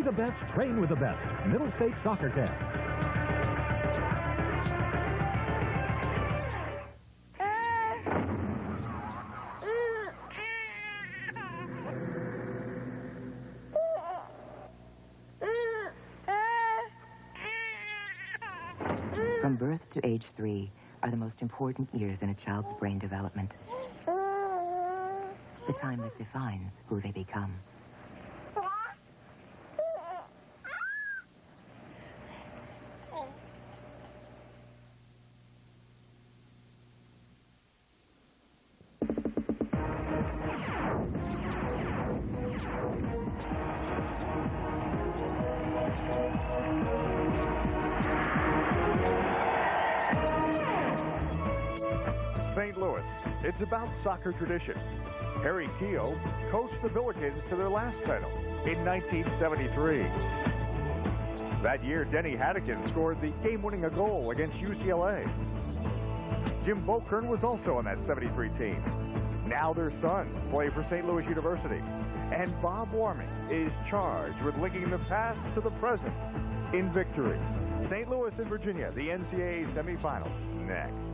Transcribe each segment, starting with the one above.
the best, train with the best. Middle State Soccer Camp. From birth to age 3 are the most important years in a child's brain development. The time that defines who they become. St. Louis, it's about soccer tradition. Harry Keogh coached the Billikens to their last title in 1973. That year, Denny Haddigan scored the game-winning goal against UCLA. Jim Bokern was also on that 73 team. Now their sons play for St. Louis University. And Bob Warming is charged with linking the past to the present in victory. St. Louis and Virginia, the NCAA semifinals, next.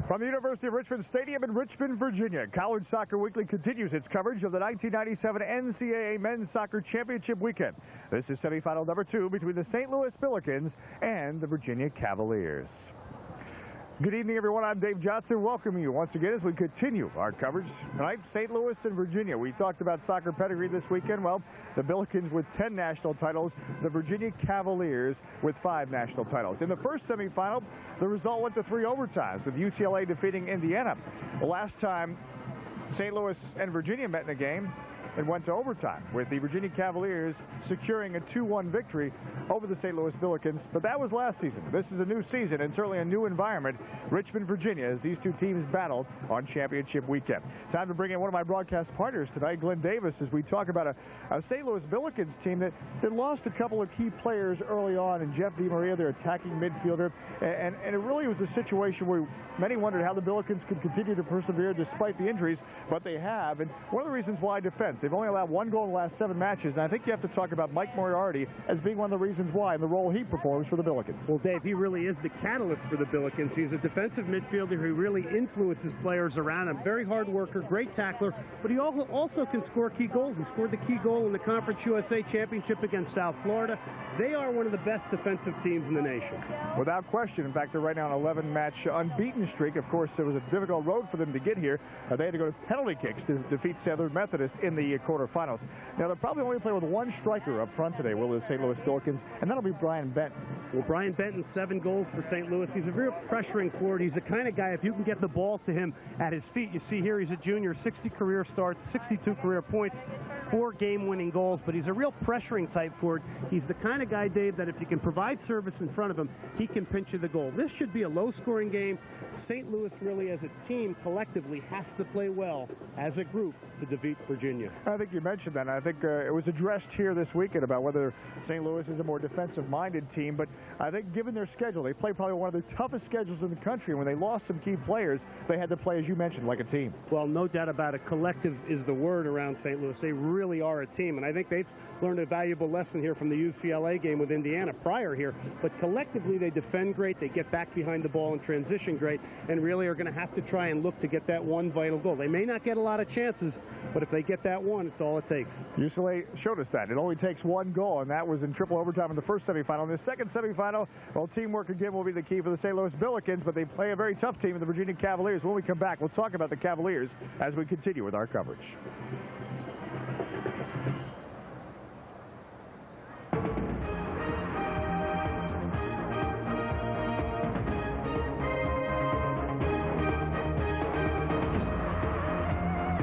From the University of Richmond Stadium in Richmond, Virginia, College Soccer Weekly continues its coverage of the 1997 NCAA Men's Soccer Championship weekend. This is semifinal number 2 between the St. Louis Billikens and the Virginia Cavaliers. Good evening, everyone. I'm Dave Johnson, welcoming you once again as we continue our coverage tonight. St. Louis and Virginia. We talked about soccer pedigree this weekend. Well, the Billikens with 10 national titles, the Virginia Cavaliers with 5 national titles. In the first semifinal, the result went to 3 overtimes, with UCLA defeating Indiana. The last time St. Louis and Virginia met in a game, it went to overtime, with the Virginia Cavaliers securing a 2-1 victory over the St. Louis Billikens. But that was last season. This is a new season and certainly a new environment. Richmond, Virginia, as these two teams battle on championship weekend. Time to bring in one of my broadcast partners tonight, Glenn Davis, as we talk about a St. Louis Billikens team that lost a couple of key players early on, and Jeff DiMaria, their attacking midfielder. And it really was a situation where many wondered how the Billikens could continue to persevere despite the injuries, but they have. And one of the reasons why defense. They've only allowed 1 goal in the last 7 matches, and I think you have to talk about Mike Moriarty as being one of the reasons why and the role he performs for the Billikens. Well, Dave, he really is the catalyst for the Billikens. He's a defensive midfielder who really influences players around him. Very hard worker, great tackler, but he also can score key goals. He scored the key goal in the Conference USA Championship against South Florida. They are one of the best defensive teams in the nation. Without question. In fact, they're right now on an 11-match unbeaten streak. Of course, it was a difficult road for them to get here. They had to go to penalty kicks to defeat Southern Methodist in the quarterfinals. Now, they'll probably only play with 1 striker up front today, will the St. Louis Billikens, and that'll be Brian Benton. Well, Brian Benton, 7 goals for St. Louis. He's a real pressuring forward. He's the kind of guy, if you can get the ball to him at his feet, you see here he's a junior, 60 career starts, 62 career points, 4 game-winning goals, but he's a real pressuring type forward. He's the kind of guy, Dave, that if you can provide service in front of him, he can pinch you the goal. This should be a low-scoring game. St. Louis really, as a team, collectively has to play well as a group to defeat Virginia. I think you mentioned that. I think it was addressed here this weekend about whether St. Louis is a more defensive-minded team, but I think given their schedule, they play probably one of the toughest schedules in the country. When they lost some key players, they had to play, as you mentioned, like a team. Well, no doubt about it. Collective is the word around St. Louis. They really are a team, and I think they've learned a valuable lesson here from the UCLA game with Indiana prior here. But collectively, they defend great. They get back behind the ball and transition great, and really are going to have to try and look to get that one vital goal. They may not get a lot of chances, but if they get that one, it's all it takes. UCLA showed us that. It only takes 1 goal, and that was in triple overtime in the first semifinal. In the second semifinal, well, teamwork again will be the key for the St. Louis Billikens, but they play a very tough team in the Virginia Cavaliers. When we come back, we'll talk about the Cavaliers as we continue with our coverage.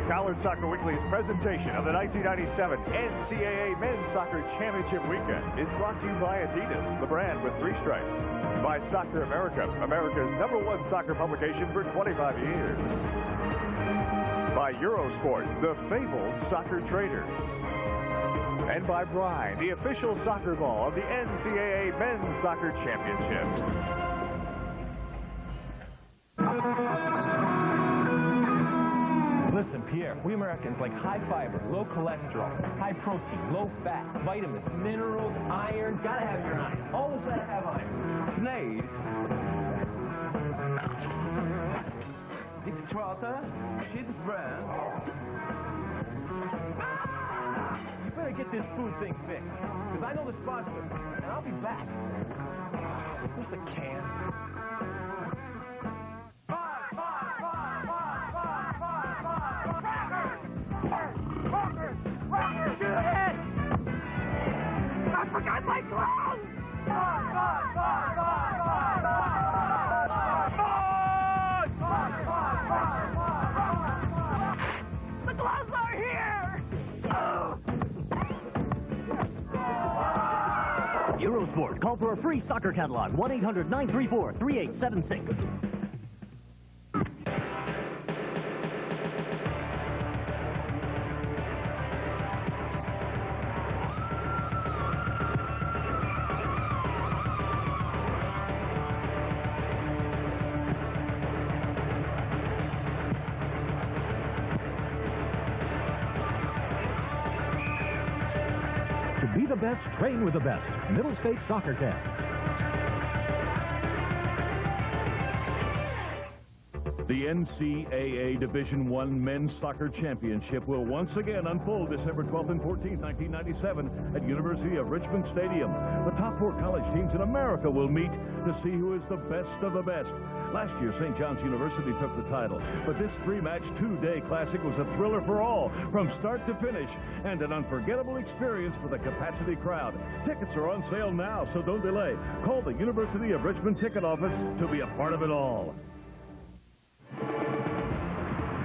College Soccer Weekly's presentation of the 1997 NCAA Men's Soccer Championship Weekend is brought to you by Adidas, the brand with 3 stripes, by Soccer America, America's #1 soccer publication for 25 years, by Eurosport, the fabled soccer traders, and by Brine, the official soccer ball of the NCAA Men's Soccer Championships. Listen, Pierre, we Americans like high fiber, low cholesterol, high protein, low fat, vitamins, minerals, iron. Gotta have your iron. Always gotta have iron. Sneeze. Extrata, shit's brand. You better get this food thing fixed, because I know the sponsor, and I'll be back. Where's the can? Shoot it! I forgot my clothes! The gloves are here! Eurosport. Call for a free soccer catalog. 1-800-934-3876. To be the best, train with the best. Middle State Soccer Camp. The NCAA Division I Men's Soccer Championship will once again unfold December 12th and 14th, 1997 at University of Richmond Stadium. The top 4 college teams in America will meet to see who is the best of the best. Last year, St. John's University took the title, but this 3-match, 2-day classic was a thriller for all, from start to finish, and an unforgettable experience for the capacity crowd. Tickets are on sale now, so don't delay. Call the University of Richmond ticket office to be a part of it all.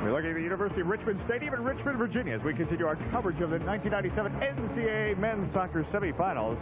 We're looking at the University of Richmond Stadium in Richmond, Virginia, as we continue our coverage of the 1997 NCAA men's soccer semifinals.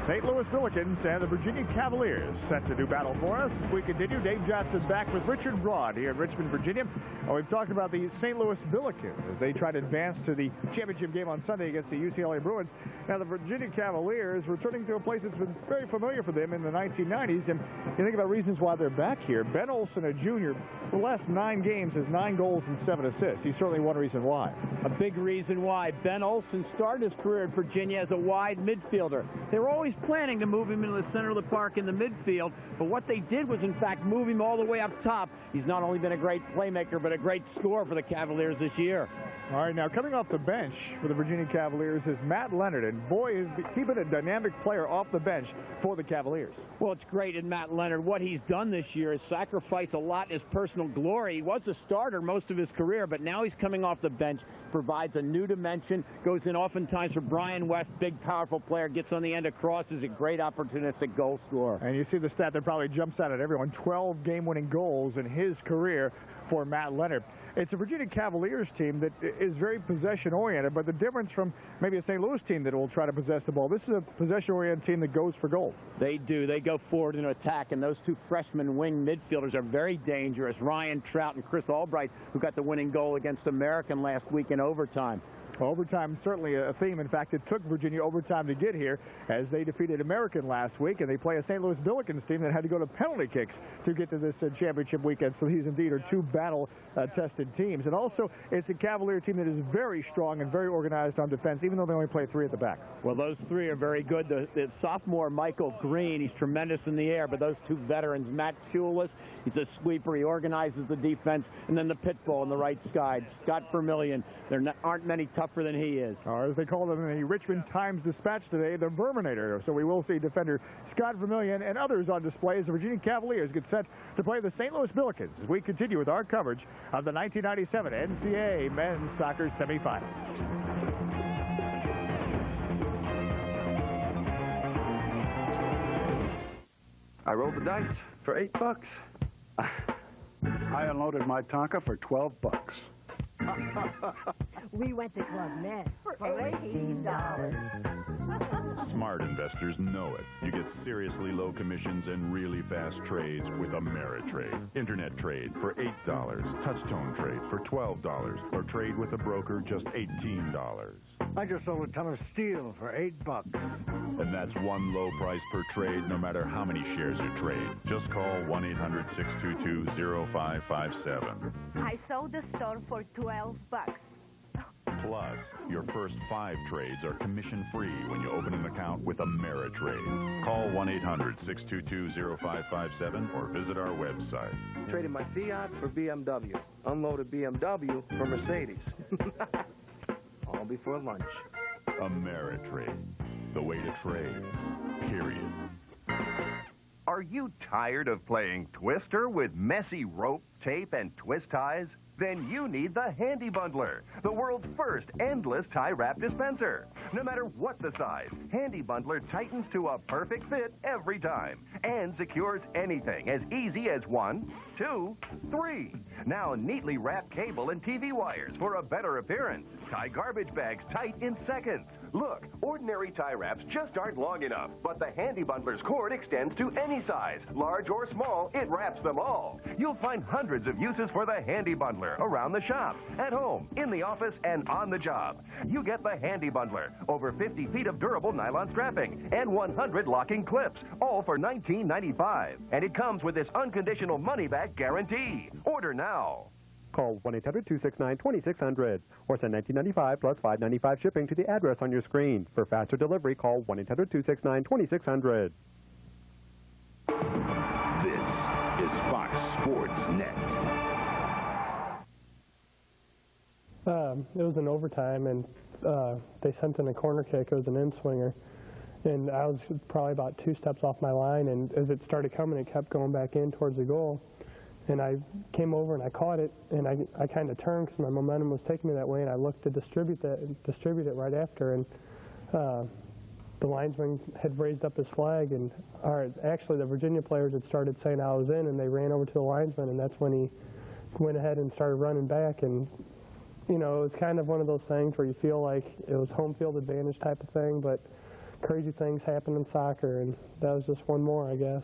St. Louis Billikens and the Virginia Cavaliers set to do battle for us. As we continue, Dave Johnson back with Richard Broad here in Richmond, Virginia. We've talked about the St. Louis Billikens as they try to advance to the championship game on Sunday against the UCLA Bruins. Now, the Virginia Cavaliers returning to a place that's been very familiar for them in the 1990s. And you think about reasons why they're back here. Ben Olsen, a junior, the last 9 games has 9 goals and 7 assists. He's certainly one reason why. A big reason why. Ben Olsen started his career at Virginia as a wide midfielder. They were always planning to move him into the center of the park in the midfield, but what they did was, in fact, move him all the way up top. He's not only been a great playmaker, but a great scorer for the Cavaliers this year. All right, now coming off the bench for the Virginia Cavaliers is Matt Leonard, and boy, he's been a dynamic player off the bench for the Cavaliers. Well, it's great in Matt Leonard. What he's done this year is sacrifice a lot in his personal glory. He was a starter most of his career, but now he's coming off the bench, provides a new dimension, goes in oftentimes for Brian West, big, powerful player, gets on the end of crosses, a great opportunistic goal scorer. And you see the stat that probably jumps out at everyone, 12 game-winning goals in his career for Matt Leonard. It's a Virginia Cavaliers team that is very possession-oriented, but the difference from maybe a St. Louis team that will try to possess the ball, this is a possession-oriented team that goes for goal. They do. They go forward in attack, and those 2 freshman wing midfielders are very dangerous. Ryan Trout and Chris Albright, who got the winning goal against American last week in overtime. Overtime, certainly a theme. In fact, it took Virginia overtime to get here as they defeated American last week, and they play a St. Louis Billikens team that had to go to penalty kicks to get to this championship weekend. So these indeed are 2 battle-tested teams. And also, it's a Cavalier team that is very strong and very organized on defense, even though they only play 3 at the back. Well, those 3 are very good. The sophomore, Michael Green, he's tremendous in the air, but those 2 veterans, Matt Chulis, he's a sweeper. He organizes the defense. And then the pit bull on the right side, Scott Vermillion. There aren't many tougher than he is. Or as they call him in the Richmond Times-Dispatch today, the Verminator. So we will see defender Scott Vermillion and others on display as the Virginia Cavaliers get set to play the St. Louis Billikens as we continue with our coverage of the 1997 NCAA men's soccer semifinals. I rolled the dice for $8. I unloaded my Tonka for $12. We went to Club Med for $18. Smart investors know it. You get seriously low commissions and really fast trades with Ameritrade. Internet trade for $8. Touch-tone trade for $12. Or trade with a broker just $18. I just sold a ton of steel for $8. And that's one low price per trade, no matter how many shares you trade. Just call 1-800-622-0557. I sold the store for $12. Plus, your first 5 trades are commission-free when you open an account with Ameritrade. Call 1-800-622-0557 or visit our website. Traded my Fiat for BMW. Unloaded BMW for Mercedes. All before lunch. Ameritrade. The way to trade. Period. Are you tired of playing Twister with messy rope, tape, and twist ties? Then you need the Handy Bundler, the world's first endless tie wrap dispenser. No matter what the size, Handy Bundler tightens to a perfect fit every time and secures anything as easy as 1, 2, 3. Now neatly wrap cable and TV wires for a better appearance. Tie garbage bags tight in seconds. Look, ordinary tie wraps just aren't long enough, but the Handy Bundler's cord extends to any size, large or small. It wraps them all. You'll find hundreds of uses for the Handy Bundler around the shop, at home, in the office, and on the job. You get the Handy Bundler, over 50 feet of durable nylon strapping, and 100 locking clips, all for $19.95. And it comes with this unconditional money-back guarantee. Order now. Call 1-800-269-2600 or send $19.95 plus $5.95 shipping to the address on your screen. For faster delivery, call 1-800-269-2600. This is Fox Sports Net. It was an overtime, and they sent in a corner kick. It was an in-swinger, and I was probably about 2 steps off my line, and as it started coming, it kept going back in towards the goal, and I came over and I caught it, and I kind of turned because my momentum was taking me that way, and I looked to distribute it right after, and the linesman had raised up his flag, and actually the Virginia players had started saying I was in, and they ran over to the linesman, and that's when he went ahead and started running back. And you know, it was kind of one of those things where you feel like it was home field advantage type of thing, but crazy things happen in soccer, and that was just one more, I guess.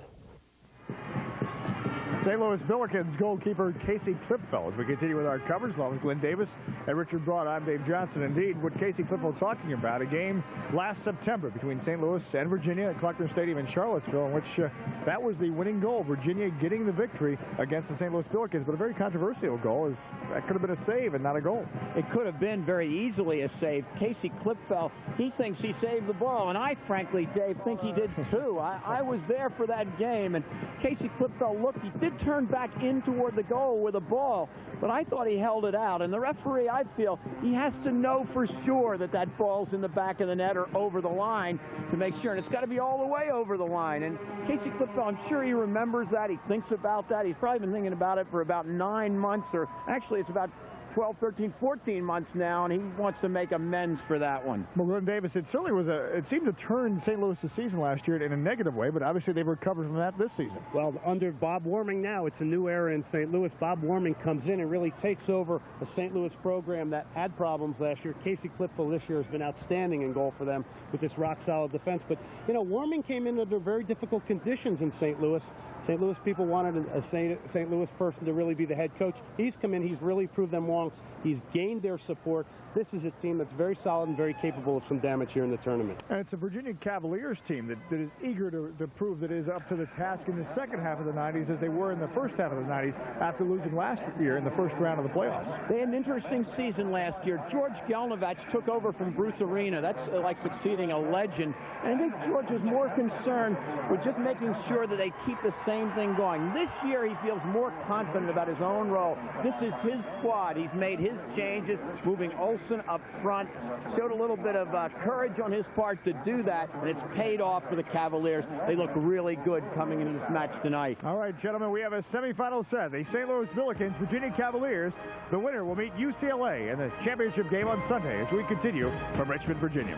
St. Louis Billikens goalkeeper Casey Klipfel. As we continue with our coverage, along with Glenn Davis and Richard Broad, I'm Dave Johnson. Indeed, what Casey Klipfel talking about, a game last September between St. Louis and Virginia at Clarkner Stadium in Charlottesville, in which that was the winning goal. Virginia getting the victory against the St. Louis Billikens, but a very controversial goal. That could have been a save and not a goal. It could have been very easily a save. Casey Klipfel, he thinks he saved the ball, and I frankly, Dave, think he did too. I was there for that game, and Casey Klipfel, look, he did turn back in toward the goal with a ball, but I thought he held it out. And the referee, I feel, he has to know for sure that that ball's in the back of the net or over the line to make sure. And it's got to be all the way over the line. And Casey Klipfel, I'm sure he remembers that. He thinks about that. He's probably been thinking about it for about 9 months, or actually it's about 12, 13, 14 months now, and he wants to make amends for that one. Well, Glenn Davis, it certainly was it seemed to turn St. Louis' season last year in a negative way, but obviously they've recovered from that this season. Well, under Bob Warming now, it's a new era in St. Louis. Bob Warming comes in and really takes over a St. Louis program that had problems last year. Casey Klipfel this year has been outstanding in goal for them with this rock-solid defense. But, you know, Warming came in under very difficult conditions in St. Louis. St. Louis people wanted a St. Louis person to really be the head coach. He's come in. He's really proved them wrong. He's gained their support. This is a team that's very solid and very capable of some damage here in the tournament. And it's a Virginia Cavaliers team that is eager to prove that it is up to the task in the second half of the 90s as they were in the first half of the 90s after losing last year in the first round of the playoffs. They had an interesting season last year. George Gelnovich took over from Bruce Arena. That's like succeeding a legend. And I think George is more concerned with just making sure that they keep the same thing going. This year he feels more confident about his own role. This is his squad. He's made his changes, moving Olsen up front. Showed a little bit of courage on his part to do that, and it's paid off for the Cavaliers. They look really good coming into this match tonight. All right, gentlemen, we have a semifinal set. The St. Louis Billikens, Virginia Cavaliers. The winner will meet UCLA in the championship game on Sunday as we continue from Richmond, Virginia.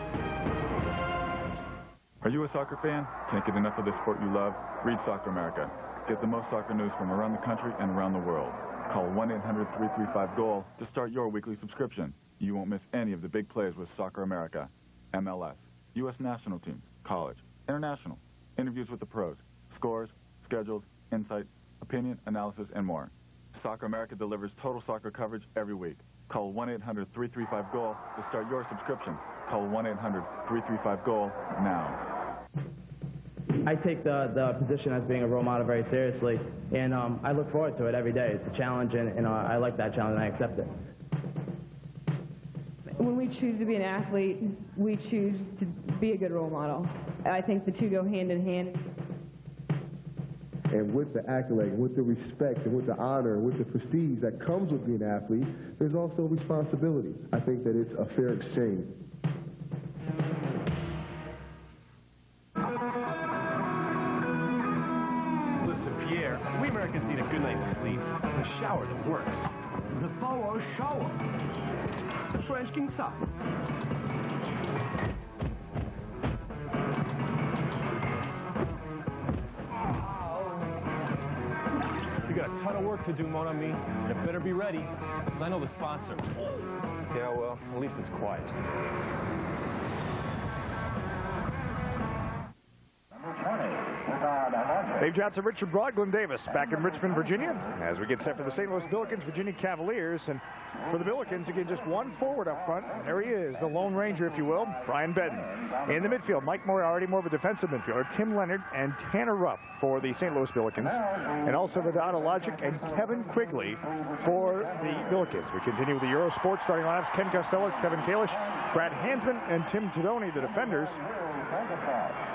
Are you a soccer fan? Can't get enough of the sport you love? Read Soccer America. Get the most soccer news from around the country and around the world. Call 1-800-335-GOAL to start your weekly subscription. You won't miss any of the big plays with Soccer America. MLS, U.S. national teams, college, international, interviews with the pros, scores, schedules, insight, opinion, analysis, and more. Soccer America delivers total soccer coverage every week. Call 1-800-335-GOAL to start your subscription. Call 1-800-335-GOAL now. I take the position as being a role model very seriously, and I look forward to it every day. It's a challenge, and I like that challenge, and I accept it. When we choose to be an athlete, we choose to be a good role model. I think the two go hand in hand. And with the accolade, with the respect, and with the honor, and with the prestige that comes with being an athlete, there's also responsibility. I think that it's a fair exchange. Listen, Pierre, we Americans need a good night's sleep. A shower that works. The power shower. The French King's up. We got a ton of work to do, mon ami. You better be ready, because I know the sponsor. Yeah, well, at least it's quiet. Dave Johnson, Richard Broad, Glenn Davis back in Richmond, Virginia, as we get set for the St. Louis Billikens, Virginia Cavaliers. And for the Billikens, again, just one forward up front. There he is, the Lone Ranger, if you will, Brian Bedden. In the midfield, Mike Moriarty, more of a defensive midfielder, Tim Leonard and Tanner Rupp for the St. Louis Billikens. And also Vidal Logic and Kevin Quigley for the Billikens. We continue with the Eurosport starting lineups: Ken Costello, Kevin Kalish, Brad Hansman, and Tim Tadoni, the defenders.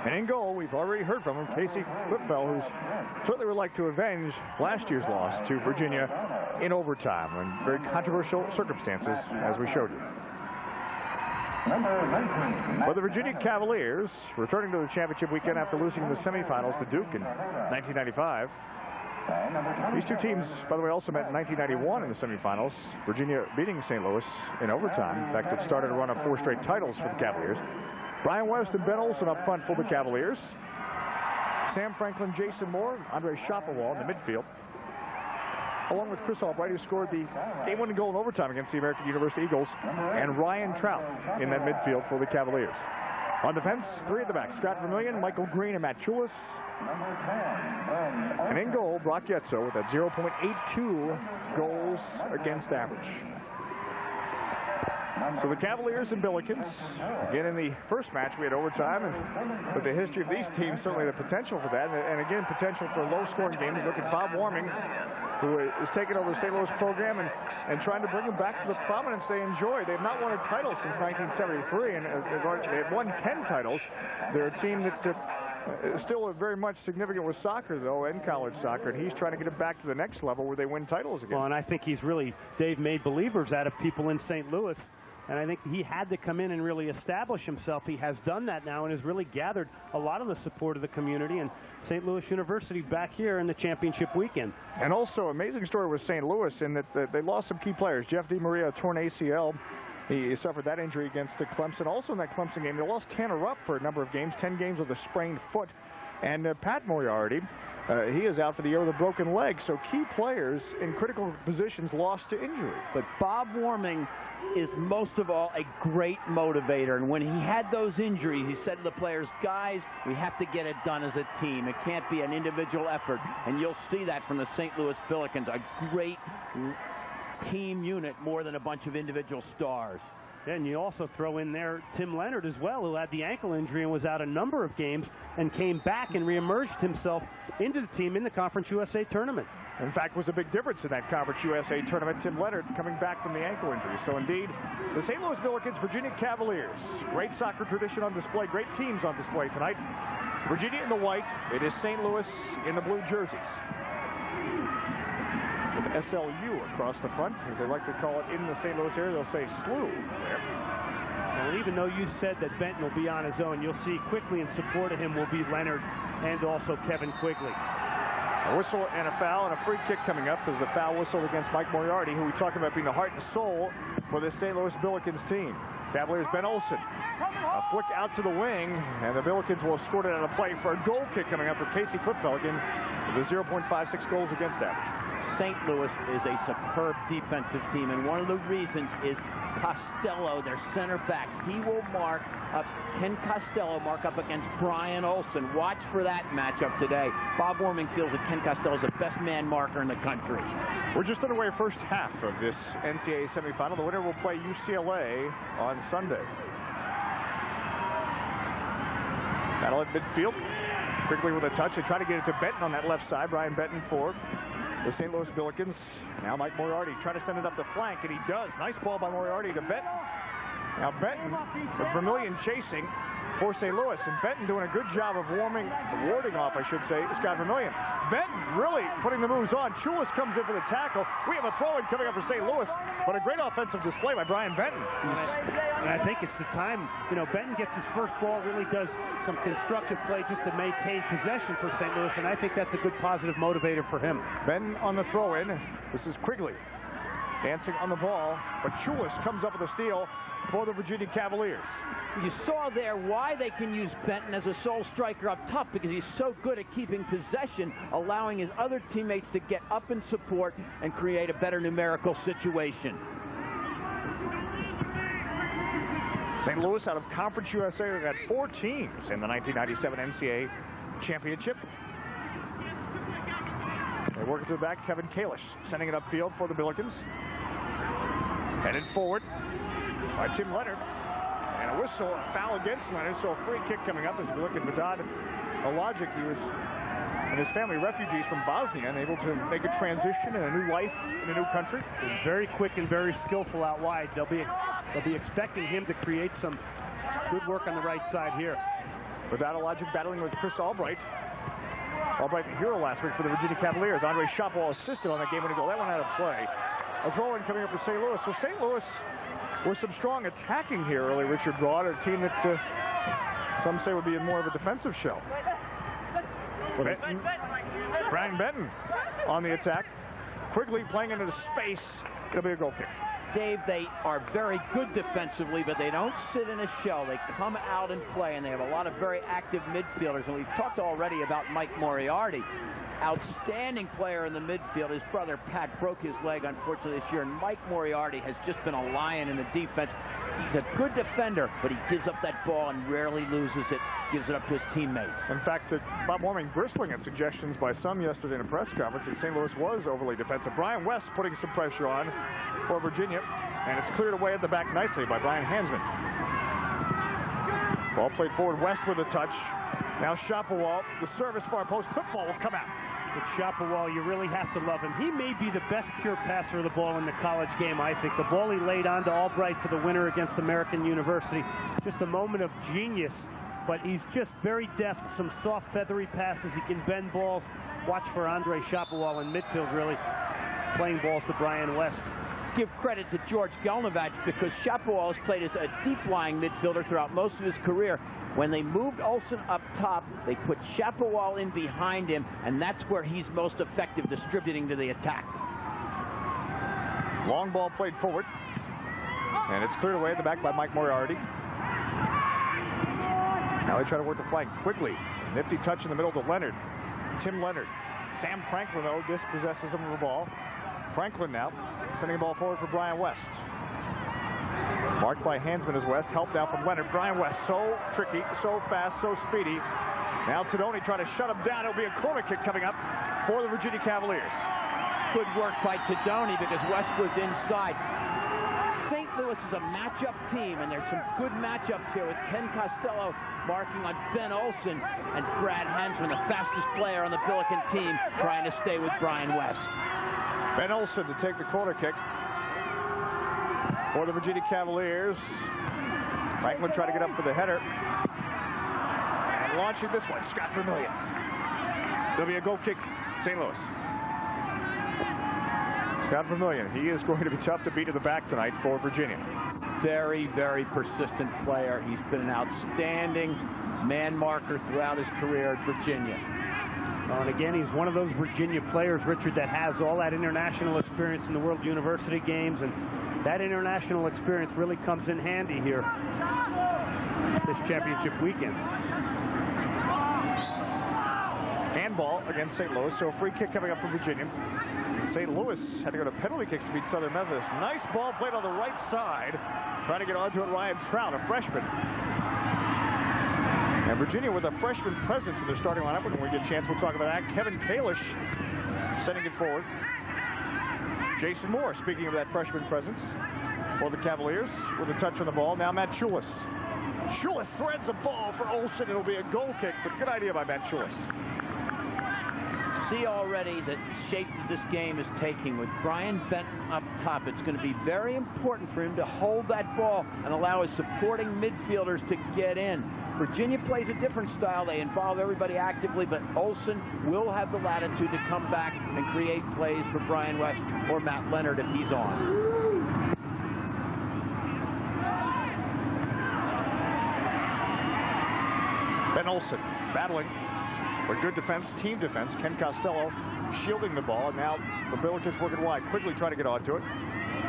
And in goal, we've already heard from him, Casey Whitfell, who's certainly would like to avenge last year's loss to Virginia in overtime in very controversial circumstances, as we showed you. For the Virginia Cavaliers, returning to the championship weekend after losing the semifinals to Duke in 1995. These two teams, by the way, also met in 1991 in the semifinals. Virginia beating St. Louis in overtime. In fact, it started a run of 4 straight titles for the Cavaliers. Brian West and Ben Olsen up front for the Cavaliers. Sam Franklin, Jason Moore, Andre Schopperwall in the midfield, along with Chris Albright, who scored the game-winning goal in overtime against the American University Eagles, and Ryan Trout in that midfield for the Cavaliers. On defense, 3 at the back: Scott Vermillion, Michael Green, and Matt Chulis. And in goal, Brock Yetzo with a 0.82 goals against average. So the Cavaliers and Billikens, again in the first match we had overtime, and with the history of these teams, certainly the potential for that, and again potential for low-scoring games. Look at Bob Warming, who is taking over the St. Louis program and trying to bring them back to the prominence they enjoy. They've not won a title since 1973, and they've won 10 titles. They're a team that is still very much significant with soccer, though, and college soccer, and he's trying to get it back to the next level where they win titles again. Well, and I think he's really, Dave, made believers out of people in St. Louis. And I think he had to come in and really establish himself. He has done that now and has really gathered a lot of the support of the community. And St. Louis University back here in the championship weekend. And also, amazing story with St. Louis in that they lost some key players. Jeff DiMaria, torn ACL. He suffered that injury against Clemson. Also in that Clemson game, they lost Tanner Rupp for a number of games, 10 games with a sprained foot. And Pat Moriarty, he is out for the year with a broken leg. So key players in critical positions lost to injury. But Bob Warming is most of all a great motivator. And when he had those injuries, he said to the players, guys, we have to get it done as a team. It can't be an individual effort. And you'll see that from the St. Louis Billikens, a great team unit more than a bunch of individual stars. And you also throw in there Tim Leonard as well, who had the ankle injury and was out a number of games and came back and reemerged himself into the team in the Conference USA tournament. In fact, was a big difference in that Conference USA tournament. Tim Leonard coming back from the ankle injury. So indeed, the St. Louis Billikens, Virginia Cavaliers. Great soccer tradition on display. Great teams on display tonight. Virginia in the white. It is St. Louis in the blue jerseys. With SLU across the front, as they like to call it in the St. Louis area, they'll say SLU there. Well, even though you said that Benton will be on his own, you'll see quickly in support of him will be Leonard and also Kevin Quigley. A whistle and a foul and a free kick coming up as the foul whistle against Mike Moriarty, who we talked about being the heart and soul for this St. Louis Billikens team. Cavaliers, Ben Olsen. A flick out to the wing, and the Billikens will have scored it out of play for a goal kick coming up for Casey Footbell again with a 0.56 goals against average. St. Louis is a superb defensive team, and one of the reasons is Costello, their center back. He will mark up, Ken Costello mark up against Brian Olsen. Watch for that matchup today. Bob Warming feels that Ken Costello is the best man marker in the country. We're just underway first half of this NCAA semifinal. The winner will play UCLA on Sunday. Battle at midfield. Quickly with a touch. They try to get it to Benton on that left side. Brian Benton for the St. Louis Billikens. Now Mike Moriarty trying to send it up the flank, and he does. Nice ball by Moriarty to Benton. Now Benton with Vermillion chasing for St. Louis, and Benton doing a good job of warding off, I should say, Scott Vermillion. Benton really putting the moves on. Chulis comes in for the tackle. We have a throw-in coming up for St. Louis, but a great offensive display by Brian Benton. And I think it's the time, Benton gets his first ball, really does some constructive play just to maintain possession for St. Louis, and I think that's a good positive motivator for him. Benton on the throw-in. This is Quigley dancing on the ball, but Chulis comes up with a steal for the Virginia Cavaliers. You saw there why they can use Benton as a sole striker up top, because he's so good at keeping possession, allowing his other teammates to get up and support and create a better numerical situation. St. Louis out of Conference USA. They've had 4 teams in the 1997 NCAA championship. They work it to the back. Kevin Kalish sending it upfield for the Billikens. Headed forward by Tim Leonard. And a whistle, a foul against Leonard, so a free kick coming up as we look at Vedad Ologic. He was, and his family, refugees from Bosnia, and able to make a transition and a new life in a new country. He's very quick and very skillful out wide. They'll be expecting him to create some good work on the right side here. Vedad Ologic battling with Chris Albright. Albright, the hero last week for the Virginia Cavaliers. Andre Shopwell assisted on that game-winning goal. That one out of play. A throw-in coming up for St. Louis. So St. Louis with some strong attacking here early, Richard Broad, a team that some say would be in more of a defensive shell. Brian Benton on the attack. Quigley playing into the space. It'll be a goal kick. Dave, they are very good defensively, but they don't sit in a shell. They come out and play, and they have a lot of very active midfielders. And we've talked already about Mike Moriarty. Outstanding player in the midfield. His brother Pat broke his leg, unfortunately, this year. And Mike Moriarty has just been a lion in the defense. He's a good defender, but he gives up that ball and rarely loses it. Gives it up to his teammates. In fact, Bob Warming bristling at suggestions by some yesterday in a press conference that St. Louis was overly defensive. Brian West putting some pressure on for Virginia, and it's cleared away at the back nicely by Brian Hansman. Ball played forward. West with a touch. Now Shopwell, the service far post. Clip ball will come out. With Shopwell, you really have to love him. He may be the best pure passer of the ball in the college game, I think. The ball he laid on to Albright for the winner against American University. Just a moment of genius, but he's just very deft. Some soft, feathery passes. He can bend balls. Watch for Andre Shopwell in midfield, really playing balls to Brian West. Give credit to George Gelnovich, because Shopwell has played as a deep-lying midfielder throughout most of his career. When they moved Olsen up top, they put Shopwell in behind him, and that's where he's most effective distributing to the attack. Long ball played forward, and it's cleared away at the back by Mike Moriarty. Now they try to work the flank quickly. Nifty touch in the middle to Leonard. Tim Leonard. Sam Franklin, though, dispossesses him of the ball. Franklin now sending the ball forward for Brian West. Marked by Hansman as West. Help now from Leonard. Brian West, so tricky, so fast, so speedy. Now Tedoni trying to shut him down. It'll be a corner kick coming up for the Virginia Cavaliers. Good work by Tedoni, because West was inside. St. Louis is a matchup team, and there's some good matchups here with Ken Costello marking on Ben Olsen and Brad Hansman, the fastest player on the Billiken team, trying to stay with Brian West. Ben Olsen to take the corner kick for the Virginia Cavaliers. Franklin trying to get up for the header. And launching this one, Scott Vermillion. There'll be a goal kick, St. Louis. Scott Vermillion, he is going to be tough to beat to the back tonight for Virginia. Very, very persistent player. He's been an outstanding man marker throughout his career at Virginia. And again, he's one of those Virginia players, Richard, that has all that international experience in the World University games, and that international experience really comes in handy here this championship weekend. Handball against St. Louis, so a free kick coming up from Virginia. St. Louis had to go to penalty kicks to beat Southern Methodist. Nice ball played on the right side. Trying to get onto it, Ryan Trout, a freshman. And Virginia with a freshman presence in their starting lineup. When we get a chance, we'll talk about that. Kevin Kalish sending it forward. Jason Moore, speaking of that freshman presence for the Cavaliers, with a touch on the ball. Now Matt Chulis Schulis threads a ball for Olsen. It'll be a goal kick, but good idea by Matt Schulis. See already the shape that this game is taking with Brian Benton up top. It's going to be very important for him to hold that ball and allow his supporting midfielders to get in. Virginia plays a different style. They involve everybody actively, but Olsen will have the latitude to come back and create plays for Brian West or Matt Leonard if he's on. Ben Olsen battling for good defense, team defense. Ken Costello shielding the ball, and now the Billikens working wide, quickly trying to get onto it.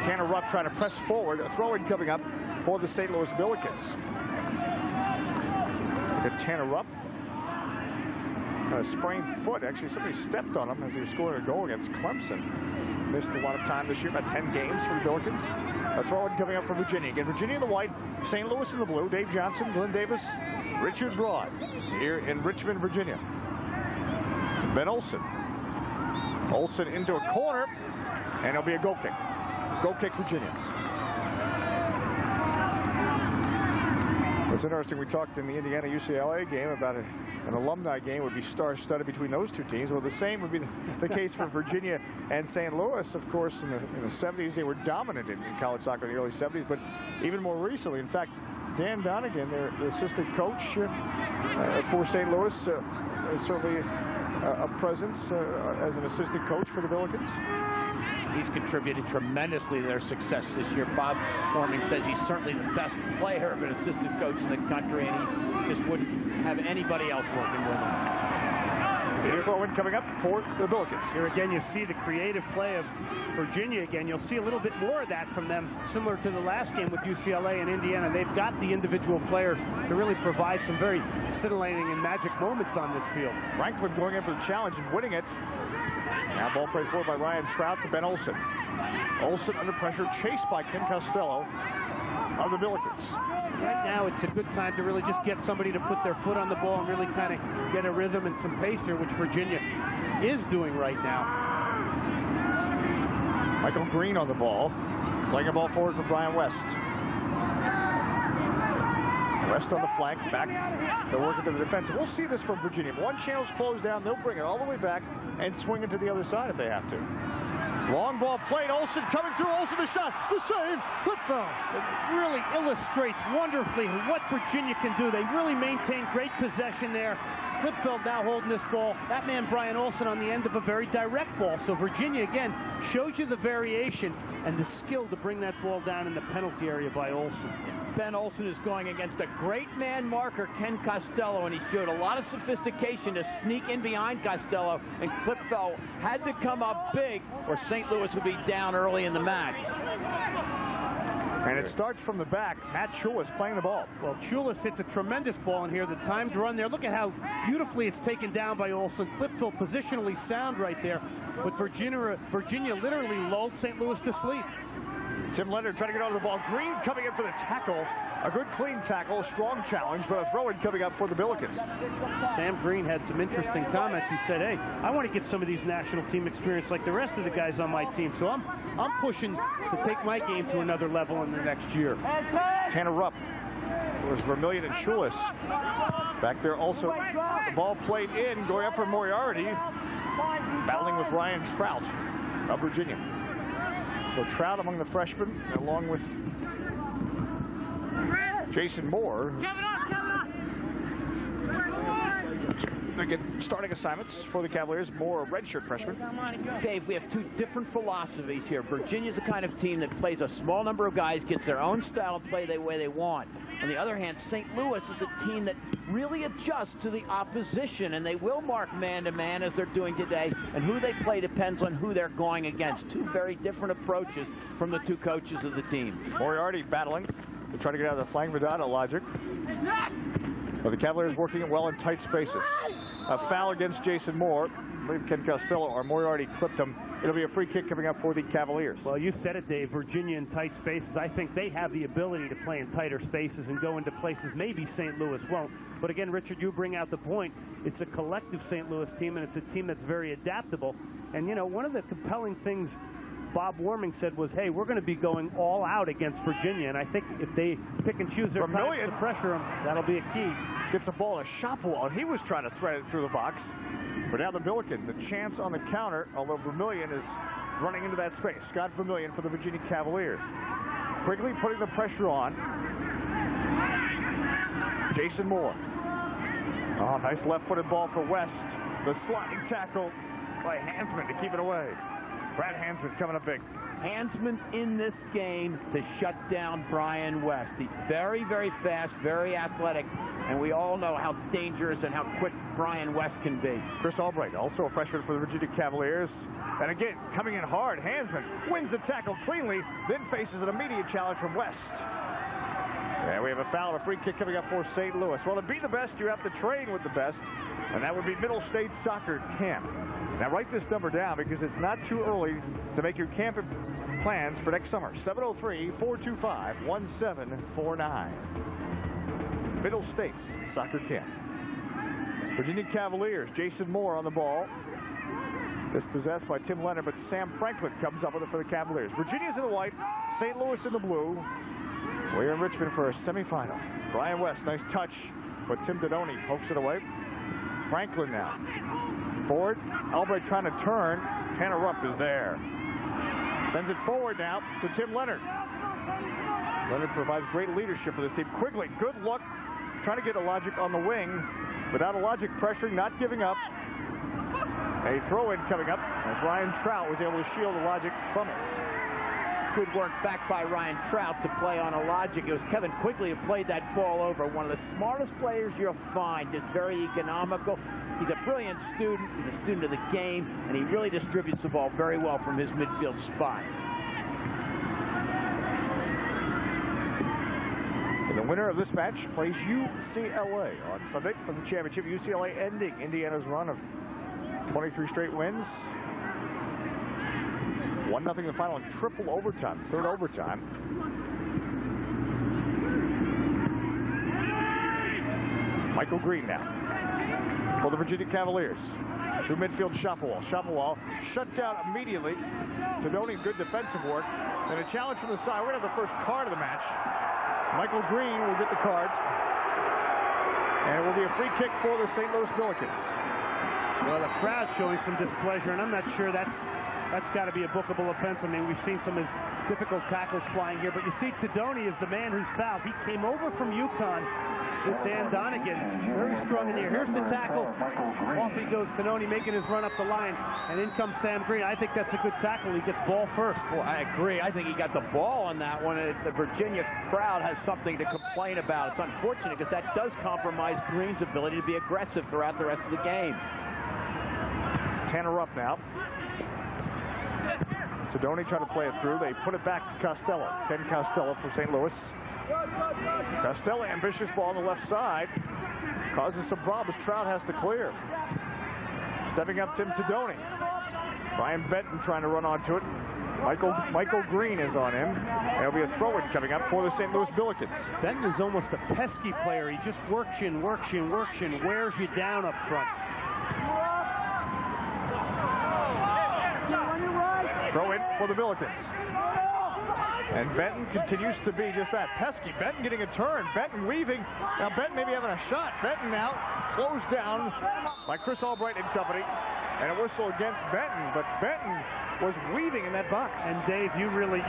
Tanner Rupp trying to press forward. A throw-in coming up for the St. Louis Billikens. Look at Tanner Rupp. Kind of sprained foot. Actually, somebody stepped on him as he was scoring a goal against Clemson. Missed a lot of time this year, about 10 games for the Billikens. A throw-in coming up for Virginia. Again, Virginia in the white, St. Louis in the blue. Dave Johnson, Glenn Davis, Richard Broad here in Richmond, Virginia. Ben Olsen. Olsen into a corner, and it'll be a goal kick. Goal kick, Virginia. It's interesting, we talked in the Indiana-UCLA game about an alumni game would be star-studded between those two teams. Well, the same would be the case for Virginia and St. Louis. Of course, in the 70s, they were dominant in college soccer in the early 70s, but even more recently, in fact, Dan Donegan, their assistant coach for St. Louis, is certainly a presence as an assistant coach for the Billikens. He's contributed tremendously to their success this year. Bob Forming says he's certainly the best player of an assistant coach in the country, and he just wouldn't have anybody else working with him. The throw-in coming up for the Billikens. Here again, you see the creative play of Virginia again. You'll see a little bit more of that from them, similar to the last game with UCLA and Indiana. They've got the individual players to really provide some very scintillating and magic moments on this field. Franklin going in for the challenge and winning it. Now ball played forward by Ryan Trout to Ben Olsen. Olsen under pressure, chased by Ken Costello of the Billikens. Right now, it's a good time to really just get somebody to put their foot on the ball and really kind of get a rhythm and some pace here, which Virginia is doing right now. Michael Green on the ball, playing a ball forward for Brian West. West on the flank, back. They're working to the defense. We'll see this from Virginia. If one channel's closed down, they'll bring it all the way back and swing it to the other side if they have to. Long ball played. Olsen coming through. Olsen, the shot. The save. Clipfeld. It really illustrates wonderfully what Virginia can do. They really maintain great possession there. Clipfeld now holding this ball. That man, Brian Olsen, on the end of a very direct ball. So Virginia, again, shows you the variation and the skill to bring that ball down in the penalty area by Olsen. Ben Olsen is going against a great man marker, Ken Costello, and he showed a lot of sophistication to sneak in behind Costello, and Clipfeld had to come up big or St. Louis would be down early in the match. And it starts from the back. Matt Schulis playing the ball. Well, Schulis hits a tremendous ball in here. The timed run there. Look at how beautifully it's taken down by Olsen. Clipfeld positionally sound right there. But Virginia literally lulled St. Louis to sleep. Tim Leonard trying to get over the ball. Green coming in for the tackle. A good clean tackle, strong challenge, but a throw-in coming up for the Billikens. Sam Green had some interesting comments. He said, hey, I want to get some of these national team experience like the rest of the guys on my team, so I'm pushing to take my game to another level in the next year. Tanner Rupp was Vermillion and Schulis. Back there also, the ball played in, going up for Moriarty, battling with Ryan Trout of Virginia. So Trout among the freshmen, along with Jason Moore. Again, starting assignments for the Cavaliers, Moore, a redshirt freshman. Dave, we have two different philosophies here. Virginia's the kind of team that plays a small number of guys, gets their own style and play the way they want. On the other hand, St. Louis is a team that really adjusts to the opposition, and they will mark man-to-man as they're doing today, and who they play depends on who they're going against. Two very different approaches from the two coaches of the team. Moriarty battling to try to get out of the flying Madonna logic. But the Cavaliers working it well in tight spaces. A foul against Jason Moore. I believe Ken Costello or Moriarty clipped him. It'll be a free kick coming up for the Cavaliers. Well, you said it, Dave. Virginia in tight spaces. I think they have the ability to play in tighter spaces and go into places maybe St. Louis won't. But again, Richard, you bring out the point. It's a collective St. Louis team, and it's a team that's very adaptable. And, you know, one of the compelling things Bob Warming said was, hey, we're going to be going all out against Virginia, and I think if they pick and choose their times to pressure them, that'll be a key. Gets the ball in a shot wall, and he was trying to thread it through the box. But now the Billikens, a chance on the counter, although Vermillion is running into that space. Scott Vermillion for the Virginia Cavaliers. Quickly putting the pressure on. Jason Moore. Oh, nice left-footed ball for West. The sliding tackle by Hansman to keep it away. Brad Hansman coming up big. Hansman's in this game to shut down Brian West. He's very, very fast, very athletic, and we all know how dangerous and how quick Brian West can be. Chris Albright, also a freshman for the Virginia Cavaliers. And again, coming in hard, Hansman wins the tackle cleanly, then faces an immediate challenge from West. And we have a foul, a free kick coming up for St. Louis. Well, to be the best, you have to train with the best, and that would be Middle State Soccer Camp. Now, write this number down because it's not too early to make your camp plans for next summer. 703-425-1749. Middle States Soccer Camp. Virginia Cavaliers, Jason Moore on the ball. Dispossessed by Tim Leonard, but Sam Franklin comes up with it for the Cavaliers. Virginia's in the white, St. Louis in the blue. We're in Richmond for a semifinal. Brian West, nice touch, but Tim Dodoni pokes it away. Franklin now. Forward, Albright trying to turn. Tanner Rupp is there. Sends it forward now to Tim Leonard. Leonard provides great leadership for this team. Quigley, good look, trying to get Alogic on the wing. Without Alogic pressuring, not giving up. A throw-in coming up as Ryan Trout was able to shield Alogic from it. Good work back by Ryan Trout to play on Alogic. It was Kevin Quigley who played that ball over. One of the smartest players you'll find. Just very economical. He's a brilliant student. He's a student of the game, and he really distributes the ball very well from his midfield spot. And the winner of this match plays UCLA on Sunday for the championship. UCLA ending Indiana's run of 23 straight wins. 1-0 the final in triple overtime, third overtime. Michael Green now for the Virginia Cavaliers. Through midfield, Shopwell. Shopwell shut down immediately. Tadoni, good defensive work. And a challenge from the side. We're going to have the first card of the match. Michael Green will get the card. And it will be a free kick for the St. Louis Billikens. Well, the crowd showing some displeasure, and I'm not sure that's got to be a bookable offense. I mean, we've seen some of his difficult tackles flying here, but you see Tadoni is the man who's fouled. He came over from UConn with Dan Donegan. Very strong in here. Here's the tackle. Off he goes, Tadoni making his run up the line, and in comes Sam Green. I think that's a good tackle. He gets ball first. Well, I agree. I think he got the ball on that one. The Virginia crowd has something to complain about. It's unfortunate because that does compromise Green's ability to be aggressive throughout the rest of the game. Tanner Rupp now. Tadoni trying to play it through. They put it back to Costello. Ken Costello for St. Louis. Costello, ambitious ball on the left side. Causes some problems. Trout has to clear. Stepping up, Tim Tadoni. Brian Benton trying to run onto it. Michael Green is on him. There'll be a throw-in coming up for the St. Louis Billikens. Benton is almost a pesky player. He just works you and works you and works you and wears you down up front. Throw in for the Billikens. And Benton continues to be just that. Pesky. Benton getting a turn. Benton weaving. Now Benton maybe having a shot. Benton now closed down by Chris Albright and company. And a whistle against Benton. But Benton was weaving in that box. And Dave, you really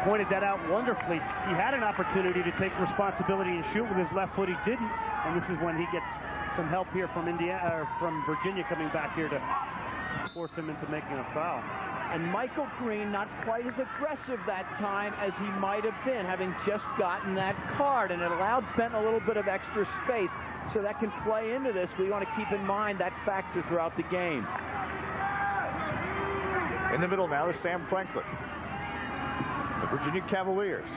pointed that out wonderfully. He had an opportunity to take responsibility and shoot with his left foot. He didn't. And this is when he gets some help here from Virginia coming back here to force him into making a foul. And Michael Green not quite as aggressive that time as he might have been, having just gotten that card, and it allowed Benton a little bit of extra space, so that can play into this. We want to keep in mind that factor throughout the game. In the middle now is Sam Franklin. The Virginia Cavaliers.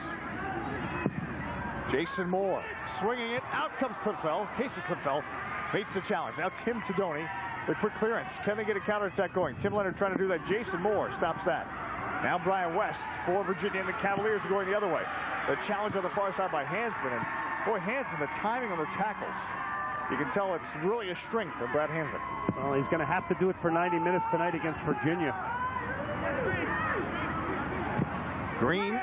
Jason Moore swinging it. Out comes Clipfell. Casey Clipfell meets the challenge. Now Tim Tadoni. They put clearance. Can they get a counterattack going? Tim Leonard trying to do that. Jason Moore stops that. Now Brian West for Virginia, and the Cavaliers are going the other way. The challenge on the far side by Hansman. And boy, Hansman, the timing on the tackles. You can tell it's really a strength of Brad Hansman. Well, he's going to have to do it for 90 minutes tonight against Virginia. Green,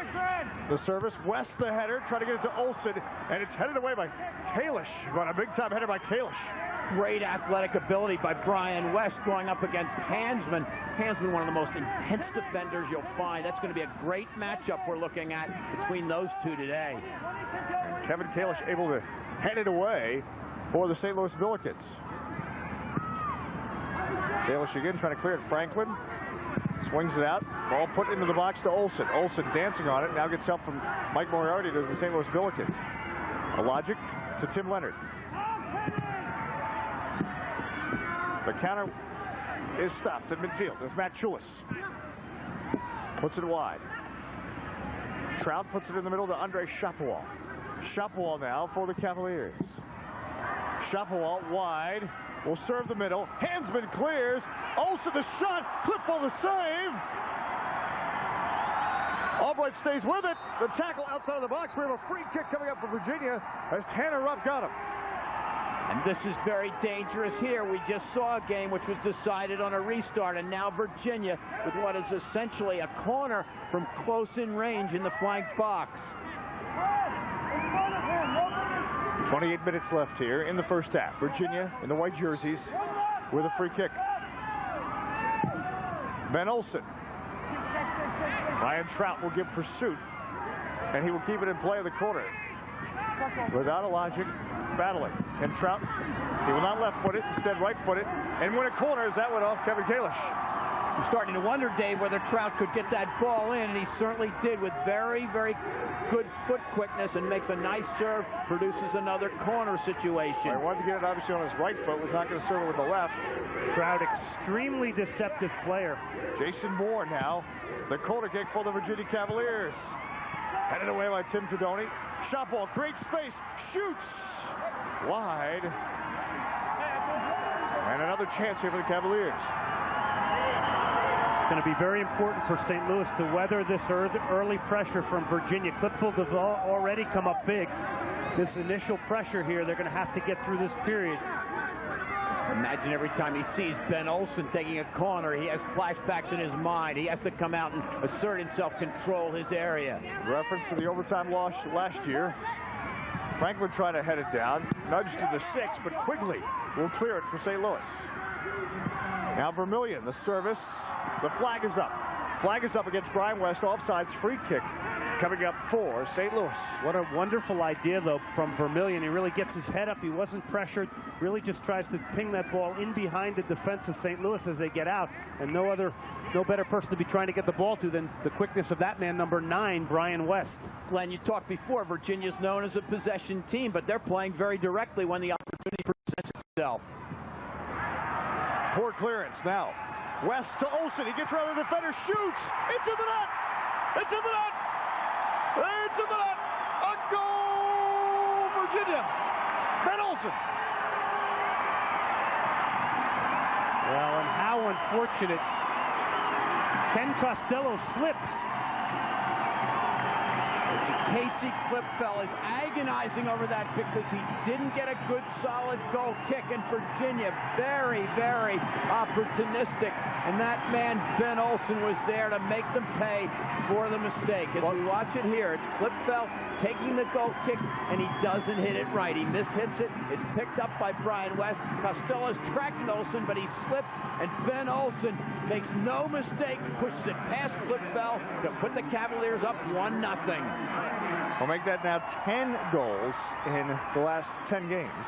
the service. West, the header. Trying to get it to Olsen, and it's headed away by Kalish. Got a big-time header by Kalish. Great athletic ability by Brian West going up against Hansman. Hansman, one of the most intense defenders you'll find. That's going to be a great matchup we're looking at between those two today. And Kevin Kalish able to head it away for the St. Louis Billikens. Kalish again trying to clear it. Franklin swings it out. Ball put into the box to Olsen. Olsen dancing on it. Now gets help from Mike Moriarty. Does the St. Louis Billikens. A logic to Tim Leonard. The counter is stopped at midfield. There's Matt Chulis. Puts it wide. Trout puts it in the middle to Andre Shapowal. Shapowal now for the Cavaliers. Shapowal wide. Will serve the middle. Hansman clears. Olsen the shot. Clipful the save. Albright stays with it. The tackle outside of the box. We have a free kick coming up for Virginia as Tanner Rupp got him. And this is very dangerous here. We just saw a game which was decided on a restart, and now Virginia with what is essentially a corner from close in range in the flank box. 28 minutes left here in the first half. Virginia in the white jerseys with a free kick. Ben Olsen. Ryan Trout will give pursuit, and he will keep it in play in the corner. Without a logic, battling. And Trout, he will not left-foot it, instead right-foot it, and win a corner as that went off Kevin Kalish. You're starting to wonder, Dave, whether Trout could get that ball in, and he certainly did with very, very good foot quickness and makes a nice serve, produces another corner situation. I wanted to get it obviously on his right foot, was not going to serve it with the left. Trout, extremely deceptive player. Jason Moore now, the corner kick for the Virginia Cavaliers. Headed away by Tim Fedoni. Shot ball, creates space, shoots wide. And another chance here for the Cavaliers. It's going to be very important for St. Louis to weather this early pressure from Virginia. Clipfield has already come up big. This initial pressure here, they're going to have to get through this period. Imagine every time he sees Ben Olsen taking a corner, he has flashbacks in his mind. He has to come out and assert himself, control his area. Reference to the overtime loss last year. Franklin trying to head it down. Nudged to the 6, but Quigley will clear it for St. Louis. Now Vermillion, the service. The flag is up. Flag is up against Brian West. Offsides free kick coming up for St. Louis. What a wonderful idea, though, from Vermillion. He really gets his head up. He wasn't pressured. Really just tries to ping that ball in behind the defense of St. Louis as they get out. And no better person to be trying to get the ball to than the quickness of that man, number 9, Brian West. Glenn, you talked before, Virginia's known as a possession team, but they're playing very directly when the opportunity presents itself. Poor clearance now. West to Olsen. He gets around the defender, shoots. It's in the net. It's in the net. It's in the net. A goal, Virginia. Ben Olsen. Well, and how unfortunate. Ken Costello slips. Casey Clipfell is agonizing over that because he didn't get a good, solid goal kick, and Virginia very, very opportunistic. And that man, Ben Olsen, was there to make them pay for the mistake. As we watch it here, it's Clipfell taking the goal kick, and he doesn't hit it right. He mishits it. It's picked up by Brian West. Costello's tracking Olsen, but he slips, and Ben Olsen makes no mistake, pushes it past Clipfell to put the Cavaliers up 1-0. We'll make that now 10 goals in the last 10 games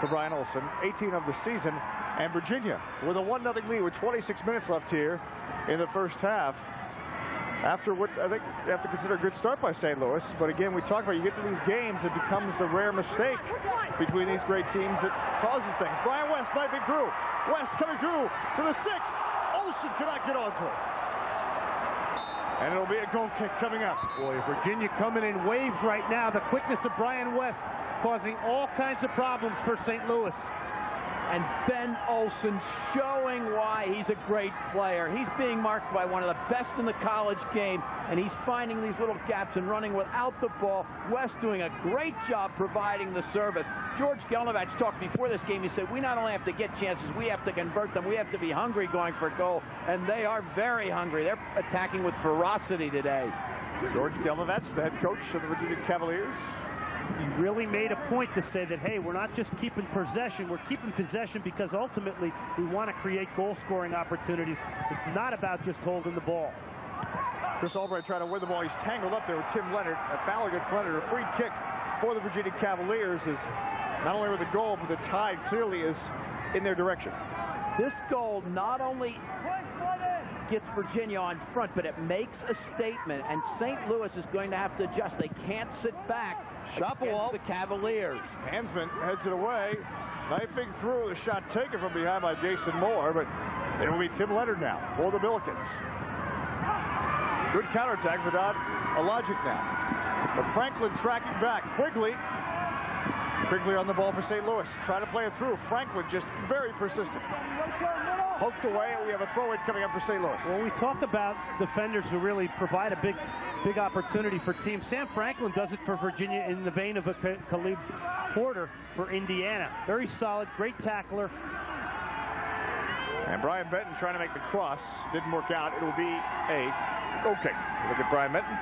for Brian Olsen, 18 of the season. And Virginia with a 1-0 lead with 26 minutes left here in the first half. After what I think you have to consider a good start by St. Louis. But again, we talk about you get to these games, it becomes the rare mistake between these great teams that causes things. Brian West knifing through. West coming through to the 6. Olsen cannot get onto it. And it'll be a goal kick coming up. Boy, Virginia coming in waves right now. The quickness of Brian West causing all kinds of problems for St. Louis. And Ben Olsen showing why he's a great player. He's being marked by one of the best in the college game, and he's finding these little gaps and running without the ball. West doing a great job providing the service. George Gelnovich talked before this game. He said, we not only have to get chances, we have to convert them. We have to be hungry going for a goal, and they are very hungry. They're attacking with ferocity today. George Gelmovets, the head coach of the Virginia Cavaliers. He really made a point to say that, hey, we're not just keeping possession, we're keeping possession because ultimately we want to create goal-scoring opportunities. It's not about just holding the ball. Chris Albright trying to win the ball. He's tangled up there with Tim Leonard. A foul against Leonard. A free kick for the Virginia Cavaliers is not only with the goal, but the tide clearly is in their direction. This goal not only gets Virginia on front, but it makes a statement, and St. Louis is going to have to adjust. They can't sit back against the Cavaliers. Hansman heads it away, knifing through. The shot taken from behind by Jason Moore, but it will be Tim Leonard now for the Billikens. Good counterattack for Don Alogic now. But Franklin tracking back. Quigley on the ball for St. Louis. Trying to play it through. Franklin just very persistent. Poked away, and we have a throw-in coming up for St. Louis. Well, we talk about defenders who really provide a big opportunity for teams. Sam Franklin does it for Virginia in the vein of a Caleb Porter for Indiana. Very solid, great tackler. And Brian Benton trying to make the cross. Didn't work out. It'll be a okay. Look at Brian Benton.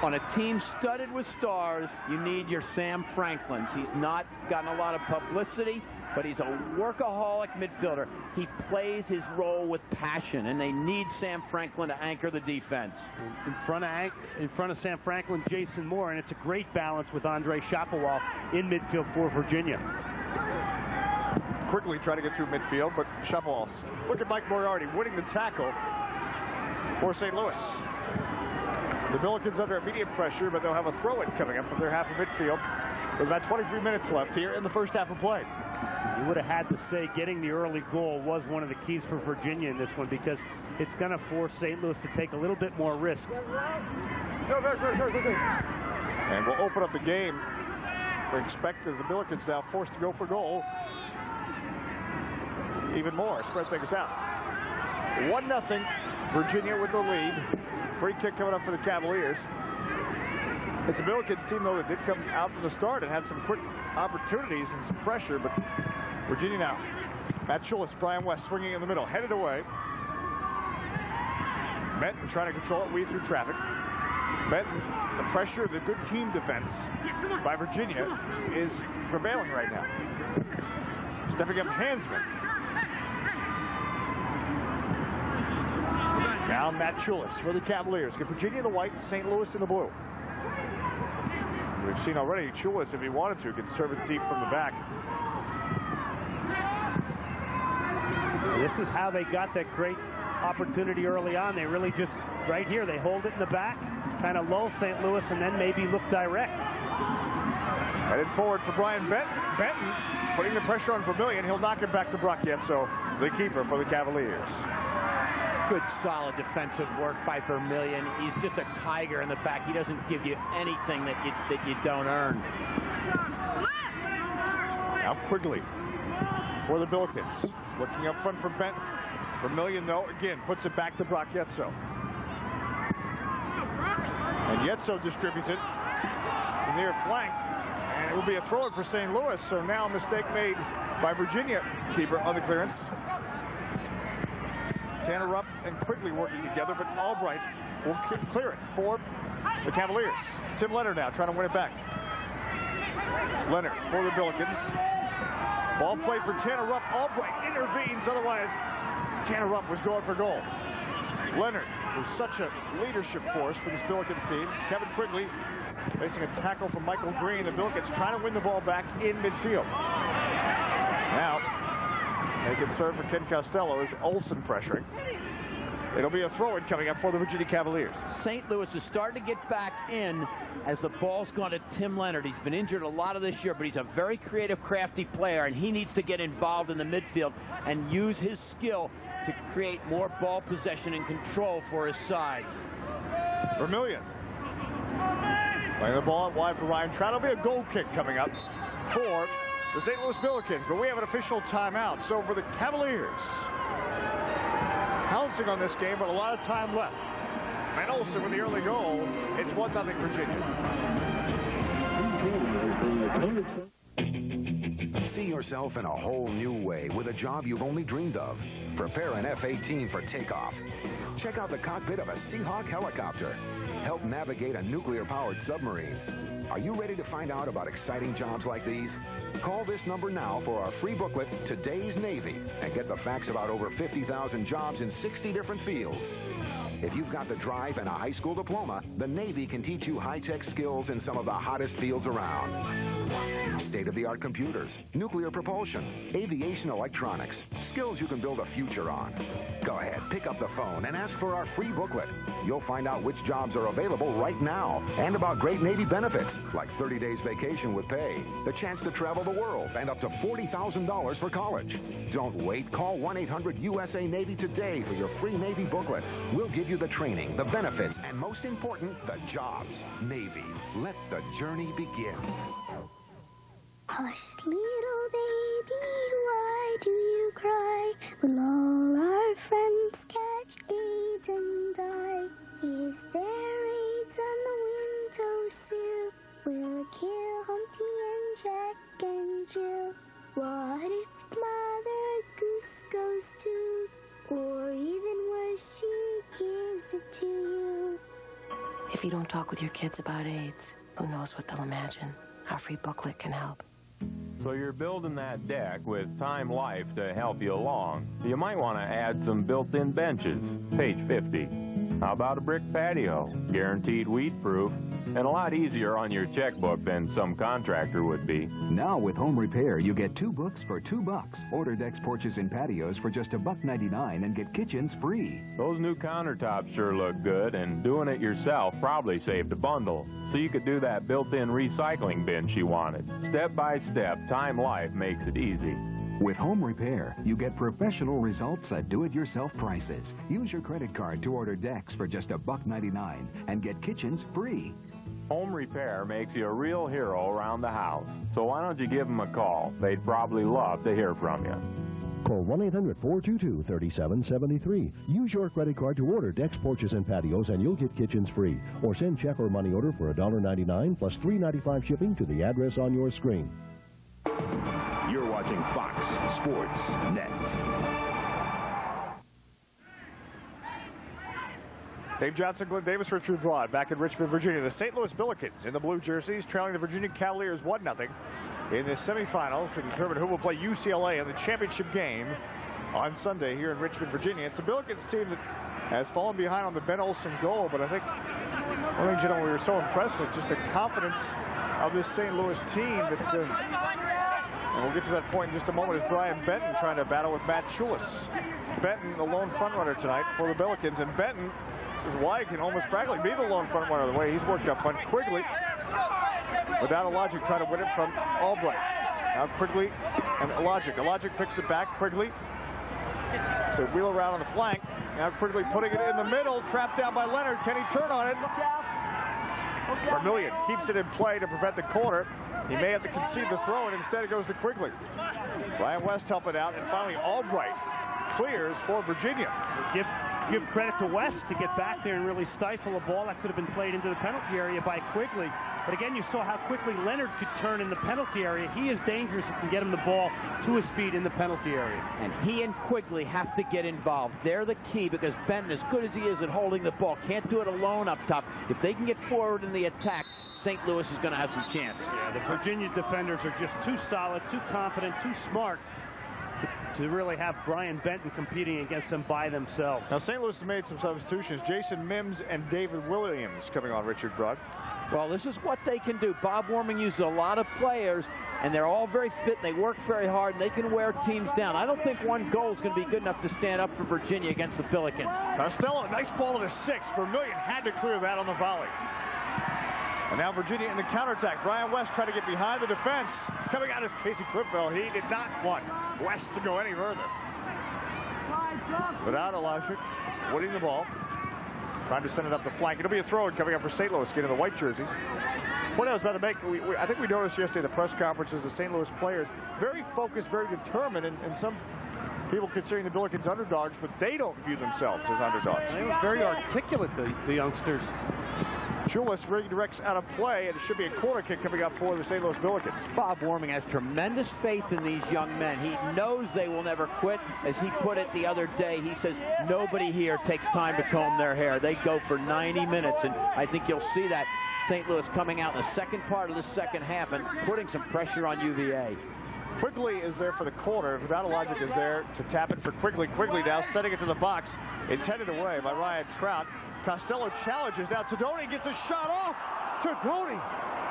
On a team studded with stars, you need your Sam Franklins. He's not gotten a lot of publicity, but he's a workaholic midfielder. He plays his role with passion, and they need Sam Franklin to anchor the defense. In front of Sam Franklin, Jason Moore, and it's a great balance with Andre Shapovalov in midfield for Virginia. Quickly trying to get through midfield, but Shapovalov. Look at Mike Moriarty winning the tackle for St. Louis. The Billikens under immediate pressure, but they'll have a throw-in coming up from their half of midfield with about 23 minutes left here in the first half of play. You would have had to say getting the early goal was one of the keys for Virginia in this one, because it's going to force St. Louis to take a little bit more risk. And we'll open up the game. We expect as the Billikens now forced to go for goal. Even more, spread things out. 1-0, Virginia with the lead. Free kick coming up for the Cavaliers. It's a Billikens team, though, that did come out from the start and had some quick opportunities and some pressure, but Virginia now. Matt Chulis, Brian West swinging in the middle, headed away. Benton trying to control it, weave through traffic. Benton, the pressure of the good team defense by Virginia is prevailing right now. Stepping up Hansman. Now Matt Chulis for the Cavaliers. Give Virginia the white, St. Louis in the blue. We've seen already Chulis, if he wanted to, could serve it deep from the back. This is how they got that great opportunity early on. They really just, right here, they hold it in the back, kind of lull St. Louis, and then maybe look direct. Headed forward for Brian Benton. Benton putting the pressure on Vermillion. He'll knock it back to Brocchietso, the keeper for the Cavaliers. Good, solid defensive work by Vermillion. He's just a tiger in the back. He doesn't give you anything that you don't earn. Now Quigley for the Billikens. Looking up front for Benton. Vermillion, though, again, puts it back to Brocchietso. And Yetso distributes it to the near flank. And it will be a throw-in for St. Louis. So now a mistake made by Virginia keeper on the clearance. Tanner Rupp and Quigley working together, but Albright will clear it for the Cavaliers. Tim Leonard now trying to win it back. Leonard for the Billikens. Ball played for Tanner Rupp. Albright intervenes, otherwise Tanner Rupp was going for goal. Leonard was such a leadership force for this Billikens team. Kevin Quigley facing a tackle from Michael Green. The Billikens trying to win the ball back in midfield. Now, they can serve for Ken Costello as Olsen pressuring. It'll be a throw-in coming up for the Virginia Cavaliers. St. Louis is starting to get back in as the ball's gone to Tim Leonard. He's been injured a lot of this year, but he's a very creative, crafty player, and he needs to get involved in the midfield and use his skill to create more ball possession and control for his side. Vermillion playing the ball out wide for Ryan Trout. It'll be a goal kick coming up for the St. Louis Billikens, but we have an official timeout. So for the Cavaliers, pouncing on this game, but a lot of time left. Van Olsen with the early goal. It's 1-0 Virginia. See yourself in a whole new way with a job you've only dreamed of. Prepare an F-18 for takeoff. Check out the cockpit of a Seahawk helicopter. help navigate a nuclear-powered submarine. Are you ready to find out about exciting jobs like these? Call this number now for our free booklet, Today's Navy, and get the facts about over 50,000 jobs in 60 different fields. If you've got the drive and a high school diploma, the Navy can teach you high-tech skills in some of the hottest fields around. State-of-the-art computers, nuclear propulsion, aviation electronics, skills you can build a future on. Go ahead, pick up the phone and ask for our free booklet. You'll find out which jobs are available right now and about great Navy benefits, like 30 days vacation with pay, the chance to travel the world, and up to $40,000 for college. Don't wait. Call 1-800-USA-NAVY today for your free Navy booklet. We'll give you the training, the benefits, and most important, the jobs. Navy, let the journey begin. Hush, little baby, why do you cry? Will all our friends catch AIDS and die? Is there AIDS on the windowsill? Will it kill Humpty and Jack and Jill? What if Mother Goose goes too? Or even worse, she gives it to you. If you don't talk with your kids about AIDS, who knows what they'll imagine? Our free booklet can help. So you're building that deck with Time Life to help you along. You might want to add some built-in benches, page 50. How about a brick patio, guaranteed weed-proof, and a lot easier on your checkbook than some contractor would be. Now with Home Repair, you get 2 books for $2. Order decks, porches, and patios for just $1.99 and get kitchens free. Those new countertops sure look good, and doing it yourself probably saved a bundle. So you could do that built-in recycling bin she wanted. Step by step, Time Life makes it easy. With Home Repair, you get professional results at do-it-yourself prices. Use your credit card to order decks for just $1.99 and get kitchens free. Home Repair makes you a real hero around the house. So why don't you give them a call? They'd probably love to hear from you. Call 1-800-422-3773. Use your credit card to order decks, porches, and patios, and you'll get kitchens free. Or send check or money order for $1.99 plus $3.95 shipping to the address on your screen. You're watching Fox Sports Net. Dave Johnson, Glenn Davis, Richard Broad back in Richmond, Virginia. The St. Louis Billikens in the blue jerseys trailing the Virginia Cavaliers 1-0 in the semifinal to determine who will play UCLA in the championship game on Sunday here in Richmond, Virginia. It's a Billikens team that has fallen behind on the Ben Olsen goal, but I think one thing, gentlemen, we were so impressed with just the confidence of this St. Louis team that, and we'll get to that point in just a moment, as Brian Benton trying to battle with Matt Chulis. Benton, the lone front runner tonight for the Billikens, and Benton, this is why he can almost practically be the lone front runner the way he's worked up front. Quigley, without a Logic, trying to win it from Albright. Now Quigley and Logic. Logic picks it back. Quigley, so wheel around on the flank. Now Quigley putting it in the middle, trapped down by Leonard. Can he turn on it? Vermillion keeps it in play to prevent the corner. He may have to concede the throw, and instead it goes to Quigley. Brian West helping out, and finally Albright clears for Virginia. Give credit to West to get back there and really stifle a ball that could have been played into the penalty area by Quigley. But again, you saw how quickly Leonard could turn in the penalty area. He is dangerous if you can get him the ball to his feet in the penalty area. And he and Quigley have to get involved. They're the key, because Benton, as good as he is at holding the ball, can't do it alone up top. If they can get forward in the attack, St. Louis is going to have some chance. Yeah, the Virginia defenders are just too solid, too confident, too smart to really have Brian Benton competing against them by themselves. Now, St. Louis has made some substitutions. Jason Mims and David Williams coming on, Richard Broad. Well, this is what they can do. Bob Warming uses a lot of players, and they're all very fit, and they work very hard, and they can wear teams down. I don't think one goal is going to be good enough to stand up for Virginia against the Billikens. Costello, nice ball to the 6. Vermillion had to clear that on the volley. And now Virginia in the counterattack. Brian West trying to get behind the defense. Coming out is Casey Clipville. He did not want West to go any further. Without Elijah winning the ball. Trying to send it up the flank. It'll be a throw-in coming up for St. Louis, getting the white jerseys. What I was about to make, I think we noticed yesterday at the press conferences, the St. Louis players, very focused, very determined, and some people considering the Billikens underdogs, but they don't view themselves as underdogs. They were very articulate, the youngsters. Chulis redirects out of play, and it should be a corner kick coming up for the St. Louis Billikens. Bob Warming has tremendous faith in these young men. He knows they will never quit. As he put it the other day, he says nobody here takes time to comb their hair. They go for 90 minutes, and I think you'll see that St. Louis coming out in the second part of the second half and putting some pressure on UVA. Quigley is there for the corner. Logic is there to tap it for Quigley. Quigley now setting it to the box. It's headed away by Ryan Trout. Costello challenges now. Tadoni gets a shot off. Tadoni.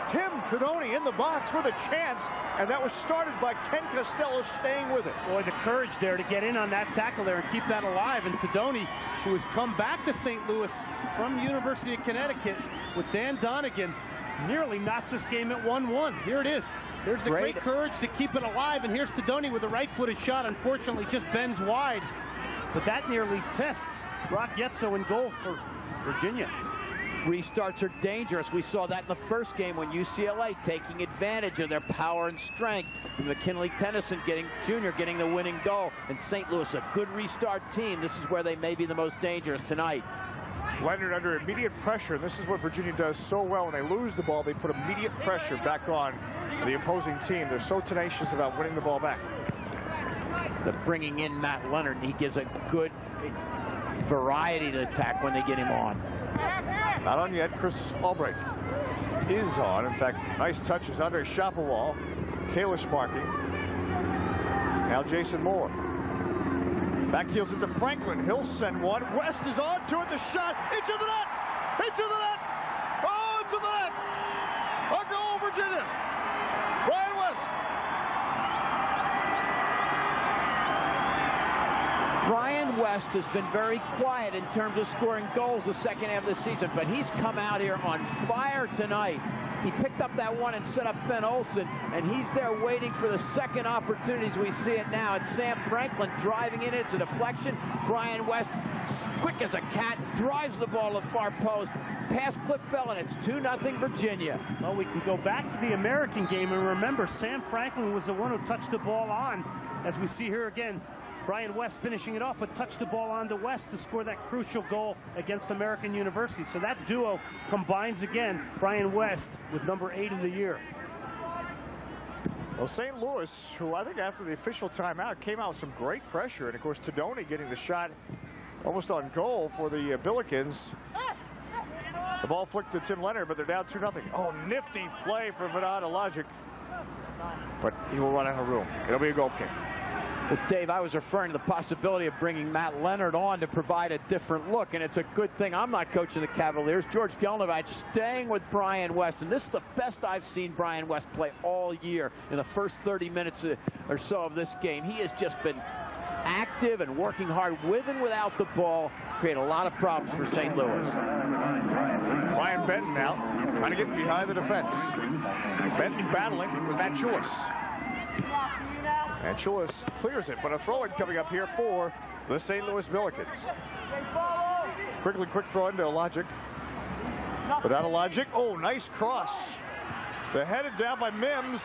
Tim Tadoni in the box with a chance, and that was started by Ken Costello staying with it. Boy, the courage there to get in on that tackle there and keep that alive. And Tadoni, who has come back to St. Louis from the University of Connecticut with Dan Donegan, nearly knocks this game at 1-1. Here it is. There's the great courage to keep it alive, and here's Tadoni with a right-footed shot. Unfortunately, just bends wide, but that nearly tests Brock Yetso in goal for Virginia. Restarts are dangerous. We saw that in the first game when UCLA taking advantage of their power and strength. And McKinley Tennyson Jr. getting the winning goal. And St. Louis, a good restart team. This is where they may be the most dangerous tonight. Leonard under immediate pressure, and this is what Virginia does so well. When they lose the ball, they put immediate pressure back on the opposing team. They're so tenacious about winning the ball back. They're bringing in Matt Leonard, and he gives a good variety to the attack when they get him on. Not on yet. Chris Albright is on. In fact, nice touches. Andre Shapovalov, Kalish marking. Now Jason Moore. Back heels it to Franklin. He'll send one. West is on to it. The shot into the net. Into the net. Oh, into the net. A goal, Virginia. Brian West. Brian West has been very quiet in terms of scoring goals the second half of the season, but he's come out here on fire tonight. He picked up that one and set up Ben Olsen, and he's there waiting for the second opportunities. We see it now. It's Sam Franklin driving in. It's a deflection. Brian West, quick as a cat, drives the ball to the far post. Past Cliff Fell, and it's 2-0 Virginia. Well, we can go back to the American game and remember Sam Franklin was the one who touched the ball on, as we see here again. Brian West finishing it off, but touched the ball on to West to score that crucial goal against American University. So that duo combines again. Brian West with number 8 of the year. Well, St. Louis, who I think after the official timeout came out with some great pressure, and of course Tadoni getting the shot almost on goal for the Billikens. The ball flicked to Tim Leonard, but they're down 2-0. Oh, nifty play for Vedad Logic, but he will run out of room. It'll be a goal kick. Well, Dave, I was referring to the possibility of bringing Matt Leonard on to provide a different look, and it's a good thing I'm not coaching the Cavaliers. George Gelnovich staying with Brian West, and this is the best I've seen Brian West play all year in the first 30 minutes or so of this game. He has just been active and working hard with and without the ball, create a lot of problems for St. Louis. Ryan Benton now trying to get behind the defense. Benton battling with Matt Chulis. And Chulis clears it, but a throw-in coming up here for the St. Louis Billikens. Quick throw into Logic. Without a Logic. Oh, nice cross. They're headed down by Mims.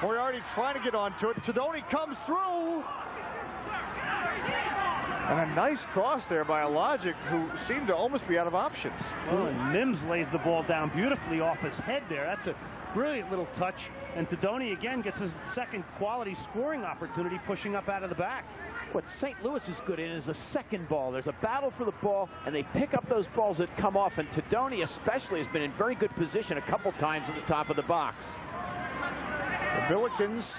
Moriarty trying to get onto it. Tadoni comes through. And a nice cross there by a Logic who seemed to almost be out of options. Well, and Mims lays the ball down beautifully off his head there. That's a brilliant little touch. And Tadoni again gets his second quality scoring opportunity, pushing up out of the back. What St. Louis is good in is the second ball. There's a battle for the ball, and they pick up those balls that come off. And Tadoni especially has been in very good position a couple times at the top of the box. The Billikens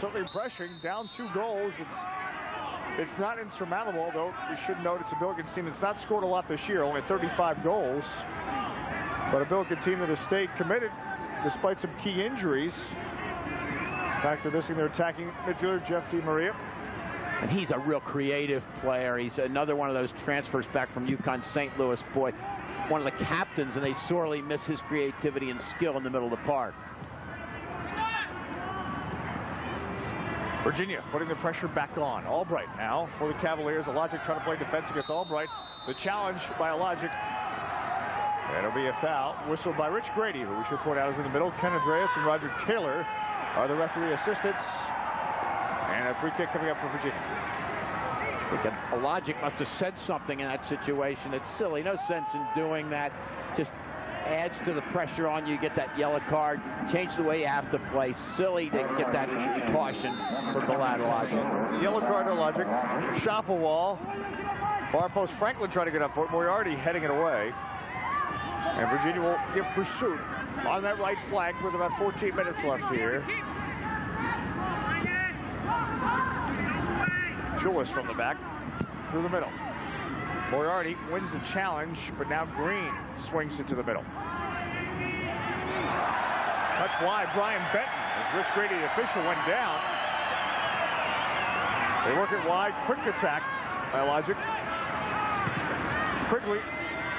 certainly pressuring, down 2 goals. It's not insurmountable, though. We should note it's a Billikens team that's not scored a lot this year, only 35 goals. But a Billiken team that has stayed committed despite some key injuries. Factor this in their attacking midfielder, Jeff DiMaria. And he's a real creative player. He's another one of those transfers back from UConn St. Louis. Boy, one of the captains, and they sorely miss his creativity and skill in the middle of the park. Virginia putting the pressure back on. Albright now for the Cavaliers. Logic trying to play defense against Albright. The challenge by Logic. It'll be a foul. Whistled by Rich Grady, who we should point out is in the middle. Ken Andreas and Roger Taylor are the referee assistants. And a free kick coming up for Virginia. Logic must have said something in that situation. It's silly. No sense in doing that. Just adds to the pressure on you. You get that yellow card. Change the way you have to play. Silly to get that caution for Logic. Yellow card to Logic. Shopplewall. Far post Franklin trying to get up for it. Moriarty heading it away. And Virginia will give pursuit on that right flank with about 14 minutes left here. Julius from the back through the middle. Moriarty wins the challenge, but now Green swings it to the middle. Touch wide, Brian Benton, as Rich Grady, the official, went down. They work it wide, quick attack by Logic. Quickly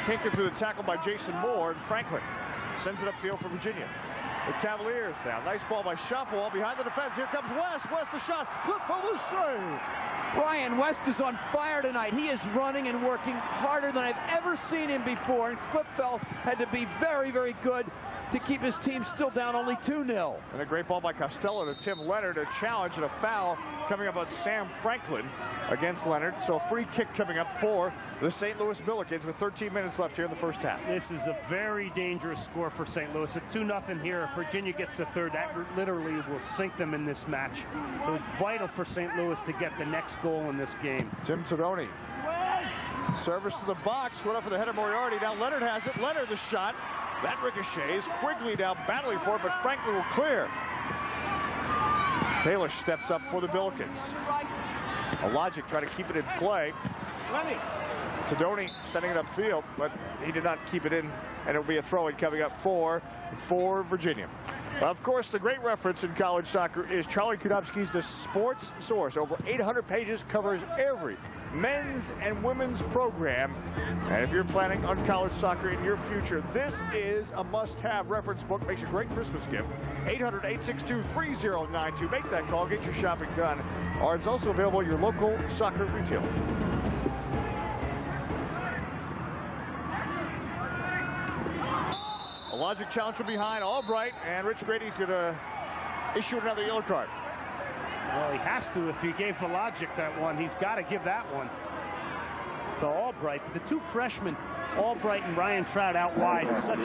can't get through the tackle by Jason Moore, and Franklin sends it upfield for Virginia. The Cavaliers now. Nice ball by Shopplewall behind the defense. Here comes West. West the shot. Flip over the save. Brian West is on fire tonight. He is running and working harder than I've ever seen him before. And Clipfeld had to be very, very good to keep his team still down only 2-0. And a great ball by Costello to Tim Leonard. A challenge and a foul coming up on Sam Franklin against Leonard. So a free kick coming up for the St. Louis Billikens with 13 minutes left here in the first half. This is a very dangerous score for St. Louis. A 2-0 here. If Virginia gets the third, that literally will sink them in this match. So it's vital for St. Louis to get the next goal in this game. Tim Tadoni. Service to the box. Went up for the header, Moriarty. Now Leonard has it. Leonard the shot. That ricochets. Quigley now battling for it, but Franklin will clear. Kalish steps up for the Billikens. Logic trying to keep it in play. Tadoni sending it upfield, but he did not keep it in, and it will be a throw-in coming up for Virginia. Of course, the great reference in college soccer is Charlie Kudowski's The Sports Source. Over 800 pages, covers every men's and women's program. And if you're planning on college soccer in your future, this is a must-have reference book. Makes a great Christmas gift. 800-862-3092. Make that call. Get your shopping done. Or it's also available at your local soccer retailer. A Logic challenge from behind. Albright, and Rich Grady's going to issue another yellow card. Well, he has to. If he gave Logic that one, he's got to give that one to Albright. The two freshmen, Albright and Ryan Trout, out wide. Such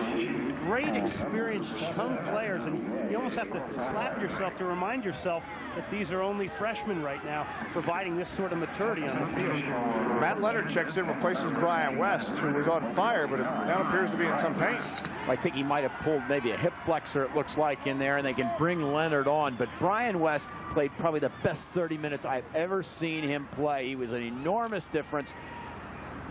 great, experienced young players, and you almost have to slap yourself to remind yourself that these are only freshmen right now, providing this sort of maturity on the field. Matt Leonard checks in, replaces Brian West, who was on fire, but it now appears to be in some pain. I think he might have pulled maybe a hip flexor, it looks like, in there, and they can bring Leonard on. But Brian West played probably the best 30 minutes I've ever seen him play. He was an enormous difference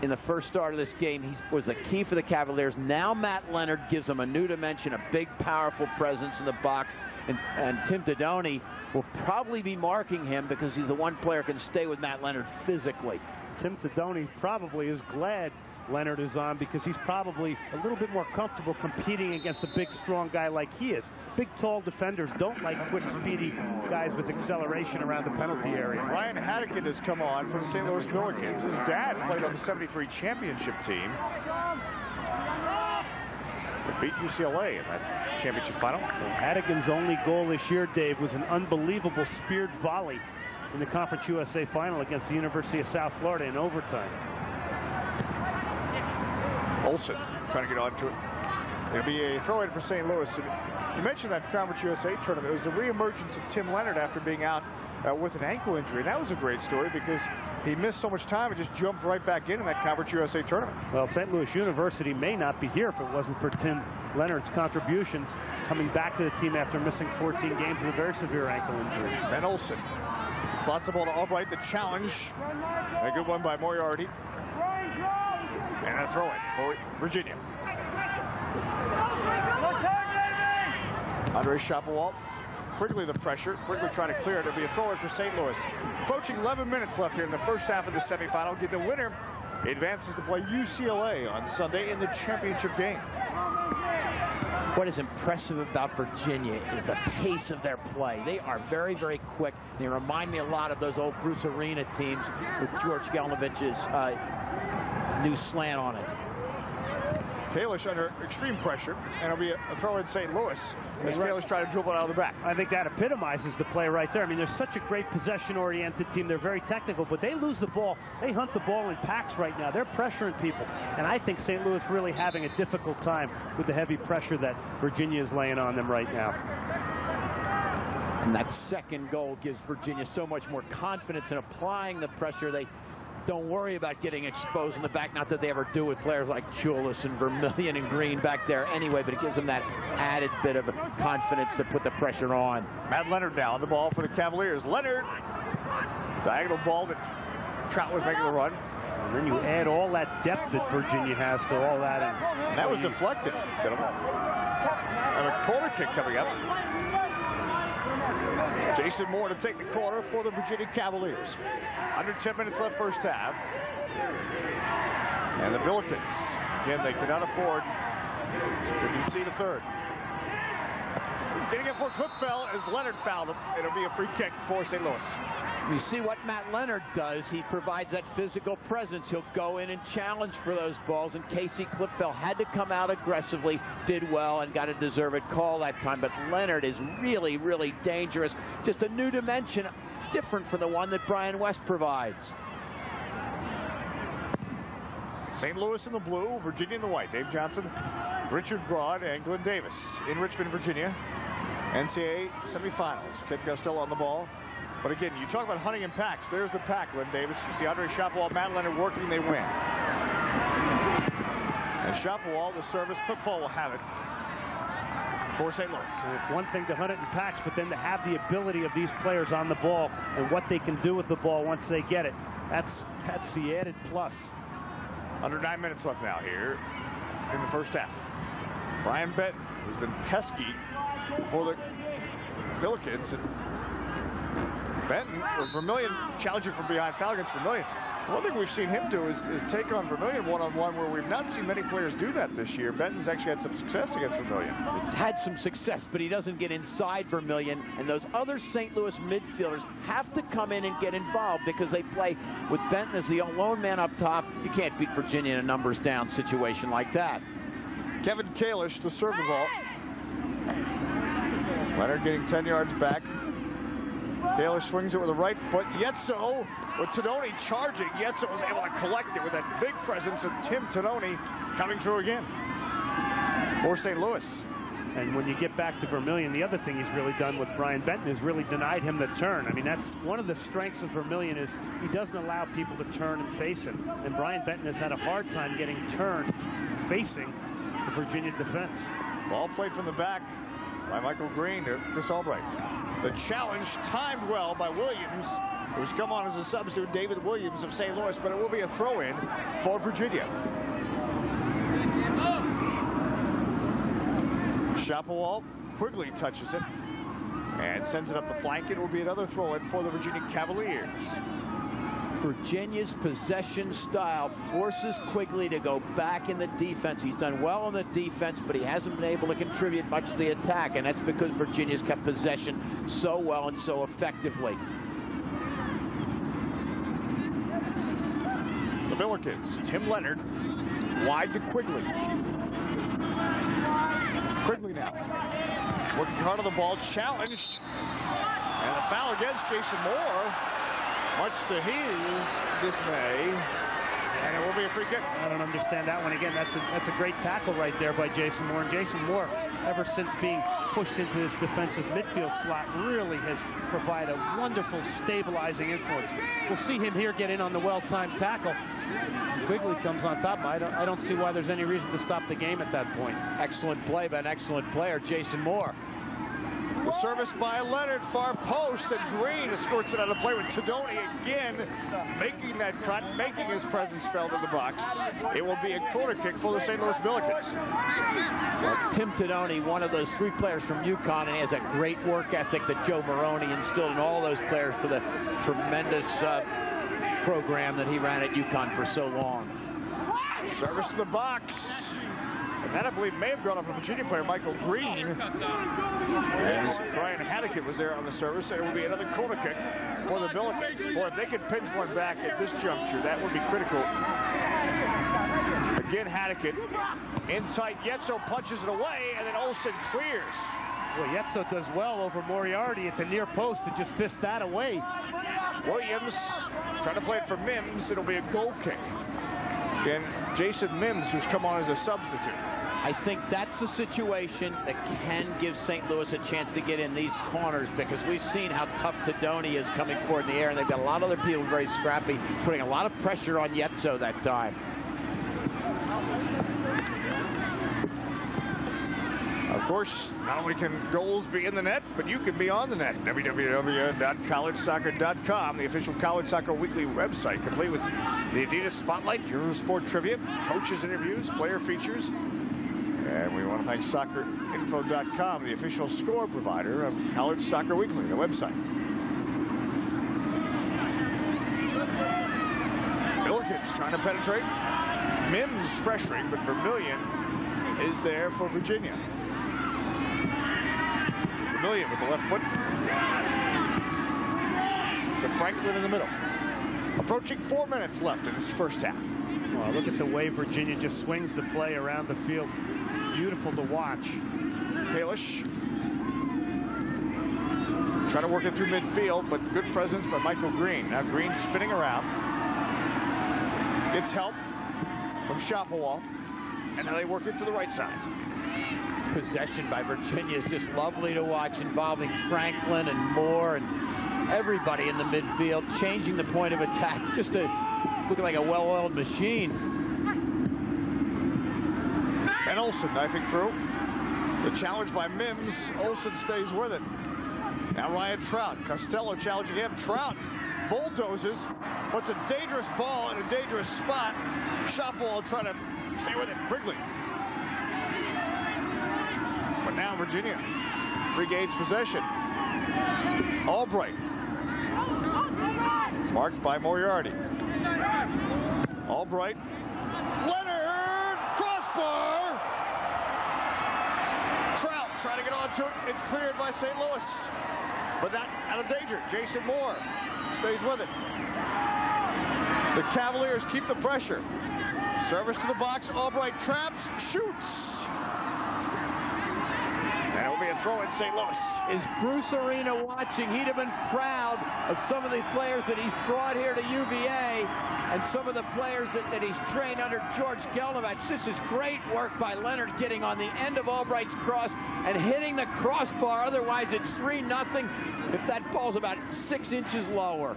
in the first start of this game. He was the key for the Cavaliers. Now Matt Leonard gives them a new dimension, a big, powerful presence in the box. And Tim Tadoni will probably be marking him because he's the one player who can stay with Matt Leonard physically. Tim Tadoni probably is glad Leonard is on because he's probably a little bit more comfortable competing against a big, strong guy like he is. Big, tall defenders don't like quick, speedy guys with acceleration around the penalty area. Ryan Haddocken has come on for the St. Louis Billikens. His dad played on the '73 championship team. They beat UCLA in that championship final. Well, Haddoken's only goal this year, Dave, was an unbelievable speared volley in the Conference USA final against the University of South Florida in overtime. Olsen trying to get onto it. It'll be a throw-in for St. Louis. You mentioned that Conference USA tournament. It was the reemergence of Tim Leonard after being out with an ankle injury. And that was a great story because he missed so much time and just jumped right back in that Conference USA tournament. Well, St. Louis University may not be here if it wasn't for Tim Leonard's contributions coming back to the team after missing 14 games with a very severe ankle injury. Ben Olsen slots the ball to Albright. The challenge. A good one by Moriarty. And a throw-in for Virginia. Andre Shopplewall. Quickly the pressure. Quickly trying to clear it. It'll be a throw-in for St. Louis. Approaching 11 minutes left here in the first half of the semifinal. The winner advances to play UCLA on Sunday in the championship game. What is impressive about Virginia is the pace of their play. They are very, very quick. They remind me a lot of those old Bruce Arena teams with George Gelnovich's new slant on it. Kalish under extreme pressure, and it'll be a throw in St. Louis as Kalish try to dribble it out of the back. I think that epitomizes the play right there. I mean, they're such a great possession-oriented team. They're very technical, but they lose the ball. They hunt the ball in packs right now. They're pressuring people, and I think St. Louis really having a difficult time with the heavy pressure that Virginia is laying on them right now. And that second goal gives Virginia so much more confidence in applying the pressure. They don't worry about getting exposed in the back. Not that they ever do with players like Chulis and Vermillion and Green back there anyway, but it gives them that added bit of confidence to put the pressure on. Matt Leonard now on the ball for the Cavaliers. Leonard, diagonal ball that Trout was making the run. And then you add all that depth that Virginia has to all that. And that was deflected, gentlemen. And a corner kick coming up. Jason Moore to take the corner for the Virginia Cavaliers. Under 10 minutes left first half. And the Billikens, again, they cannot afford to concede a third. Getting it for Clipfell as Leonard fouled him. It'll be a free kick for St. Louis. You see what Matt Leonard does. He provides that physical presence. He'll go in and challenge for those balls. And Casey Clipfell had to come out aggressively, did well, and got a deserved call that time. But Leonard is really, really dangerous. Just a new dimension, different from the one that Brian West provides. St. Louis in the blue, Virginia in the white. Dave Johnson, Richard Broad, and Glenn Davis in Richmond, Virginia. NCAA semifinals. Kid Costello on the ball. But again, you talk about hunting in packs. There's the pack, Glenn Davis. You see Andre Shopwell, Matt Leonard working, they win. And Shopwell, the service, Clipfell will have it for St. Louis. And it's one thing to hunt it in packs, but then to have the ability of these players on the ball and what they can do with the ball once they get it. That's the added plus. Under 9 minutes left now here in the first half. Brian Benton, who's been pesky for the Billikens. Benton with Vermillion challenging from behind, foul against Vermillion. One thing we've seen him do is take on Vermillion one-on-one, where we've not seen many players do that this year. Benton's actually had some success against Vermillion. He's had some success, but he doesn't get inside Vermillion, and those other St. Louis midfielders have to come in and get involved because they play with Benton as the lone man up top. You can't beat Virginia in a numbers down situation like that. Kevin Kalish to serve the ball. Leonard getting 10 yards back. Kalish swings it with the right foot. Yetso with Tononi charging. Yetso was able to collect it with that big presence of Tim Tononi coming through again for St. Louis. And when you get back to Vermillion, the other thing he's really done with Brian Benton is really denied him the turn. I mean, that's one of the strengths of Vermillion is he doesn't allow people to turn and face him. And Brian Benton has had a hard time getting turned facing the Virginia defense. Ball played from the back by Michael Green to Chris Albright. The challenge timed well by Williams, who's come on as a substitute, David Williams of St. Louis, but it will be a throw-in for Virginia. Shopwell quickly touches it and sends it up the flank. It will be another throw-in for the Virginia Cavaliers. Virginia's possession style forces Quigley to go back in the defense. He's done well in the defense, but he hasn't been able to contribute much to the attack, and that's because Virginia's kept possession so well and so effectively. The Billikens, Tim Leonard, wide to Quigley. Quigley now, working hard on the ball, challenged, and a foul against Jason Moore. Much to his dismay, and it will be a free kick. I don't understand that one. Again, that's a great tackle right there by Jason Moore. And Jason Moore, ever since being pushed into this defensive midfield slot, really has provided a wonderful stabilizing influence. We'll see him here get in on the well-timed tackle. Quigley comes on top. I don't see why there's any reason to stop the game at that point. Excellent play by an excellent player, Jason Moore. The service by Leonard, far post, and Green escorts it out of play with Tononi again, making that cut, making his presence felt in the box. It will be a corner kick for the St. Louis Billikens. Well, Tim Tononi, one of those three players from UConn, and he has a great work ethic that Joe Maroney instilled in all those players for the tremendous program that he ran at UConn for so long. Service to the box. And that, I believe, may have gone off a Virginia player, Michael Green. As Brian Haddicott was there on the service, and it will be another corner kick for the Billikens. Or if they could pinch one back at this juncture, that would be critical. Again, Haddicott in tight. Yetzo punches it away, and then Olsen clears. Well, Yetzo does well over Moriarty at the near post to just fist that away. Williams trying to play it for Mims. It'll be a goal kick. Again, Jason Mims, who's come on as a substitute. I think that's a situation that can give St. Louis a chance to get in these corners, because we've seen how tough Tadoni is coming forward in the air, and they've got a lot of other people very scrappy, putting a lot of pressure on Yetzo that time. Of course, not only can goals be in the net, but you can be on the net. www.collegesoccer.com, the official College Soccer Weekly website, complete with the Adidas Spotlight, Eurosport Trivia, coaches interviews, player features. And we want to thank SoccerInfo.com, the official score provider of College Soccer Weekly, the website. Billikens trying to penetrate. Mims pressuring, but Vermillion is there for Virginia. Vermillion with the left foot to Franklin in the middle. Approaching 4 minutes left in this first half. Well, look at the way Virginia just swings the play around the field. Beautiful to watch. Kalish trying to work it through midfield, but good presence by Michael Green. Now Green spinning around. Gets help from Schaffelwald, and now they work it to the right side. Possession by Virginia is just lovely to watch, involving Franklin and Moore and everybody in the midfield, changing the point of attack, just to look like a well-oiled machine. And Olsen knifing through. The challenge by Mims. Olsen stays with it. Now Ryan Trout. Costello challenging him. Trout bulldozes. Puts a dangerous ball in a dangerous spot. Schaffelwald trying to stay with it. Wrigley. But now Virginia regains possession. Albright. Marked by Moriarty. Albright. Leonard! Crossbar! Trout trying to get onto it. It's cleared by St. Louis. But not out of danger. Jason Moore stays with it. The Cavaliers keep the pressure. Service to the box. Albright traps. Shoots. And it'll be a throw in St. Louis. Is Bruce Arena watching? He'd have been proud of some of the players that he's brought here to UVA and some of the players that he's trained under George Gelnovich. This is great work by Leonard, getting on the end of Albright's cross and hitting the crossbar. Otherwise, it's 3-0 if that ball's about 6 inches lower.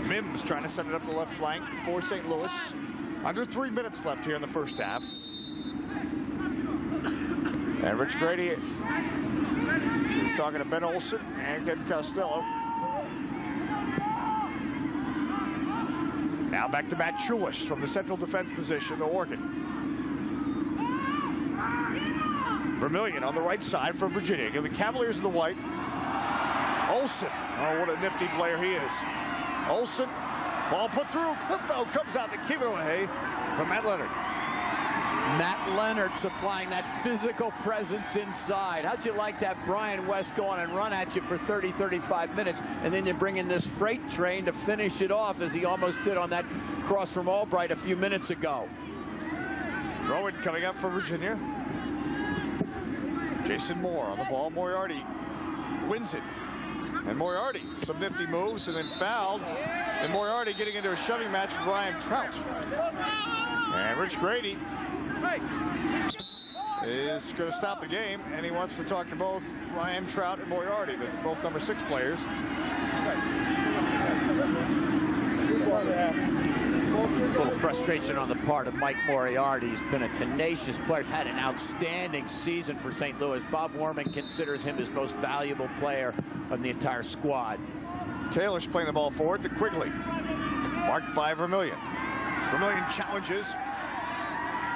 Mims trying to set it up the left flank for St. Louis. Under 3 minutes left here in the first half. And Rich Grady is talking to Ben Olsen and Ken Costello. Now back to Matt Chulish from the central defense position, the Orchid. Vermillion on the right side for Virginia. Give the Cavaliers in the white. Olsen. Oh, what a nifty player he is. Olsen. Ball put through. Clipfeld comes out to keep it away from Matt Leonard. Matt Leonard supplying that physical presence inside. How'd you like that Brian West go on and run at you for 30, 35 minutes, and then you bring in this freight train to finish it off, as he almost did on that cross from Albright a few minutes ago. Throw-in coming up for Virginia. Jason Moore on the ball. Moriarty wins it. And Moriarty, some nifty moves, and then fouled. And Moriarty getting into a shoving match with Ryan Trout. And Rich Grady is going to stop the game, and he wants to talk to both Ryan Trout and Moriarty, both number 6 players. A little frustration on the part of Mike Moriarty. He's been a tenacious player. He's had an outstanding season for St. Louis. Bob Warman considers him his most valuable player of the entire squad. Kalish playing the ball forward to Quigley. Marked by Vermillion. Vermillion challenges.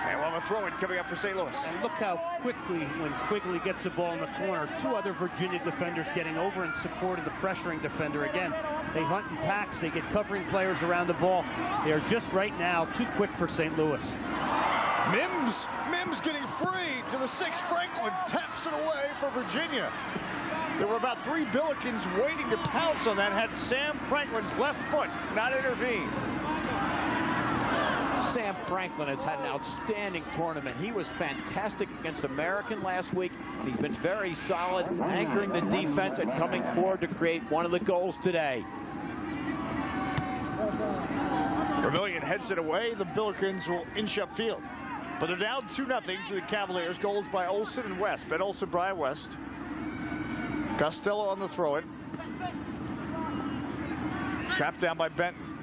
And will on the throw-in coming up for St. Louis. And look how quickly, when Quigley gets the ball in the corner, two other Virginia defenders getting over in support of the pressuring defender. Again, they hunt in packs. They get covering players around the ball. They are just right now too quick for St. Louis. Mims getting free to the 6. Franklin taps it away for Virginia. There were about 3 Billikens waiting to pounce on that had Sam Franklin's left foot not intervened. Sam Franklin has had an outstanding tournament. He was fantastic against American last week. He's been very solid, anchoring the defense and coming forward to create one of the goals today. Vermillion heads it away. The Billikens will inch upfield. But they're down 2-0 to the Cavaliers. Goals by Olsen and West. Ben Olsen, Brian West. Costello on the throw-in. Trapped down by Benton.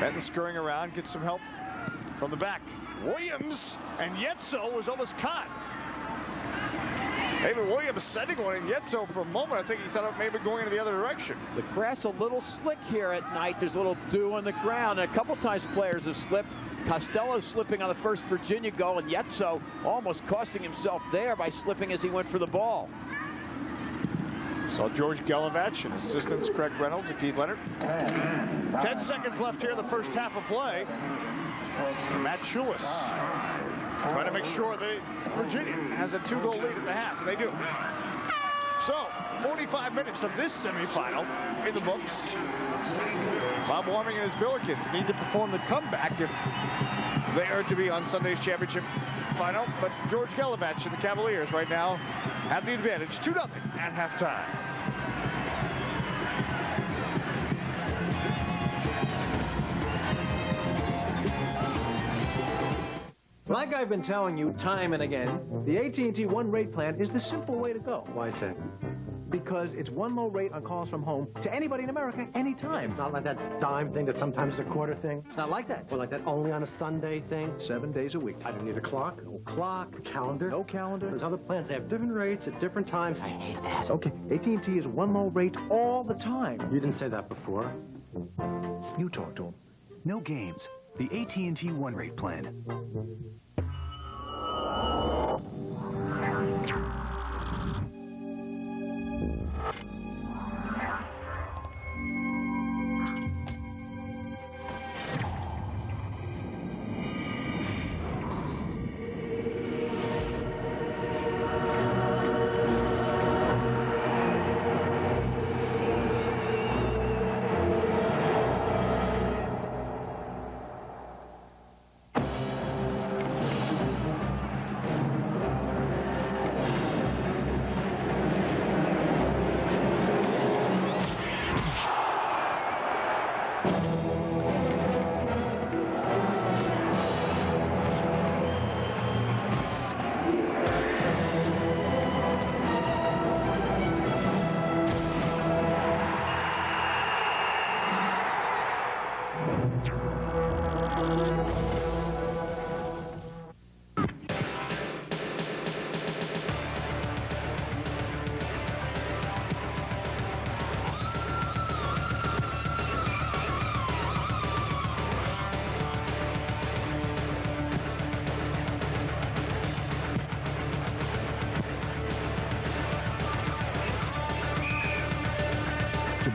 Benton scurrying around, gets some help from the back. Williams, and Yetzo was almost caught. David Williams sending one, and Yetzo for a moment, I think he thought it may be going in the other direction. The grass a little slick here at night. There's a little dew on the ground, and a couple times players have slipped. Costello slipping on the first Virginia goal, and Yetzo almost costing himself there by slipping as he went for the ball. Saw George Gelovach and assistants Craig Reynolds and Keith Leonard. 10 seconds left here in the first half of play. Matt Schulis trying to make sure that Virginia has a 2-goal lead at the half, and they do. So, 45 minutes of this semifinal in the books. Bob Warming and his Billikens need to perform the comeback if they are to be on Sunday's championship final. But George Gelovach and the Cavaliers right now have the advantage, 2-0 at halftime. Like I've been telling you time and again, the AT&T One Rate plan is the simple way to go. Why is that? Because it's one low rate on calls from home to anybody in America anytime. It's not like that dime thing that sometimes is a quarter thing. It's not like that. Or like that only on a Sunday thing. 7 days a week. I don't need a clock. No clock. Calendar. No calendar. There's other plans. They have different rates at different times. I hate that. Okay, AT&T is one low rate all the time. You didn't say that before. You talk to him. No games. The AT&T One Rate plan.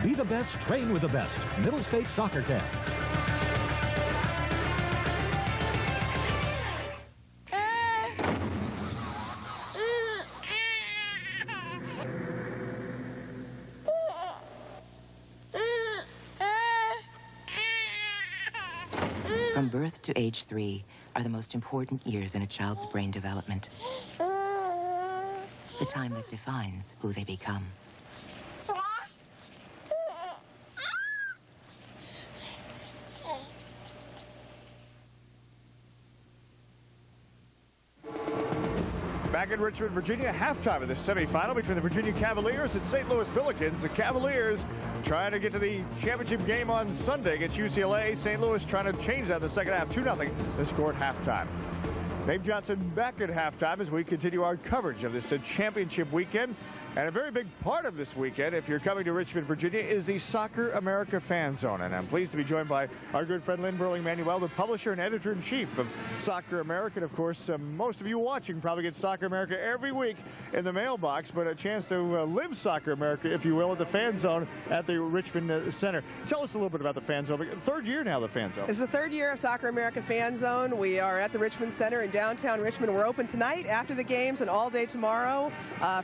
Be the best, train with the best. Middle State Soccer Camp. From birth to age 3 are the most important years in a child's brain development. The time that defines who they become. Back in Richmond, Virginia, halftime of the semifinal between the Virginia Cavaliers and St. Louis Billikens. The Cavaliers trying to get to the championship game on Sunday against UCLA. St. Louis trying to change that in the second half, 2-0. The score at halftime. Dave Johnson back at halftime as we continue our coverage of this championship weekend. And a very big part of this weekend, if you're coming to Richmond, Virginia, is the Soccer America Fan Zone. And I'm pleased to be joined by our good friend Lynn Burling-Manuel, the publisher and editor-in-chief of Soccer America. And of course, most of you watching probably get Soccer America every week in the mailbox, but a chance to live Soccer America, if you will, at the Fan Zone at the Richmond Center. Tell us a little bit about the Fan Zone. Third year now, the Fan Zone. It's the third year of Soccer America Fan Zone. We are at the Richmond Center in downtown Richmond. We're open tonight after the games and all day tomorrow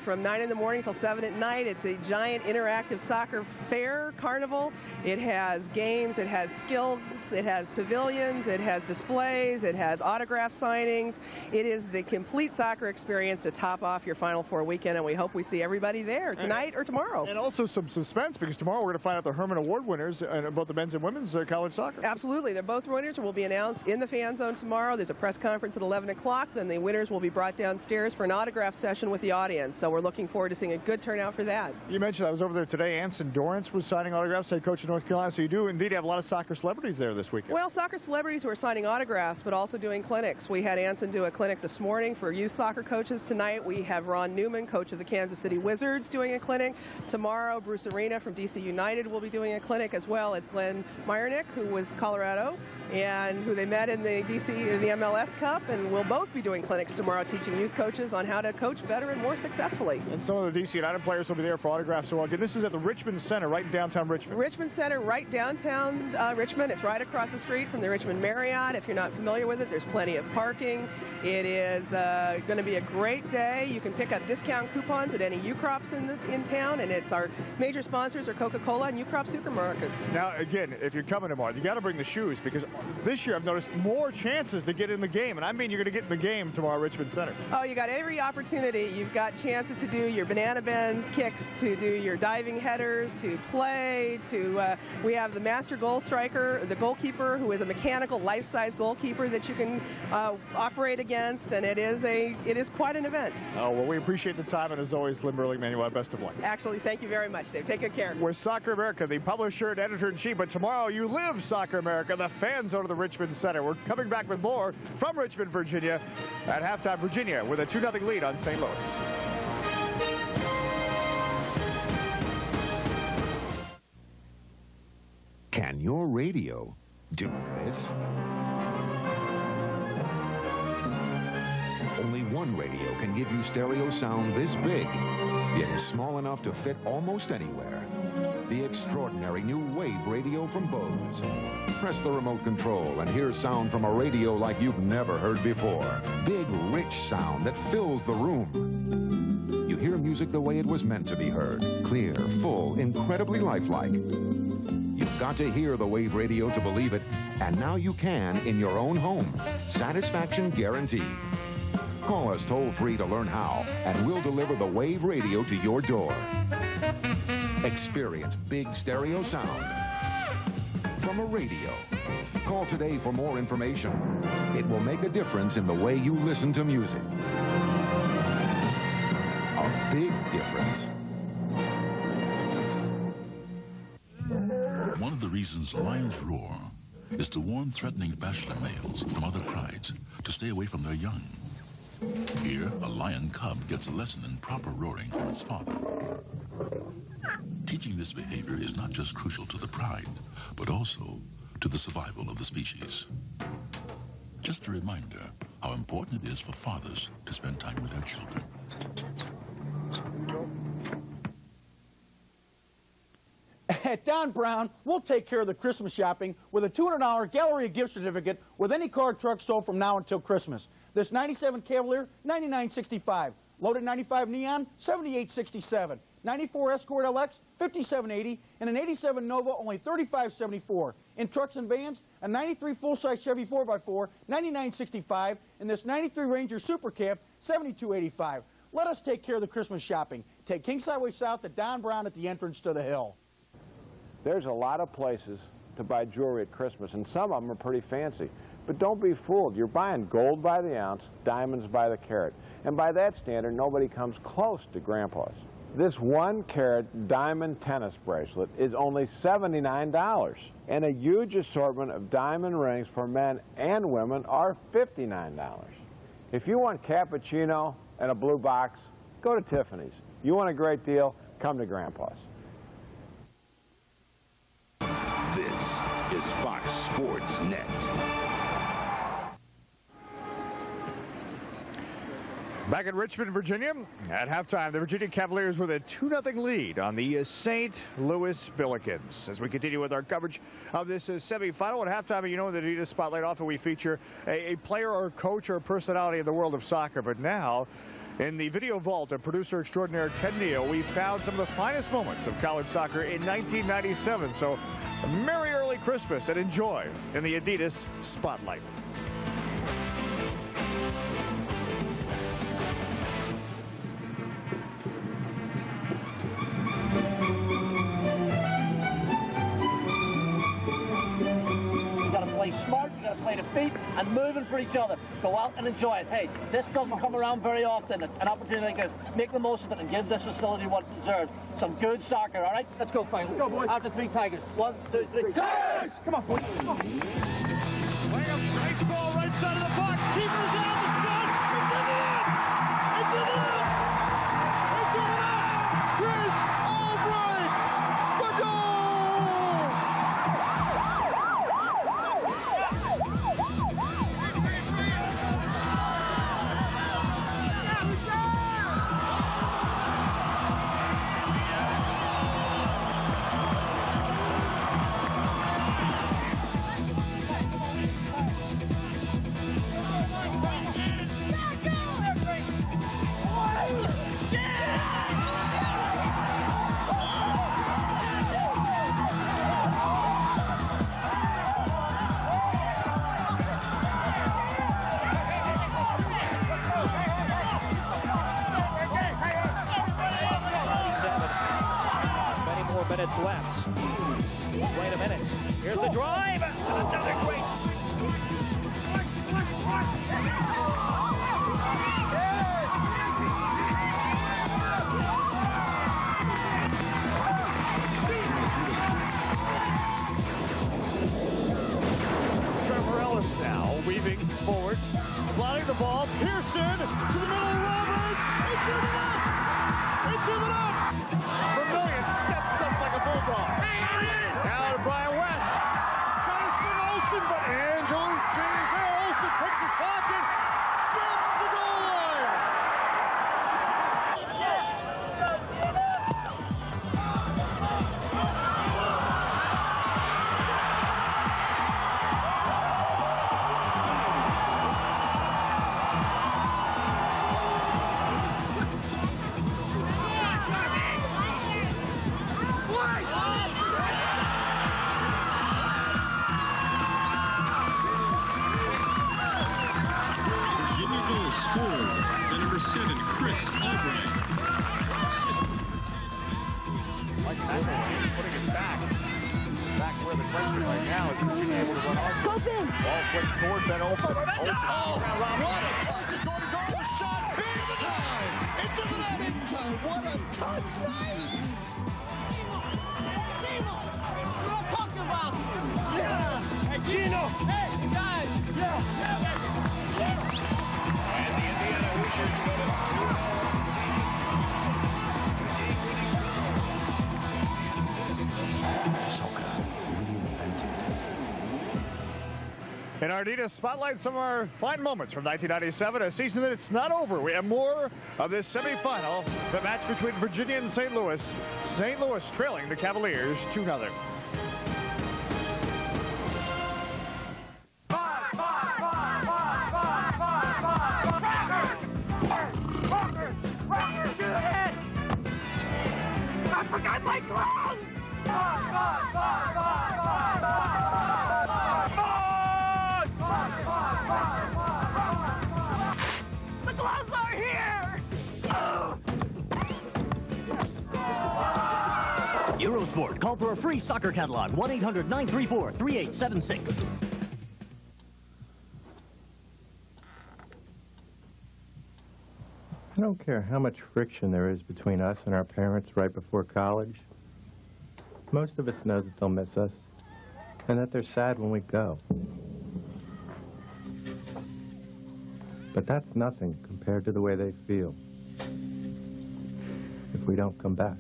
from 9 in the morning till 7 at night. It's a giant interactive soccer fair carnival. It has games, it has skills, it has pavilions, it has displays, it has autograph signings. It is the complete soccer experience to top off your Final Four weekend, and we hope we see everybody there tonight or tomorrow. And also some suspense, because tomorrow we're going to find out the Herman Award winners in both the men's and women's college soccer. Absolutely. They're both winners and will be announced in the Fan Zone tomorrow. There's a press conference at 11 o'clock. Then the winners will be brought downstairs for an autograph session with the audience. So we're looking forward to seeing a good turnout for that. You mentioned I was over there today. Anson Dorrance was signing autographs, head coach of North Carolina. So you do indeed have a lot of soccer celebrities there this weekend. Well, soccer celebrities who are signing autographs, but also doing clinics. We had Anson do a clinic this morning for youth soccer coaches. Tonight we have Ron Newman, coach of the Kansas City Wizards, doing a clinic. Tomorrow, Bruce Arena from DC United will be doing a clinic, as well as Glenn Meyernick, who was Colorado, and who they met in the MLS Cup, and we'll both be doing clinics tomorrow teaching youth coaches on how to coach better and more successfully. And some of the DC United players will be there for autographs. So again, this is at the Richmond Center, right in downtown Richmond. Richmond Center, right downtown Richmond. It's right across the street from the Richmond Marriott. If you're not familiar with it, there's plenty of parking. It is going to be a great day. You can pick up discount coupons at any U-Crops in town, and it's our major sponsors are Coca-Cola and U-Crop supermarkets. Now, again, if you're coming tomorrow, you got to bring the shoes, because this year I've noticed more chances to get in the game, and I mean you're going to get in the game tomorrow at Richmond Center. Oh, you got every opportunity. You've got chances to do your banana bends, kicks, to do your diving headers, to play, to we have the master goal striker, the goalkeeper, who is a mechanical life-size goalkeeper that you can operate against, and it is quite an event. Oh, well, we appreciate the time, and as always, Lynn Burling-Manuel, best of luck. Actually, thank you very much, Dave. Take good care. We're Soccer America, the publisher and editor-in-chief, but tomorrow you live Soccer America, the Fan Zone of the Richmond Center. We're coming back with more from Richmond, Virginia. At halftime, Virginia with a 2-0 lead on St. Louis. Can your radio do this? Only one radio can give you stereo sound this big, yet is small enough to fit almost anywhere. The extraordinary new Wave radio from Bose. Press the remote control and hear sound from a radio like you've never heard before. Big, rich sound that fills the room. You hear music the way it was meant to be heard. Clear, full, incredibly lifelike. You've got to hear the Wave radio to believe it, and now you can in your own home. Satisfaction guaranteed. Call us toll-free to learn how, and we'll deliver the Wave radio to your door. Experience big stereo sound from a radio. Call today for more information. It will make a difference in the way you listen to music. A big difference. One of the reasons lions roar is to warn threatening bachelor males from other prides to stay away from their young. Here, a lion cub gets a lesson in proper roaring from its father. Teaching this behavior is not just crucial to the pride, but also to the survival of the species. Just a reminder how important it is for fathers to spend time with their children. At Don Brown, we'll take care of the Christmas shopping with a $200 Galleria gift certificate with any car truck sold from now until Christmas. This 97 Cavalier, $99.65. Loaded 95 Neon, $78.67. 94 Escort LX, $57.80. And an 87 Nova, only $35.74. In trucks and vans, a 93 full-size Chevy 4x4, $99.65. And this 93 Ranger Super Cab, $72.85. Let us take care of the Christmas shopping. Take Kings Highway South to Don Brown at the entrance to the hill. There's a lot of places to buy jewelry at Christmas, and some of them are pretty fancy. But don't be fooled. You're buying gold by the ounce, diamonds by the carat. And by that standard, nobody comes close to Grandpa's. This 1-carat diamond tennis bracelet is only $79, and a huge assortment of diamond rings for men and women are $59. If you want cappuccino and a blue box, go to Tiffany's. You want a great deal? Come to Grandpa's. This is Fox Sports Net. Back in Richmond, Virginia, at halftime, the Virginia Cavaliers with a 2-0 lead on the St. Louis Billikens. As we continue with our coverage of this semifinal, at halftime, you know, the Adidas Spotlight, often we feature a player or coach or personality in the world of soccer. But now, in the video vault of producer extraordinaire Ken Neal, we found some of the finest moments of college soccer in 1997. So, a merry early Christmas and enjoy in the Adidas Spotlight. Smart, you got to play the feet and moving for each other. Go out and enjoy it. Hey, this doesn't come around very often. It's an opportunity like this. Make the most of it and give this facility what it deserves. Some good soccer, all right? Let's go, fine. Let's go, boys. After 3 Tigers. 1, 2, 3. Tigers! Come on, boys. Come on. Playing a nice ball right side of the box. Keeper's out the shot. It's in the net. It's in the net. It's in the net. Chris Albright. The goal. Minutes left. Wait a minute. Here's the drive. And another great. Trevor Ellis now weaving forward, sliding the ball. Pearson to the middle of Roberts. Into the net. Into the net. Vermillion steps up like a bulldog. Now to Brian West. Got his from Olsen, but Angel is there. Olsen picks his pocket. Spins the goal line. Toward Ben Olsen. Olsen. Oh, what a touch! He's going to go with the shot. Here's the drive. Into the net. Into. What a touch! Nice. What I'm talking about. Yeah. Hey, Gino. Hey, guys. Yeah. And the Indiana Hoosiers go to Soccer reinvented. In our Adidas Spotlight, some of our fine moments from 1997, a season that it's not over. We have more of this semifinal, the match between Virginia and St. Louis. St. Louis trailing the Cavaliers 2-0. I forgot my gloves! The gloves are here! Eurosport. Call for a free soccer catalog. 1-800-934-3876. I don't care how much friction there is between us and our parents right before college. Most of us know that they'll miss us, and that they're sad when we go. But that's nothing compared to the way they feel. if we don't come back.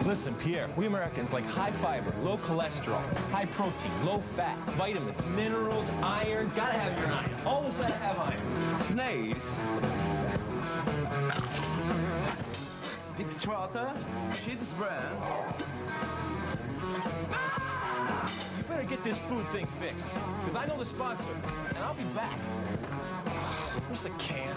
Listen, Pierre, we Americans like high fiber, low cholesterol, high protein, low fat, vitamins, minerals, iron. Gotta have your iron. Always gotta have iron. Sneeze. Big Trotter, cheese bread. You better get this food thing fixed, because I know the sponsor, and I'll be back. Where's the can?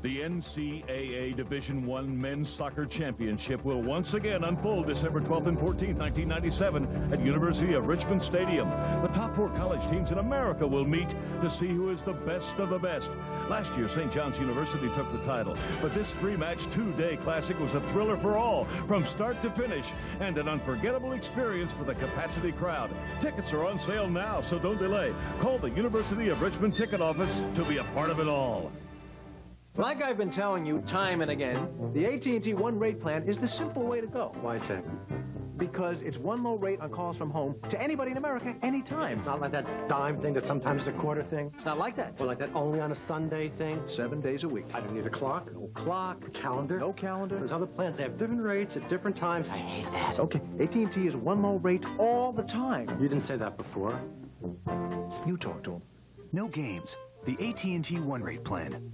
The NCAA Division I Men's Soccer Championship will once again unfold December 12th and 14th, 1997 at University of Richmond Stadium. The top 4 college teams in America will meet to see who is the best of the best. Last year, St. John's University took the title, but this 3-match, 2-day classic was a thriller for all, from start to finish, and an unforgettable experience for the capacity crowd. Tickets are on sale now, so don't delay. Call the University of Richmond ticket office to be a part of it all. Like I've been telling you time and again, the AT&T One rate plan is the simple way to go. Why is that? Because it's one low rate on calls from home to anybody in America anytime. It's not like that dime thing that sometimes is a quarter thing. It's not like that. Or like that only on a Sunday thing. 7 days a week. I don't need a clock. No clock. A calendar. No calendar. There's other plans. They have different rates at different times. I hate that. Okay, AT&T is one low rate all the time. You didn't say that before. You talk to him. No games. The AT&T One rate plan.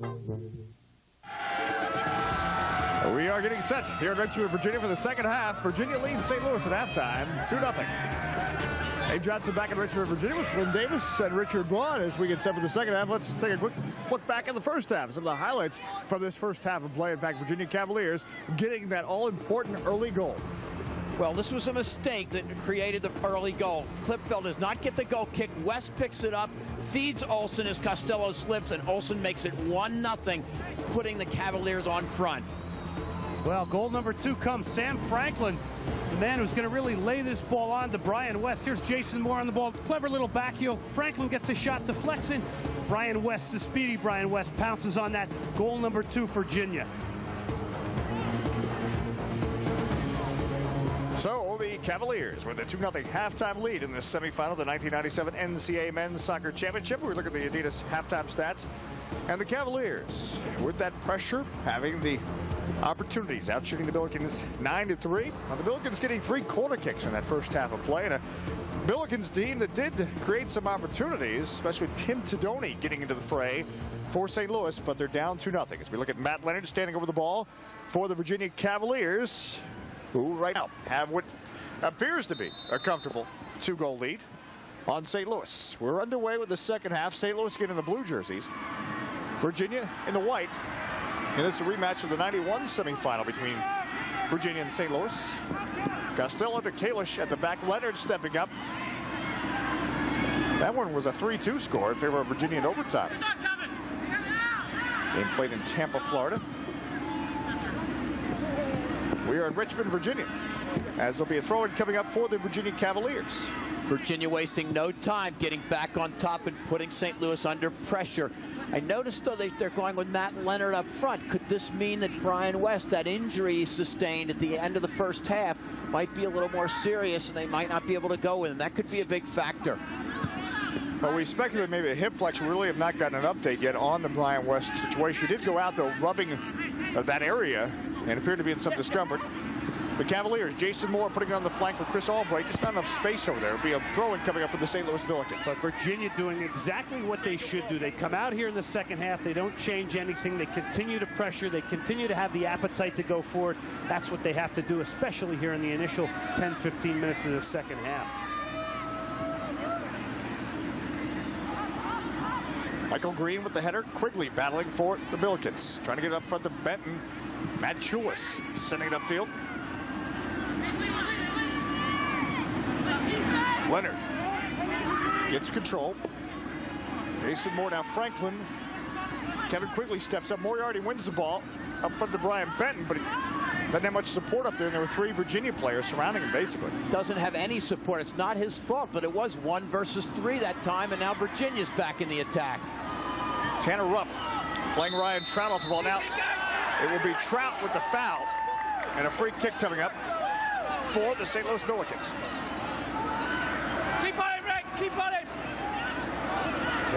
We are getting set here in Richmond, Virginia for the second half. Virginia leads St. Louis at halftime, 2-0. Dave Johnson back in Richmond, Virginia with Glenn Davis and Richard Blunt as we get set for the second half. Let's take a quick look back at the first half. Some of the highlights from this first half of play. In fact, Virginia Cavaliers getting that all-important early goal. Well, this was a mistake that created the early goal. Klipfeld does not get the goal kick. West picks it up, feeds Olsen as Costello slips, and Olsen makes it 1-0, putting the Cavaliers on front. Well, goal number 2 comes. Sam Franklin, the man who's going to really lay this ball on to Brian West. Here's Jason Moore on the ball. Clever little back heel. Franklin gets a shot deflects in. Brian West, the speedy Brian West, pounces on that. Goal number 2 for Virginia. So the Cavaliers with a 2-0 halftime lead in the semifinal of the 1997 NCAA Men's Soccer Championship. We look at the Adidas halftime stats. And the Cavaliers, with that pressure, having the opportunities, out shooting the Billikens 9-3. Now, the Billikens getting 3 corner kicks in that first half of play. And a Billikens team that did create some opportunities, especially with Tim Tedoni getting into the fray for St. Louis, but they're down 2-0. As we look at Matt Leonard standing over the ball for the Virginia Cavaliers, who right now have what appears to be a comfortable 2-goal lead on St. Louis. We're underway with the second half. St. Louis getting the blue jerseys, Virginia in the white. And this is a rematch of the 91 semifinal between Virginia and St. Louis. Costello to Kalish at the back. Leonard stepping up. That one was a 3-2 score in favor of Virginia in overtime. Game played in Tampa, Florida. We are in Richmond, Virginia, as there'll be a throw-in coming up for the Virginia Cavaliers. Virginia wasting no time getting back on top and putting St. Louis under pressure. I noticed, though, they're going with Matt Leonard up front. Could this mean that Brian West, that injury he sustained at the end of the first half, might be a little more serious and they might not be able to go with him? That could be a big factor. Well, we speculated maybe a hip flex. We really have not gotten an update yet on the Brian West situation. He did go out, though, rubbing that area and appeared to be in some discomfort. The Cavaliers, Jason Moore putting on the flank for Chris Albright. Just not enough space over there. It'll be a throw-in coming up for the St. Louis Billikens. But Virginia doing exactly what they should do. They come out here in the second half. They don't change anything. They continue to pressure. They continue to have the appetite to go forward. That's what they have to do, especially here in the initial 10, 15 minutes of the second half. Michael Green with the header. Quigley battling for the Billikens. Trying to get it up front to Benton. Matt Chulis sending it upfield. Leonard gets control. Jason Moore, now Franklin. Kevin Quigley steps up. Moriarty wins the ball up front to Brian Benton, but he doesn't have much support up there, and there were 3 Virginia players surrounding him, basically. Doesn't have any support. It's not his fault, but it was 1 versus 3 that time, and now Virginia's back in the attack. Tanner Rupp playing Ryan Trout off the ball. Now it will be Trout with the foul, and a free kick coming up for the St. Louis Billikens.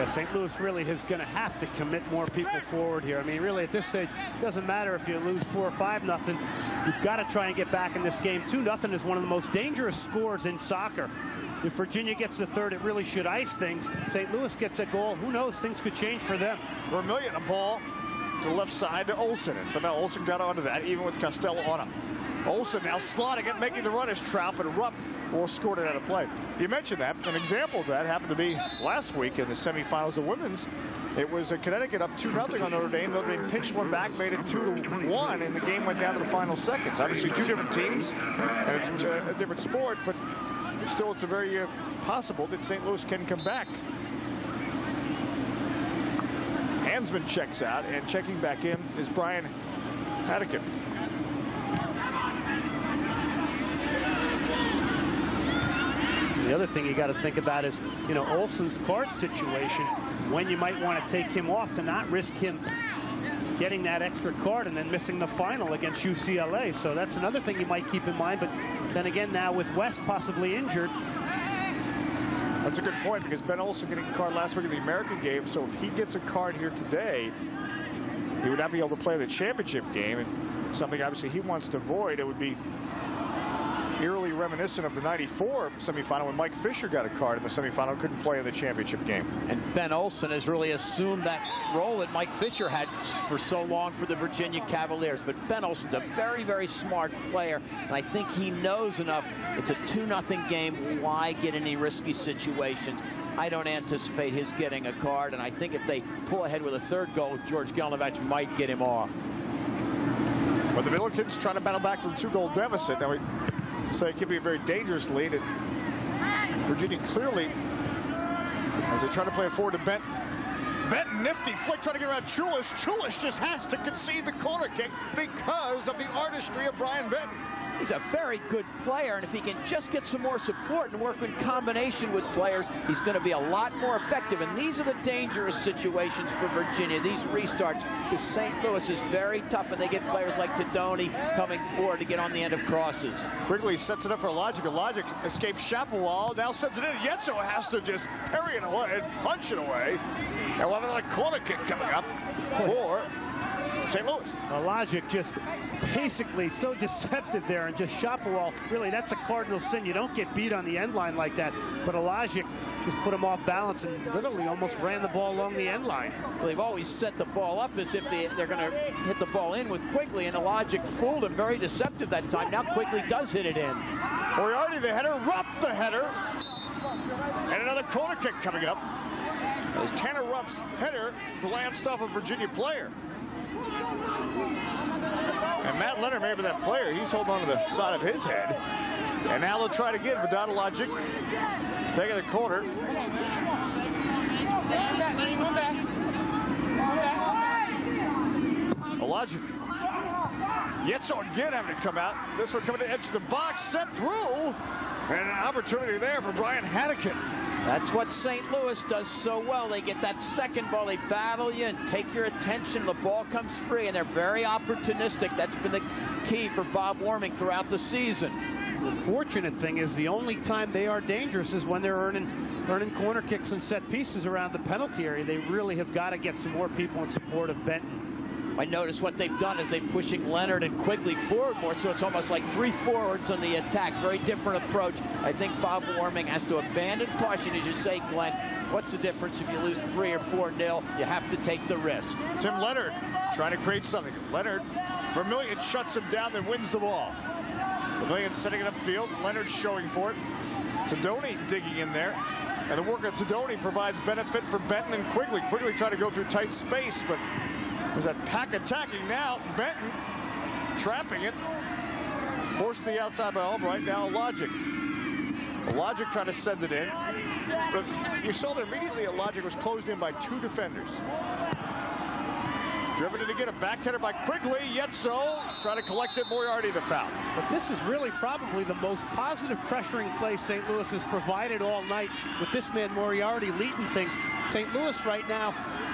Yeah, St. Louis really is going to have to commit more people forward here. I mean, really, at this stage, it doesn't matter if you lose 4 or 5-0. You've got to try and get back in this game. 2-0 is one of the most dangerous scores in soccer. If Virginia gets the third, it really should ice things. St. Louis gets a goal. Who knows? Things could change for them. Vermillion, a ball to the left side to Olsen. And somehow Olsen got onto that, even with Costello on him. Olsen now slotting it, making the run as Trout, but Rupp will scored it out of play. You mentioned that. An example of that happened to be last week in the semifinals of women's. It was Connecticut up 2-0 on Notre Dame. Notre Dame pinched one back, made it 2-1, and the game went down to the final seconds. Obviously, two different teams, and it's a different sport, but still, it's a very possible that St. Louis can come back. Hansman checks out, and checking back in is Brian Haddocken. The other thing you got to think about is, you know, Olsen's card situation, when you might want to take him off to not risk him getting that extra card and then missing the final against UCLA. So that's another thing you might keep in mind. But then again, now with West possibly injured. That's a good point, because Ben Olsen getting a card last week in the American game. So if he gets a card here today, he would not be able to play the championship game. And something obviously he wants to avoid. It would be eerily reminiscent of the '94 semifinal when Mike Fisher got a card in the semifinal, couldn't play in the championship game. And Ben Olsen has really assumed that role that Mike Fisher had for so long for the Virginia Cavaliers. But Ben Olsen's a very, very smart player, and I think he knows enough. It's a 2-0 game. Why get any risky situations? I don't anticipate his getting a card, and I think if they pull ahead with a third goal, George Gelnovich might get him off. But the Billikens trying to battle back from a 2-goal deficit. Now we say it could be a very dangerous lead. And Virginia clearly, as they try to play it forward to Benton. Benton, nifty flick, trying to get around Chulish. Chulish just has to concede the corner kick because of the artistry of Brian Benton. He's a very good player, and if he can just get some more support and work in combination with players, he's going to be a lot more effective. And these are the dangerous situations for Virginia, these restarts, because St. Louis is very tough, and they get players like Tadoni coming forward to get on the end of crosses. Quigley sets it up for Logic. Logic escapes Chapelwall, now sends it in. Yetzo has to just parry it away and punch it away. And we'll have another corner kick coming up for St. Louis. Logic just basically so deceptive there, and just Chapelwall, really, that's a cardinal sin. You don't get beat on the end line like that, but Logic just put him off balance and literally almost ran the ball along the end line. Well, they've always set the ball up as if they're going to hit the ball in with Quigley, and Logic fooled him. Very deceptive that time. Now Quigley does hit it in. Moriarty the header, Rupp the header, and another corner kick coming up. As Tanner Rupp's header glanced off a Virginia player. And Matt Leonard may be that player. He's holding on to the side of his head. And now they'll try to get Vidal Logic taking the corner. Logic. Yetzo again having to come out. This one coming to edge of the box, set through. And an opportunity there for Brian Haddocken. That's what St. Louis does so well. They get that second ball, they battle you and take your attention. The ball comes free, and they're very opportunistic. That's been the key for Bob Warming throughout the season. The fortunate thing is the only time they are dangerous is when they're earning corner kicks and set pieces around the penalty area. They really have got to get some more people in support of Benton. I notice what they've done is they're pushing Leonard and Quigley forward more, so it's almost like 3 forwards on the attack. Very different approach. I think Bob Warming has to abandon caution, as you say, Glenn. What's the difference if you lose 3 or 4-0? You have to take the risk. Tim Leonard trying to create something. Leonard, Vermillion shuts him down, then wins the ball. Vermillion setting it upfield. Leonard showing for it. Tadoni digging in there. And the work of Tadoni provides benefit for Benton and Quigley. Quigley trying to go through tight space, but there's that pack attacking now. Benton trapping it. Forced the outside by Albright. Now Logic. Logic trying to send it in. But you saw that immediately Logic was closed in by 2 defenders. Driven in to get a backhander by Quigley. Yetso trying to collect it. Moriarty the foul. But this is really probably the most positive pressuring play St. Louis has provided all night, with this man Moriarty leading things. St. Louis right now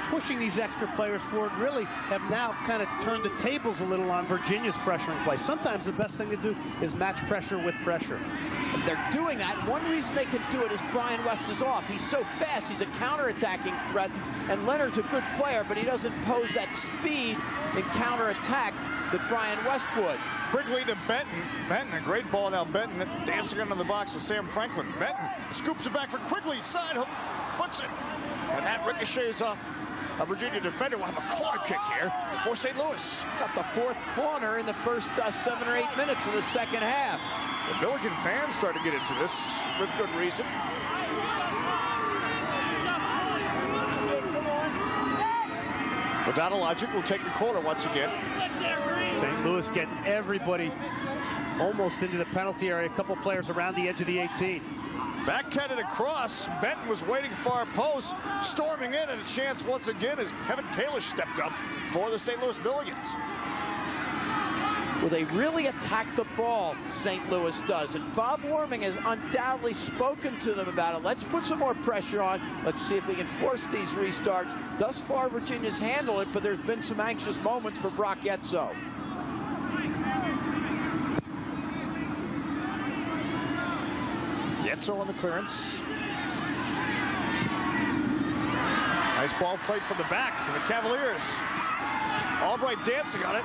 pushing these extra players forward, really have now kind of turned the tables a little on Virginia's pressuring play. Sometimes the best thing to do is match pressure with pressure. And they're doing that. One reason they can do it is Brian West is off. He's so fast. He's a counterattacking threat. And Leonard's a good player, but he doesn't pose that speed in counterattack that Brian West would. Quigley to Benton. Benton, a great ball now. Benton dancing under the box with Sam Franklin. Benton scoops it back for Quigley. Side hook, puts it. And that ricochets off a Virginia defender. Will have a corner kick here for St. Louis. Got the fourth corner in the first 7 or 8 minutes of the second half. The Billiken fans start to get into this with good reason. Without a logic, will take the corner once again. St. Louis getting everybody almost into the penalty area. A couple players around the edge of the 18. Backhanded across. Benton was waiting far post, storming in, and a chance once again as Kevin Kalish stepped up for the St. Louis Billikens. Well, they really attack the ball, St. Louis does, and Bob Warming has undoubtedly spoken to them about it. Let's put some more pressure on. Let's see if we can force these restarts. Thus far, Virginia's handled it, but there's been some anxious moments for Brock Yetso. Yetso on the clearance. Nice ball played from the back for the Cavaliers. Albright dancing on it.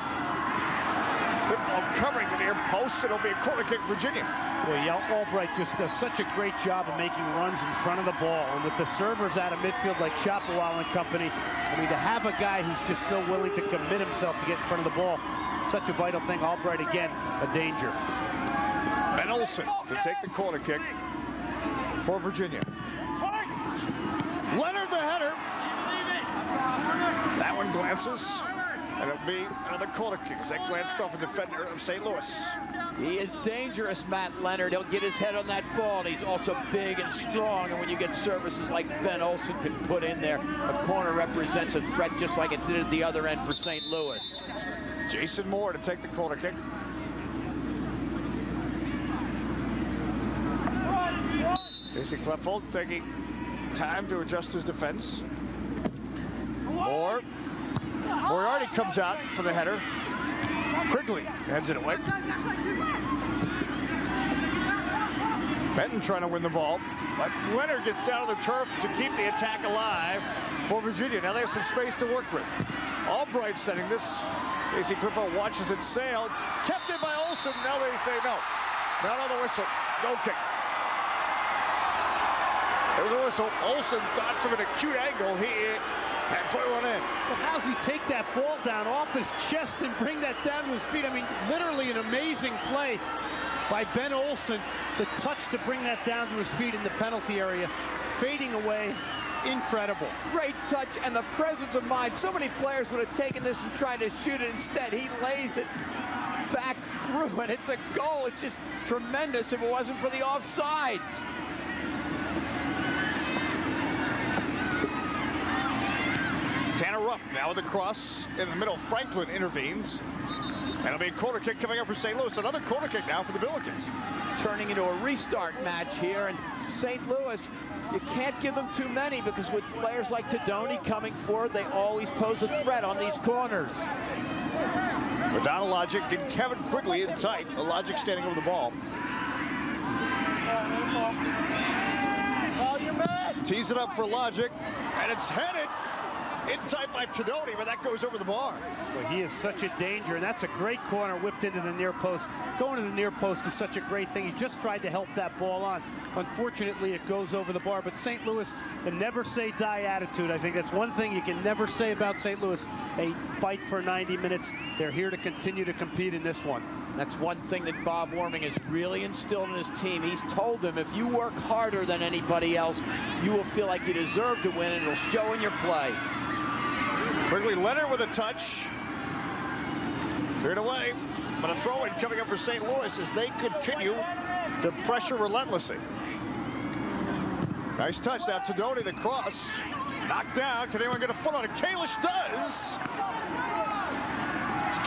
Football covering the near post. It'll be a corner kick, Virginia. Well, yeah, Albright just does such a great job of making runs in front of the ball. And with the servers out of midfield like Shapowal and company, I mean, to have a guy who's just so willing to commit himself to get in front of the ball, such a vital thing. Albright, again, a danger. Ben Olsen to take the corner kick for Virginia. Leonard the header. That one glances. And it'll be another corner kick as that glanced off a defender of St. Louis. He is dangerous, Matt Leonard. He'll get his head on that ball, and he's also big and strong. And when you get services like Ben Olsen can put in there, a corner represents a threat just like it did at the other end for St. Louis. Jason Moore to take the corner kick. Casey Kleffold taking time to adjust his defense. Moore. Moriarty comes out for the header. Quigley heads it away. Benton trying to win the ball, but Leonard gets down on the turf to keep the attack alive for Virginia. Now they have some space to work with. Albright setting this. Casey Kleffold watches it sail. Kept in by Olsen. Now they say no. Not on the whistle. No kick. There's a whistle. Olsen thought from an acute angle. He had put one in. But how's he take that ball down off his chest and bring that down to his feet? I mean, literally an amazing play by Ben Olsen. The touch to bring that down to his feet in the penalty area. Fading away. Incredible. Great touch and the presence of mind. So many players would have taken this and tried to shoot it instead. He lays it back through, and it's a goal. It's just tremendous if it wasn't for the offsides. Tanner Rupp now with the cross in the middle. Franklin intervenes. And it'll be a corner kick coming up for St. Louis. Another corner kick now for the Billikens. Turning into a restart match here. And St. Louis, you can't give them too many because with players like Tadoni coming forward, they always pose a threat on these corners. Without a logic, and Kevin Quigley in tight. A logic standing over the ball. Tees it up for Logic, and it's headed in tight by Tadoni, but that goes over the bar. Well, he is such a danger, and that's a great corner whipped into the near post. Going to the near post is such a great thing. He just tried to help that ball on. Unfortunately, it goes over the bar, but St. Louis, the never say die attitude. I think that's one thing you can never say about St. Louis. They fight for 90 minutes. They're here to continue to compete in this one. That's one thing that Bob Warming has really instilled in his team. He's told them if you work harder than anybody else, you will feel like you deserve to win, and it'll show in your play. Quigley Leonard with a touch. Cleared away, but a throw-in coming up for St. Louis as they continue to pressure relentlessly. Nice touch. Now Tadoni, the cross. Knocked down. Can anyone get a foot on it? Kalish does.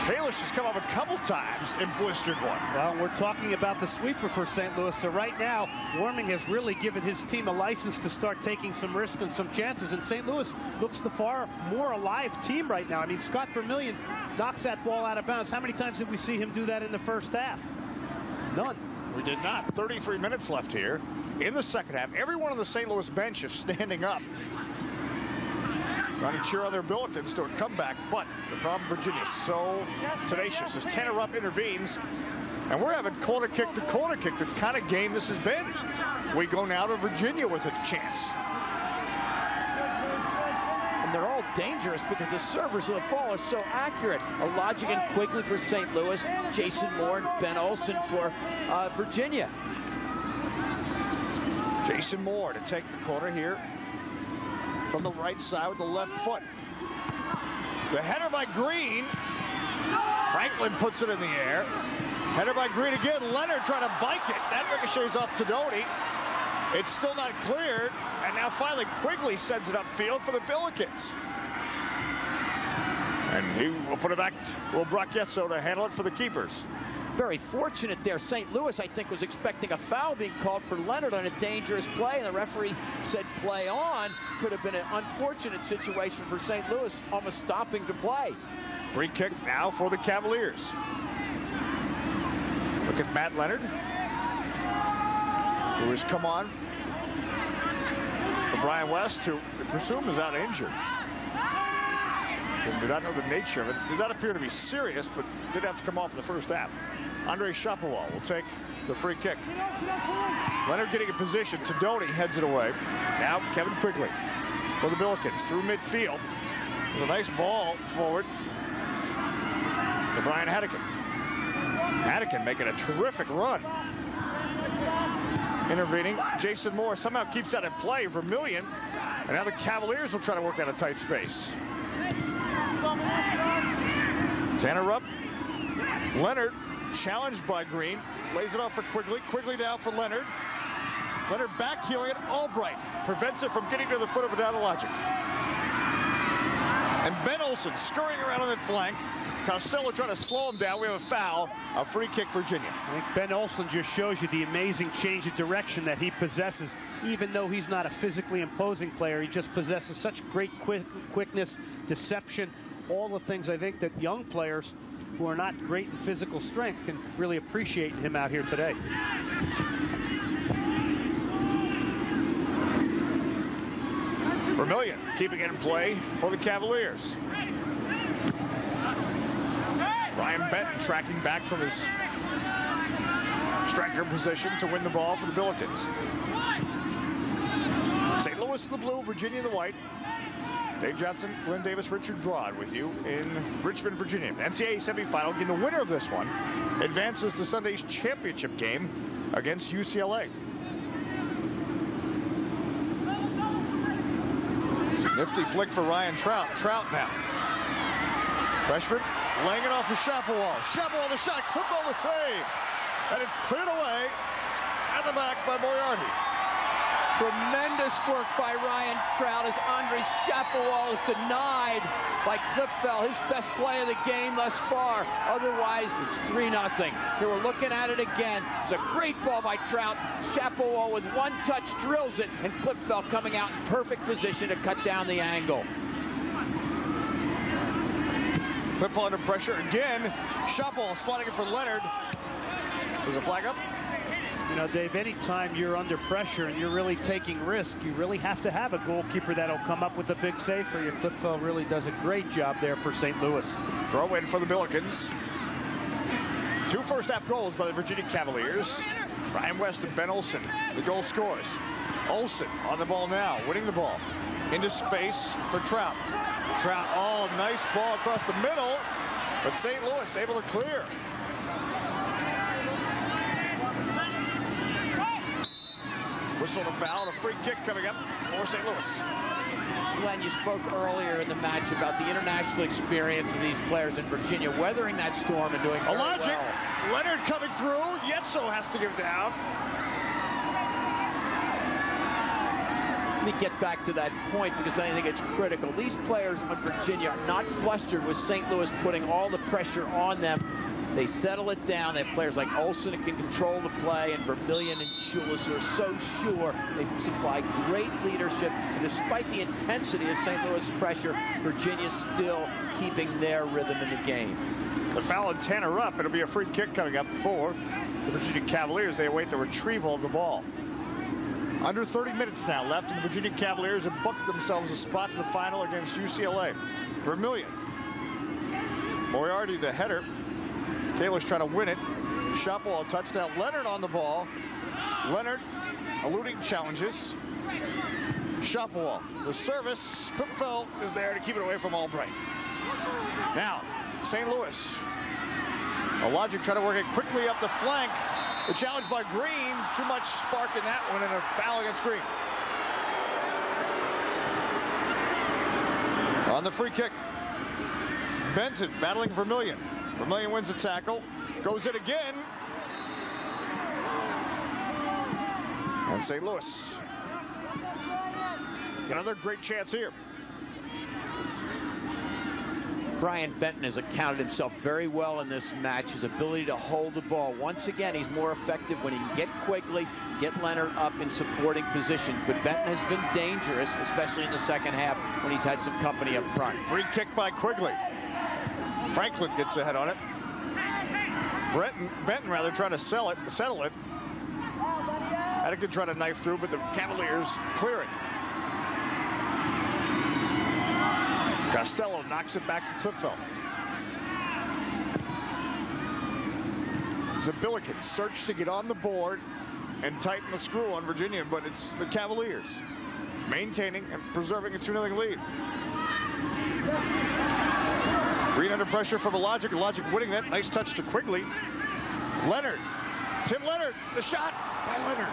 Kalish has come up a couple times and blistered one. Well, we're talking about the sweeper for St. Louis. So right now, Warming has really given his team a license to start taking some risks and some chances. And St. Louis looks the far more alive team right now. I mean, Scott Vermillion knocks that ball out of bounds. How many times did we see him do that in the first half? None. We did not. 33 minutes left here in the second half. Everyone on the St. Louis bench is standing up, trying to cheer on their Billikens to a comeback. But the problem, Virginia is so tenacious as Tanner Rupp intervenes. And we're having corner kick to corner kick, the kind of game this has been. We go now to Virginia with a chance. And they're all dangerous because the servers of the ball are so accurate. Ologigan quickly for St. Louis, Jason Moore and Ben Olsen for Virginia. Jason Moore to take the corner here from the right side with the left foot. The header by Green. Franklin puts it in the air. Header by Green again. Leonard trying to bike it. That ricochets off Tadoni. It's still not cleared. And now finally Quigley sends it upfield for the Billikens. And he will put it back. Will Brock Yetso to handle it for the keepers. Very fortunate there. St. Louis, I think, was expecting a foul being called for Leonard on a dangerous play, and the referee said play on. Could have been an unfortunate situation for St. Louis, almost stopping to play. Free kick now for the Cavaliers. Look at Matt Leonard, who has come on for Brian West, who I presume is out injured. Do not know the nature of it. Did not appear to be serious, but did have to come off in the first half. Andre Shapovalov will take the free kick. Leonard getting a position. Tadoni heads it away. Now Kevin Quigley for the Billikens through midfield. With a nice ball forward to Brian Haddigan. Haddigan making a terrific run. Intervening, Jason Moore somehow keeps that in play. Vermillion. And now the Cavaliers will try to work out a tight space. Tanner Rupp. Leonard challenged by Green. Lays it off for Quigley. Quigley down for Leonard. Leonard back heeling it. Albright prevents it from getting to the foot of Adalogic. And Ben Olsen scurrying around on that flank. Costello trying to slow him down. We have a foul. A free kick, Virginia. I think Ben Olsen just shows you the amazing change of direction that he possesses. Even though he's not a physically imposing player, he just possesses such great quickness, deception, all the things I think that young players who are not great in physical strength can really appreciate him out here today. Vermillion keeping it in play for the Cavaliers. Ryan Benton tracking back from his striker position to win the ball for the Billikens. St. Louis the blue, Virginia the white. Dave Johnson, Glenn Davis, Richard Broad with you in Richmond, Virginia. NCAA semifinal. And the winner of this one advances to Sunday's championship game against UCLA. Nifty flick for Ryan Trout. Trout now. Freshman laying it off for Shapovalov. Shapovalov the shot, clipped on the save. And it's cleared away at the back by Moriarty. Tremendous work by Ryan Trout as Andre Shapovalov is denied by Klippfeld, his best play of the game thus far. Otherwise, it's 3-0. Here we're looking at it again. It's a great ball by Trout. Shapovalov with one touch drills it, and Klippfeld coming out in perfect position to cut down the angle. Klippfeld under pressure again. Shapovalov sliding it for Leonard. There's a flag up. You know, Dave, anytime you're under pressure and you're really taking risk, you really have to have a goalkeeper that'll come up with a big save for you. Klippfeld really does a great job there for St. Louis. Throw in for the Billikens. 2 first-half goals by the Virginia Cavaliers. Brian West and Ben Olsen, the goal scorers. Olsen on the ball now, winning the ball. Into space for Trout. Trout, oh, nice ball across the middle, but St. Louis able to clear. Whistle to foul, a free kick coming up for St. Louis. Glenn, you spoke earlier in the match about the international experience of these players in Virginia, weathering that storm and doing very Ologic, well. Leonard coming through. Yetso has to give down. me get back to that point because I think it's critical. These players on Virginia are not flustered with St. Louis putting all the pressure on them. They settle it down. They have players like Olsen who can control the play, and Vermillion and Schulis who are so sure. They supply great leadership. And despite the intensity of St. Louis pressure, Virginia's still keeping their rhythm in the game. The foul on Tanner Rupp. It'll be a free kick coming up for the Virginia Cavaliers. They await the retrieval of the ball. Under 30 minutes now left, and the Virginia Cavaliers have booked themselves a spot in the final against UCLA. Vermillion. Moriarty, the header. Taylor's trying to win it. Shot ball, touchdown. Leonard on the ball. Leonard eluding challenges. Shot ball. The service. Clipfeld is there to keep it away from Albright. Now, St. Louis. Logic trying to work it quickly up the flank. The challenge by Green. Too much spark in that one, and a foul against Green. On the free kick. Benton battling Vermillion. Vermillion wins the tackle. Goes it again. And St. Louis. Another great chance here. Brian Benton has accounted himself very well in this match. His ability to hold the ball. Once again, he's more effective when he can get Quigley, get Leonard up in supporting positions. But Benton has been dangerous, especially in the second half when he's had some company up front. Free kick by Quigley. Franklin gets ahead on it. Benton rather trying to settle it. Attica trying to knife through, but the Cavaliers clear it. Costello knocks it back to Clipfeld. Zabilikins search to get on the board and tighten the screw on Virginia, but it's the Cavaliers maintaining and preserving a 2-0 lead. Green under pressure from Logic. Logic winning that. Nice touch to Quigley. Leonard. Tim Leonard. The shot by Leonard.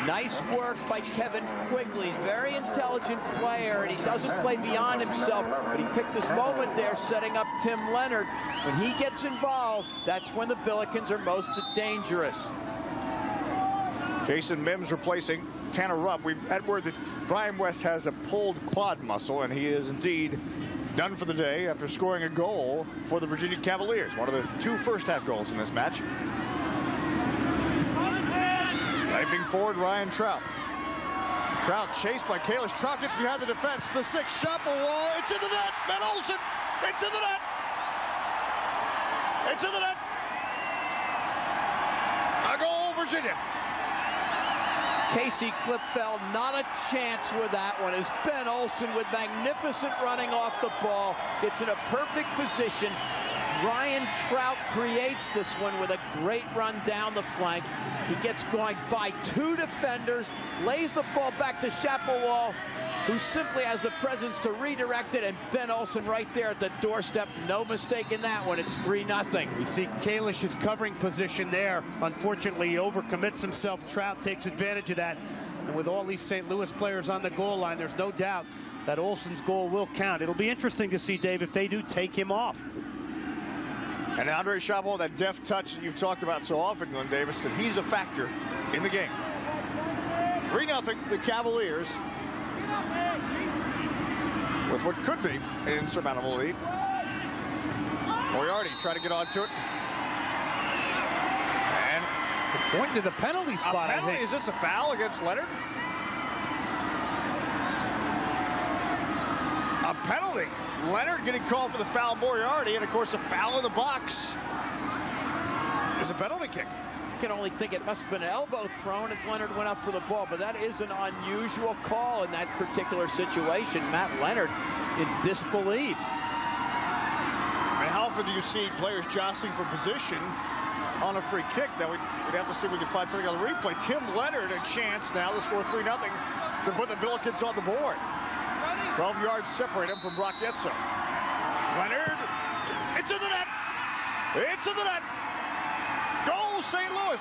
Nice work by Kevin Quigley. Very intelligent player, and he doesn't play beyond himself, but he picked this moment there setting up Tim Leonard. When he gets involved, that's when the Billikens are most dangerous. Jason Mims replacing Tanner Rupp. We've had word that Brian West has a pulled quad muscle, and he is indeed done for the day after scoring a goal for the Virginia Cavaliers. One of the 2 first-half goals in this match. Knifing forward, Ryan Trout. Trout chased by Kalish. Trout gets behind the defense. The 6 shot wall. It's in the net. Ben Olsen. It's in the net. It's in the net. A goal, Virginia. Casey Clipfeld, not a chance with that one, as Ben Olsen with magnificent running off the ball. Gets in a perfect position. Ryan Trout creates this one with a great run down the flank. He gets going by 2 defenders, lays the ball back to Chapelwall, who simply has the presence to redirect it, and Ben Olsen right there at the doorstep. No mistake in that one. It's 3-0. We see Kalish's covering position there. Unfortunately, he overcommits himself. Trout takes advantage of that. And with all these St. Louis players on the goal line, there's no doubt that Olsen's goal will count. It'll be interesting to see, Dave, if they do take him off. And Andre Chabot, that deft touch that you've talked about so often, Glenn Davis, that he's a factor in the game. 3-0, the Cavaliers, with what could be an insurmountable lead. Moriarty trying to get onto it. And pointing to the penalty spot, penalty. I think. Is this a foul against Leonard? A penalty. Leonard getting called for the foul, Moriarty, and of course a foul in the box is a penalty kick. I can only think it must have been an elbow thrown as Leonard went up for the ball, but that is an unusual call in that particular situation. Matt Leonard in disbelief. And how often do you see players jostling for position on a free kick? That we'd have to see if we can find something on the replay. Tim Leonard a chance now to score 3-0 to put the Billikens on the board. 12 yards separate him from Brock Yetso. Leonard, it's in the net. It's in the net. Goal, St. Louis.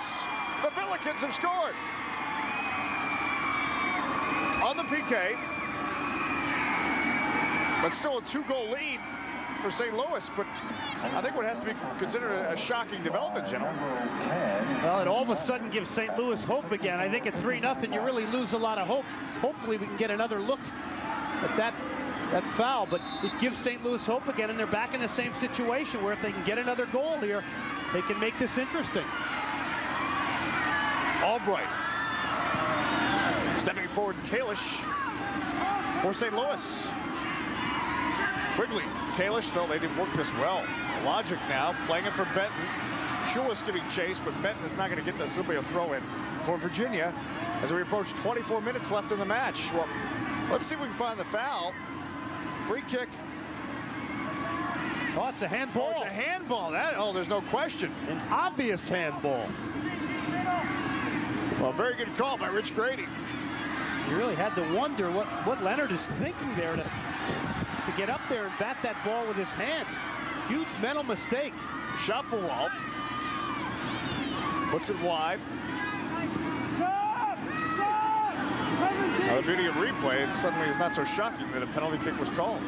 The Billikens have scored. On the PK. But still a 2-goal lead for St. Louis, but I think what has to be considered a shocking development, gentlemen. Well, it all of a sudden gives St. Louis hope again. I think at 3-0, you really lose a lot of hope. Hopefully we can get another look at that foul, but it gives St. Louis hope again, and they're back in the same situation where if they can get another goal here, they can make this interesting. Albright. Stepping forward, Kalish for St. Louis. Quigley, Kalish, though they didn't work this well. Logic now, playing it for Benton. Schulis giving chase, but Benton is not going to get this. It'll be a throw-in for Virginia as we approach 24 minutes left in the match. Well, let's see if we can find the foul. Free kick. Oh, it's a handball. Oh, it's a handball. There's no question. An obvious handball. Well, very good call by Rich Grady. You really had to wonder what Leonard is thinking there to get up there and bat that ball with his hand. Huge mental mistake. Shopwell puts it wide. Now, the beauty of replay, it suddenly is not so shocking that a penalty kick was called.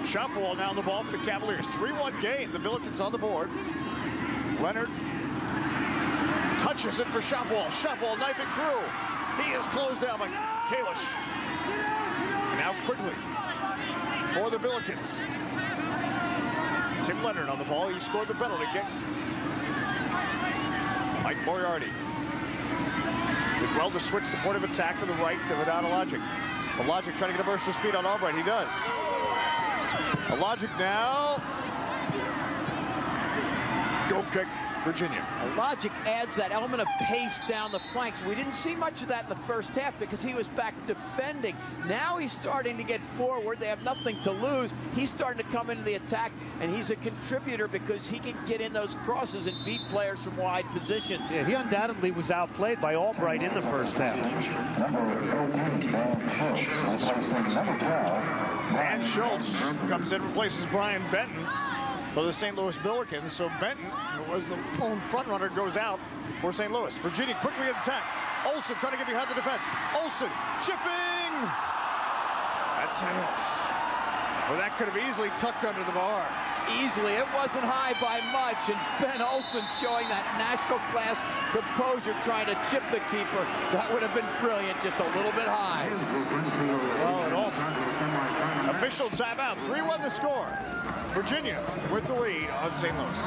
Shopwell now on the ball for the Cavaliers. 3-1 game. The Billikens on the board. Leonard touches it for Shopwell. Shopwell knifing through. He is closed down by Kalish. Now Quigley for the Billikens. Tim Leonard on the ball. He scored the penalty kick. Mike Moriarty did well to switch the point of attack to the right to Vidal Logic. Logic trying to get a burst of speed on Albright. He does. Logic now. Goal kick, Virginia. Logic adds that element of pace down the flanks. We didn't see much of that in the first half because he was back defending. Now he's starting to get forward. They have nothing to lose. He's starting to come into the attack, and he's a contributor because he can get in those crosses and beat players from wide positions. Yeah, he undoubtedly was outplayed by Albright in the first half. And Schultz comes in, replaces Brian Benton for the St. Louis Billikens. So Benton, who was the lone front runner, goes out for St. Louis. Virginia quickly attack. Olsen trying to get behind the defense. Olsen chipping. That's Samuels. Well, that could have easily tucked under the bar. Easily. It wasn't high by much, and Ben Olsen showing that national class composure trying to chip the keeper. That would have been brilliant, just a little bit high. Well, and also official timeout. 3-1 the score. Virginia with the lead on St. Louis.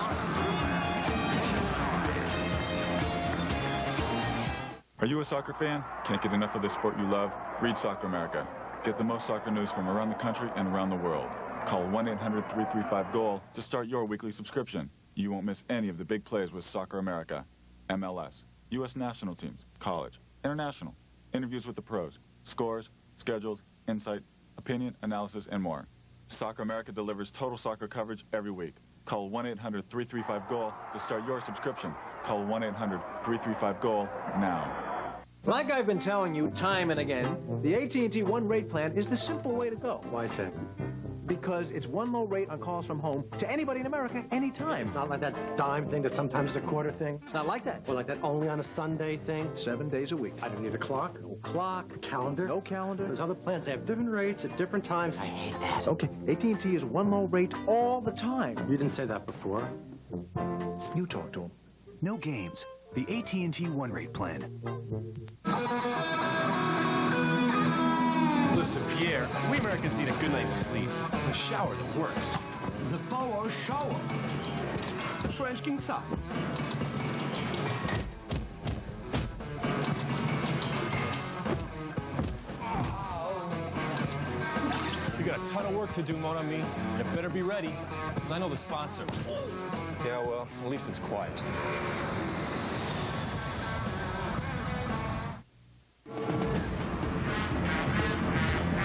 Are you a soccer fan? Can't get enough of the sport you love? Read Soccer America. Get the most soccer news from around the country and around the world. Call 1-800-335-GOAL to start your weekly subscription. You won't miss any of the big plays with Soccer America. MLS, U.S. national teams, college, international, interviews with the pros, scores, schedules, insight, opinion, analysis, and more. Soccer America delivers total soccer coverage every week. Call 1-800-335-GOAL to start your subscription. Call 1-800-335-GOAL now. Like I've been telling you time and again, the AT&T One Rate plan is the simple way to go. Why is that? Because it's one low rate on calls from home to anybody in America anytime. It's not like that dime thing that sometimes is a quarter thing. It's not like that. Or like that only on a Sunday thing. 7 days a week. I don't need a clock. No clock. A calendar. No calendar. Those other plans, they have different rates at different times. I hate that. Okay, AT&T is one low rate all the time. You didn't say that before. You talk to him. No games. The AT&T One Rate plan. Listen, Pierre, we Americans need a good night's sleep. A shower that works. The power shower. The French King Sop. We got a ton of work to do, mon ami. You better be ready, because I know the sponsor. Yeah, well, at least it's quiet.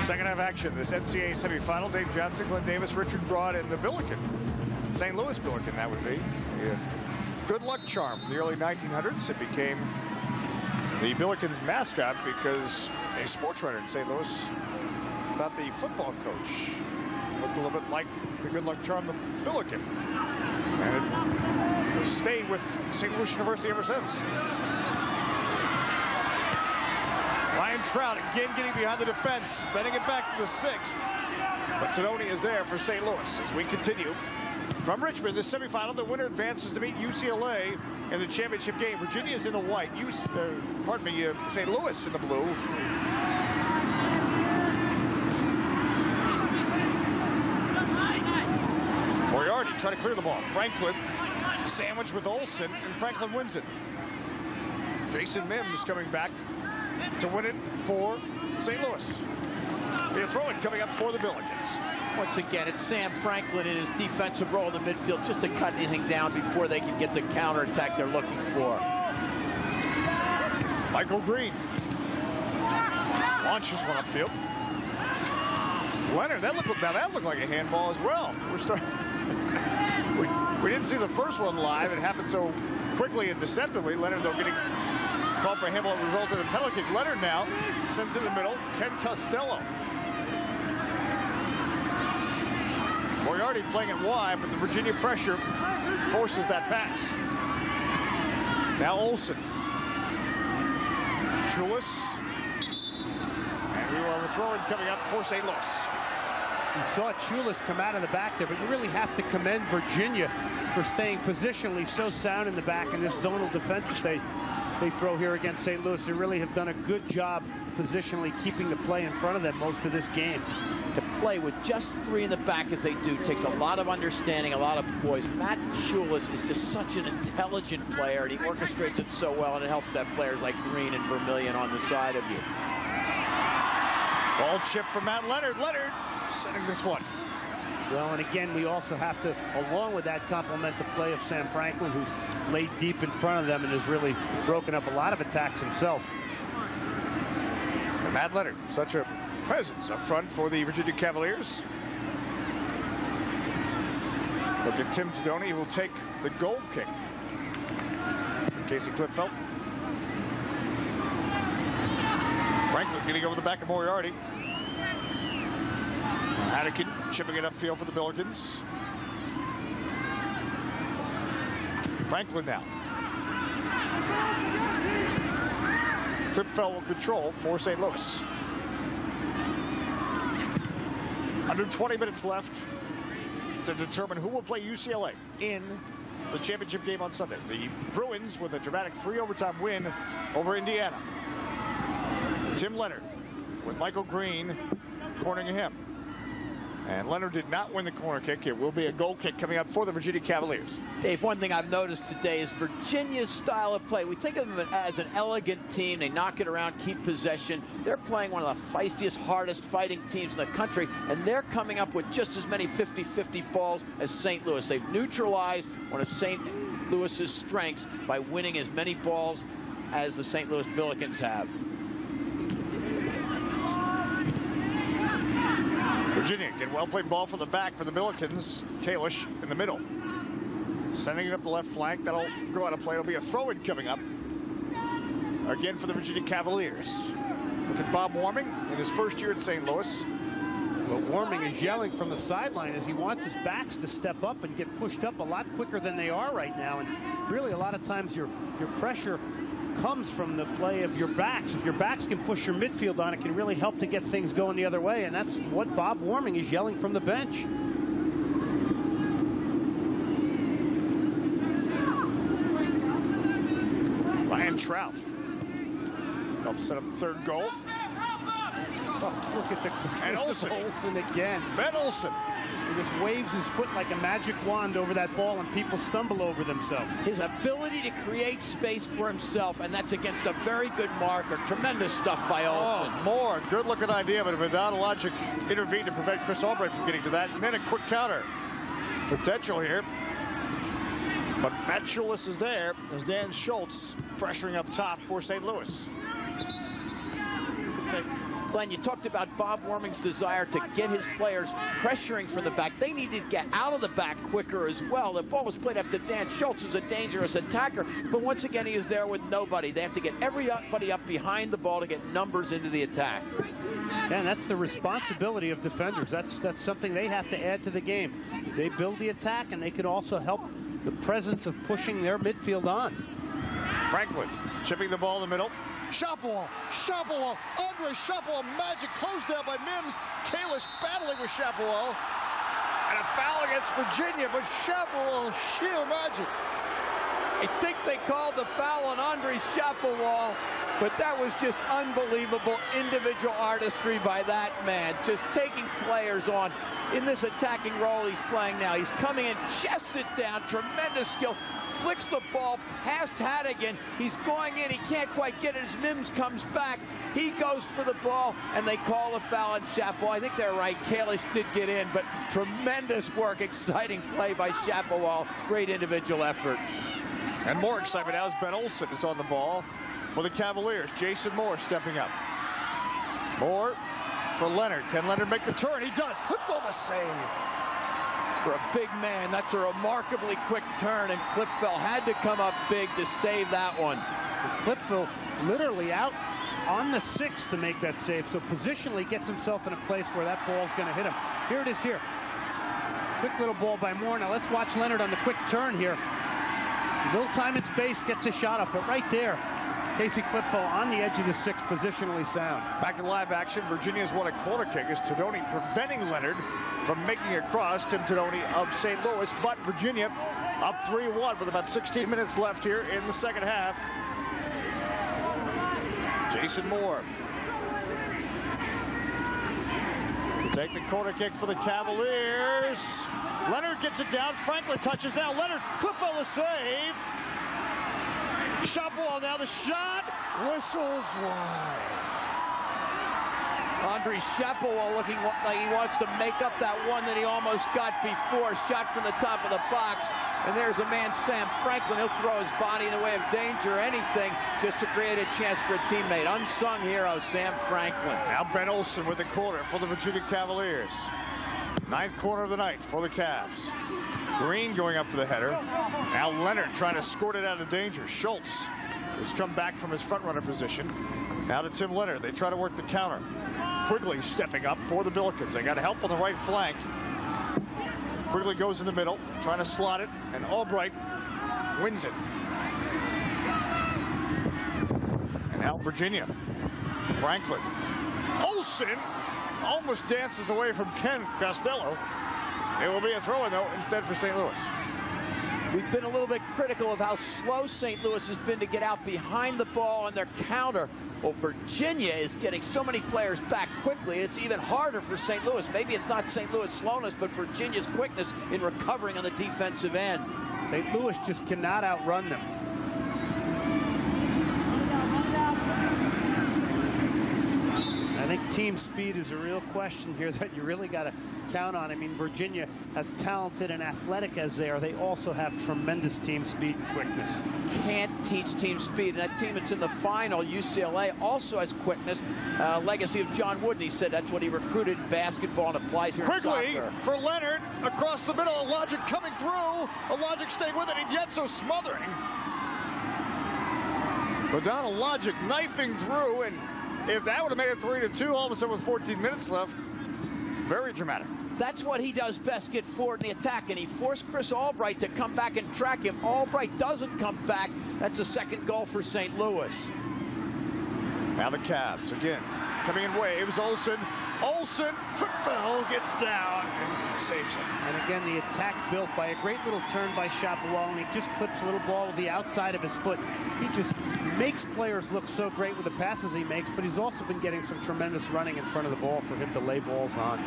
Second half action, this NCAA semifinal. Dave Johnson, Glenn Davis, Richard Broad, and the Billiken. St. Louis Billiken, that would be. Yeah. Good luck charm. In the early 1900s, it became the Billiken's mascot because a sports writer in St. Louis thought the football coach looked a little bit like the good luck charm, the Billiken. And it has stayed with St. Louis University ever since. Ryan Trout again getting behind the defense, bending it back to the 6th. But Tononi is there for St. Louis as we continue. From Richmond, the semifinal, the winner advances to meet UCLA in the championship game. Virginia is in the white. St. Louis in the blue. Moriarty trying to clear the ball. Franklin sandwiched with Olsen, and Franklin wins it. Jason Mims coming back to win it for St. Louis. They'll throw it coming up for the Billikens. Once again, it's Sam Franklin in his defensive role in the midfield just to cut anything down before they can get the counterattack they're looking for. Michael Green launches one upfield. Leonard, that looked like a handball as well. We didn't see the first one live. It happened so quickly and deceptively. Leonard, though, getting called for a handball, resulted in a penalty kick. Leonard now sends it in the middle. Ken Costello. Moriarty playing it wide, but the Virginia pressure forces that pass. Now Olsen. Chulis. And we will have a throw-in coming up for St. Louis. You saw Chulis come out of the back there, but you really have to commend Virginia for staying positionally so sound in the back in this zonal defense that they throw here against St. Louis. They really have done a good job positionally keeping the play in front of them most of this game. To play with just 3 in the back as they do takes a lot of understanding, a lot of poise. Matt Chulis is just such an intelligent player, and he orchestrates it so well, and it helps that players like Green and Vermillion on the side of you. Ball chip for Matt Leonard. Leonard setting this one. Well, and again, we also have to, along with that, compliment the play of Sam Franklin, who's laid deep in front of them and has really broken up a lot of attacks himself. And Matt Leonard, such a presence up front for the Virginia Cavaliers. Look at Tim Tononi, who will take the goal kick. Casey Klippfeld. Franklin getting over the back of Moriarty. Anakin chipping it upfield for the Billikens. Franklin now. Klippfeld will control for St. Louis. Under 20 minutes left to determine who will play UCLA in the championship game on Sunday. The Bruins with a dramatic 3-overtime win over Indiana. Tim Leonard with Michael Green cornering him. And Leonard did not win the corner kick. It will be a goal kick coming up for the Virginia Cavaliers. Dave, one thing I've noticed today is Virginia's style of play. We think of them as an elegant team. They knock it around, keep possession. They're playing one of the feistiest, hardest fighting teams in the country, and they're coming up with just as many 50-50 balls as St. Louis. They've neutralized one of St. Louis's strengths by winning as many balls as the St. Louis Billikens have. Virginia get well-played ball from the back for the Billikens. Kalish in the middle. Sending it up the left flank. That'll go out of play. It'll be a throw-in coming up. Again for the Virginia Cavaliers. Look at Bob Warming in his first year at St. Louis. Well, Warming is yelling from the sideline as he wants his backs to step up and get pushed up a lot quicker than they are right now. And really, a lot of times your pressure comes from the play of your backs. If your backs can push your midfield on, it can really help to get things going the other way, and that's what Bob Warming is yelling from the bench. Ryan Trout helps set up the third goal. Oh, look at the quickness of Olsen again. Ben Olsen. He just waves his foot like a magic wand over that ball, and people stumble over themselves. His ability to create space for himself, and that's against a very good marker. Tremendous stuff by Olsen. Oh, more good-looking idea, but Vidal-Logic intervened to prevent Chris Albright from getting to that. And then a quick counter. Potential here. But Matt Chulis is there as Dan Schultz pressuring up top for St. Louis. Okay. Glenn, you talked about Bob Warming's desire to get his players pressuring from the back. They need to get out of the back quicker as well. The ball was played up to Dan Schultz, who's a dangerous attacker, but once again, he is there with nobody. They have to get everybody up behind the ball to get numbers into the attack. And that's the responsibility of defenders. That's something they have to add to the game. They build the attack, and they can also help the presence of pushing their midfield on. Franklin chipping the ball in the middle. Shopwell, Andre Shopwell, magic closed down by Mims. Kalish battling with Shopwell. And a foul against Virginia, but Shopwell, sheer magic. I think they called the foul on Andre Shopwell, but that was just unbelievable individual artistry by that man, just taking players on in this attacking role he's playing now. He's coming in, chests it down, tremendous skill, flicks the ball past Hannigan. He's going in, he can't quite get it as Mims comes back. He goes for the ball, and they call a foul on Shapwell. I think they're right. Kalish did get in, but tremendous work, exciting play by Shapwell. Great individual effort. And more excitement now as Ben Olsen is on the ball for the Cavaliers. Jason Moore stepping up. Moore for Leonard. Can Leonard make the turn? He does. Clipfell the save. For a big man, that's a remarkably quick turn, and Clipfell had to come up big to save that one. Clipfell literally out on the 6 to make that save, so positionally gets himself in a place where that ball's going to hit him. Here it is here. Quick little ball by Moore. Now let's watch Leonard on the quick turn here. Little time and space, gets a shot up, but right there, Casey Clipfell on the edge of the 6, positionally sound. Back to live action. Virginia's won a corner kick as Tononi preventing Leonard from making a cross. Tim Tononi of St. Louis, but Virginia up 3-1 with about 16 minutes left here in the second half. Jason Moore to take the corner kick for the Cavaliers. Leonard gets it down. Franklin touches now. Leonard, Clipfell the save. Shopwell now the shot. Whistles wide. Andre Shapwell looking like he wants to make up that one that he almost got before. Shot from the top of the box. And there's a man, Sam Franklin. He'll throw his body in the way of danger or anything just to create a chance for a teammate. Unsung hero, Sam Franklin. Now Ben Olsen with the corner for the Virginia Cavaliers. 9th corner of the night for the Cavs. Green going up for the header. Now Leonard trying to escort it out of danger. Schultz has come back from his front runner position. Now to Tim Leonard. They try to work the counter. Quigley stepping up for the Billikens. They got help on the right flank. Quigley goes in the middle, trying to slot it, and Albright wins it. And now Virginia. Franklin. Olsen almost dances away from Ken Costello. It will be a throw-in, though, instead for St. Louis. We've been a little bit critical of how slow St. Louis has been to get out behind the ball on their counter. Well, Virginia is getting so many players back quickly, it's even harder for St. Louis. Maybe it's not St. Louis' slowness, but Virginia's quickness in recovering on the defensive end. St. Louis just cannot outrun them. I think team speed is a real question here that you really got to count on. I mean, Virginia, as talented and athletic as they are, they also have tremendous team speed and quickness. Can't teach team speed. And that team that's in the final, UCLA, also has quickness. Legacy of John Wooden. He said that's what he recruited in basketball and applies here Quigley in soccer. for Leonard across the middle. Logic coming through. Logic stayed with it, and yet so smothering. But Logic knifing through, and if that would have made it 3-2, all of a sudden with 14 minutes left, very dramatic. That's what he does best, get forward in the attack, and he forced Chris Albright to come back and track him. Albright doesn't come back. That's a second goal for St. Louis. Now the Cavs again coming in waves. Olsen, Clipfell gets down and saves it. And again, the attack built by a great little turn by Shapwell, and he just clips a little ball with the outside of his foot. He just makes players look so great with the passes he makes, but he's also been getting some tremendous running in front of the ball for him to lay balls on.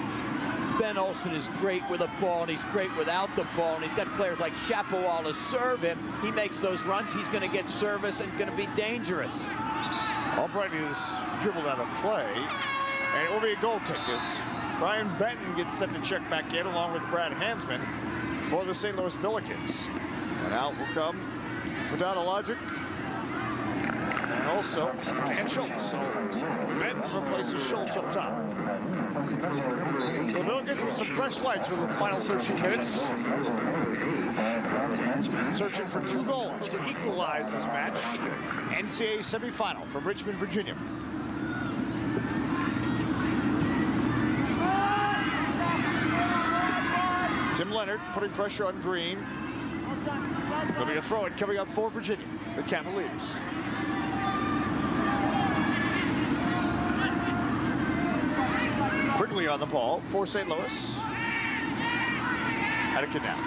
Ben Olsen is great with the ball, and he's great without the ball, and he's got players like Shapwell to serve him. He makes those runs. He's going to get service and going to be dangerous. Albright is dribbled out of play, and it will be a goal kick as Brian Benton gets set to check back in along with Brad Hansman for the St. Louis Billikens. And out will come Fadana Logic and also and Schultz. So Benton replaces Schultz up top. So the Billikens with some fresh lights for the final 13 minutes. Searching for 2 goals to equalize this match. NCAA semifinal from Richmond, Virginia. Tim Leonard putting pressure on Green. There'll be a throw-in coming up for Virginia, the Cavaliers. Quickly on the ball for St. Louis. Heineken now.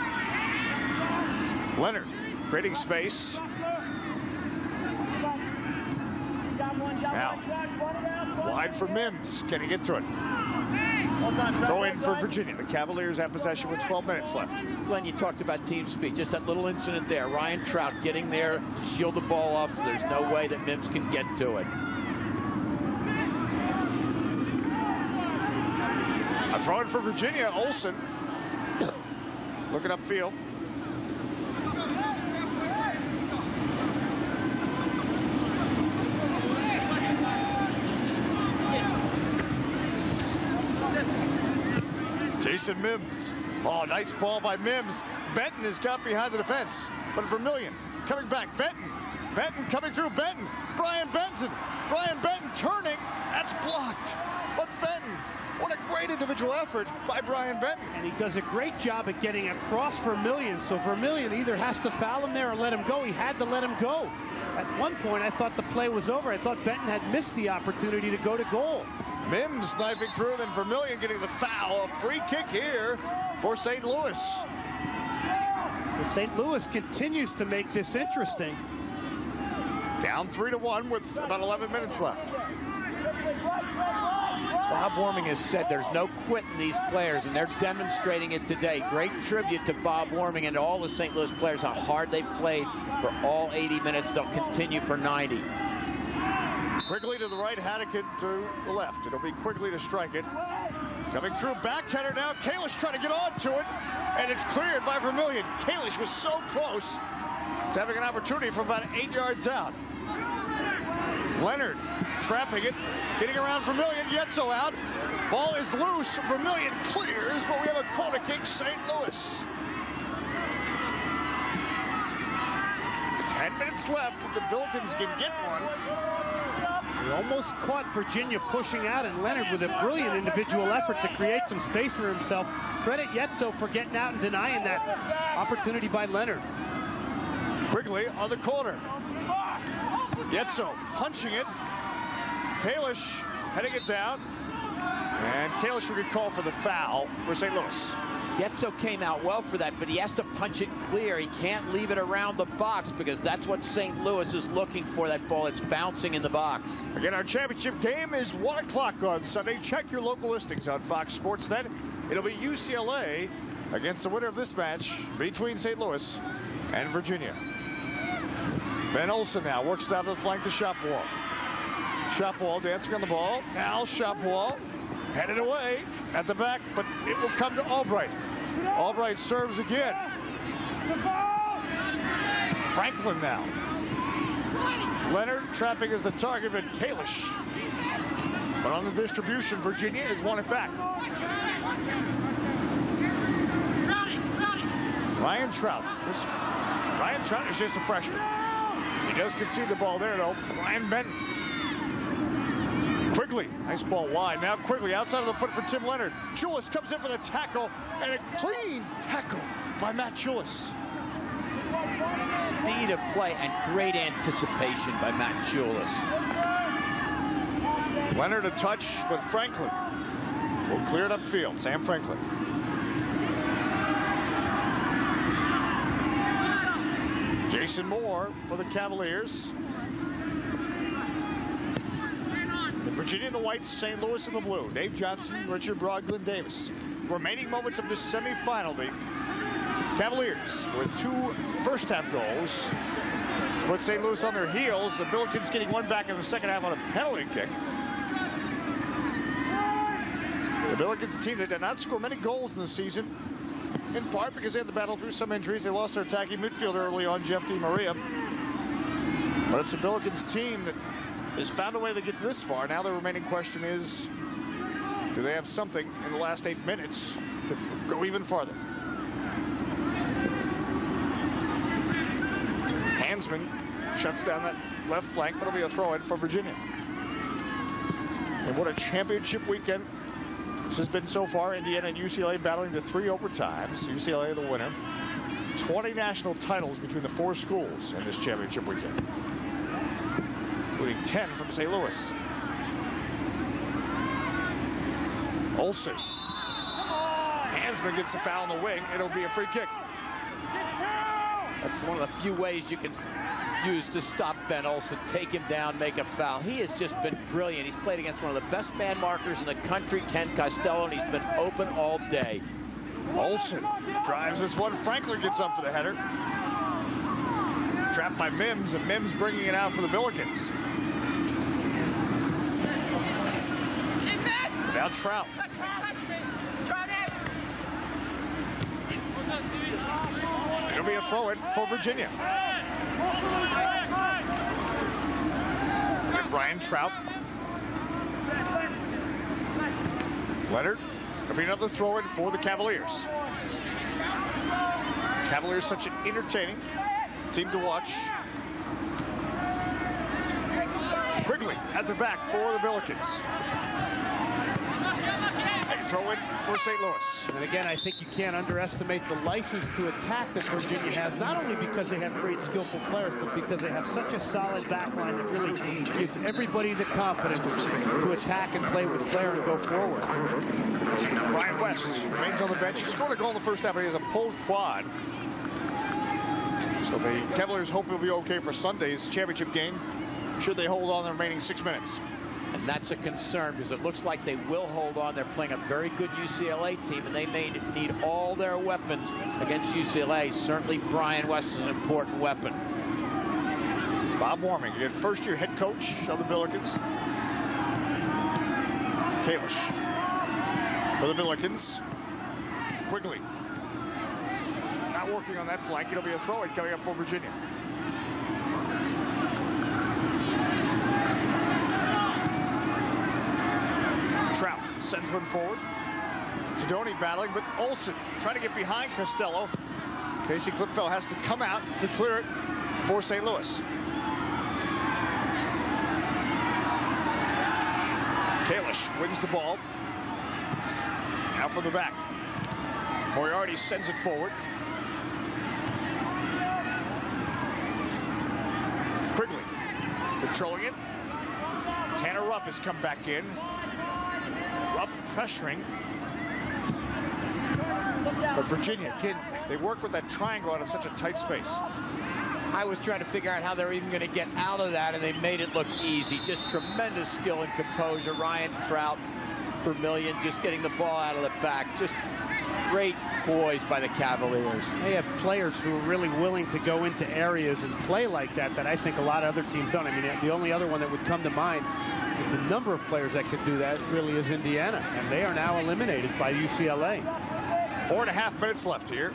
Leonard creating space. Now, wide for Mims. Can he get through it? Throw in for Virginia. The Cavaliers have possession with 12 minutes left. Glenn, you talked about team speed. Just that little incident there. Ryan Trout getting there to shield the ball off, so there's no way that Mims can get to it. A throw in for Virginia. Olsen looking upfield. Jason Mims. Oh, nice ball by Mims. Benton has got behind the defense. But Vermillion coming back. Benton. Benton coming through. Benton. Brian Benton. Brian Benton turning. That's blocked. But Benton. What a great individual effort by Brian Benton. And he does a great job at getting across Vermillion. So Vermillion either has to foul him there or let him go. He had to let him go. At one point, I thought the play was over. I thought Benton had missed the opportunity to go to goal. Mims knifing through, then Vermillion getting the foul. A free kick here for St. Louis. Well, St. Louis continues to make this interesting. Down 3-1 with about 11 minutes left. Bob Warming has said there's no quitting these players, and they're demonstrating it today. Great tribute to Bob Warming and all the St. Louis players, how hard they've played for all 80 minutes. They'll continue for 90. Quickly to the right, Heineken to the left. It'll be Quickly to strike it. Coming through, backhander now. Kalish trying to get onto it, and it's cleared by Vermillion. Kalish was so close to having an opportunity from about 8 yards out. Leonard trapping it, getting around Vermillion. Yetzo out. Ball is loose. Vermillion clears, but we have a corner kick, St. Louis. 10 minutes left. If the Billikens can get one. He almost caught Virginia pushing out, and Leonard with a brilliant individual effort to create some space for himself. Credit Yetzo for getting out and denying that opportunity by Leonard. Quickly on the corner. Yetzo punching it. Kalish heading it down. And Kalish will get called for the foul for St. Louis. Yetzo came out well for that, but he has to punch it clear. He can't leave it around the box because that's what St. Louis is looking for, that ball. It's bouncing in the box. Again, our championship game is 1 o'clock on Sunday. Check your local listings on Fox Sports Net. It'll be UCLA against the winner of this match between St. Louis and Virginia. Ben Olsen now works down to the flank to Shopwall. Shopwall dancing on the ball. Now Shopwall headed away at the back, but it will come to Albright. Albright serves again. Franklin now. Leonard trapping as the target, but Kalish. But on the distribution, Virginia has won it back. Ryan Trout. Ryan Trout is just a freshman. He does concede the ball there, though. Brian Benton. Quickly, nice ball wide. Now Quickly outside of the foot for Tim Leonard. Chulis comes in for the tackle, and a clean tackle by Matt Chulis. Speed of play and great anticipation by Matt Chulis. Leonard a touch, but Franklin will clear it upfield. Sam Franklin. Jason Moore for the Cavaliers. Virginia in the white, St. Louis in the blue. Dave Johnson, Richard Brogdon Davis. Remaining moments of this semifinal. The Cavaliers with 2 first-half goals put St. Louis on their heels. The Billikens getting one back in the second half on a penalty kick. The Billikens team that did not score many goals in the season, in part because they had to battle through some injuries. They lost their attacking midfielder early on, Jeff DiMaria. But it's a Billikens team that has found a way to get this far. Now the remaining question is, do they have something in the last 8 minutes to go even farther? Hansman shuts down that left flank, but it'll be a throw-in for Virginia. And what a championship weekend this has been so far. Indiana and UCLA battling to 3 overtimes. UCLA the winner. 20 national titles between the 4 schools in this championship weekend, including 10 from St. Louis. Olsen. Hansman gets the foul on the wing. It'll be a free kick. That's one of the few ways you can use to stop Ben Olsen, take him down, make a foul. He has just been brilliant. He's played against one of the best man markers in the country, Ken Costello, and he's been open all day. Olsen drives this one. Franklin gets up for the header. Trapped by Mims, and Mims bringing it out for the Billikens. Now Trout. It'll be a throw-in for Virginia. And Brian Trout. Leonard. It'll be another throw-in for the Cavaliers. Cavaliers such an entertaining team to watch. Quigley at the back for the Billikens. Throw it for St. Louis. And again, I think you can't underestimate the license to attack that Virginia has, not only because they have great skillful players, but because they have such a solid backline that really gives everybody the confidence to attack and play with flair and go forward. Ryan West remains on the bench. He scored a goal in the first half, but he has a pulled quad. So the Cavaliers hope he'll be okay for Sunday's championship game, should they hold on the remaining 6 minutes. And that's a concern because it looks like they will hold on. They're playing a very good UCLA team, and they may need all their weapons against UCLA. Certainly Brian West is an important weapon. Bob Warming, again, first-year head coach of the Billikens. Kalish for the Billikens. Quigley not working on that flank. It'll be a throw-in coming up for Virginia. Trout sends one forward. Sidoni battling, but Olsen trying to get behind Costello. Casey Klipfel has to come out to clear it for St. Louis. Kalish wins the ball. Now from the back. Moriarty sends it forward. Quigley controlling it. Tanner Rupp has come back in. Rupp pressuring. But Virginia, they work with that triangle out of such a tight space. I was trying to figure out how they're even going to get out of that, and they made it look easy. Just tremendous skill and composure. Ryan Trout, Vermillion, just getting the ball out of the back. Just great poise by the Cavaliers. They have players who are really willing to go into areas and play like that I think a lot of other teams don't. I mean, the only other one that would come to mind with the number of players that could do that really is Indiana, and they are now eliminated by UCLA. 4.5 minutes left here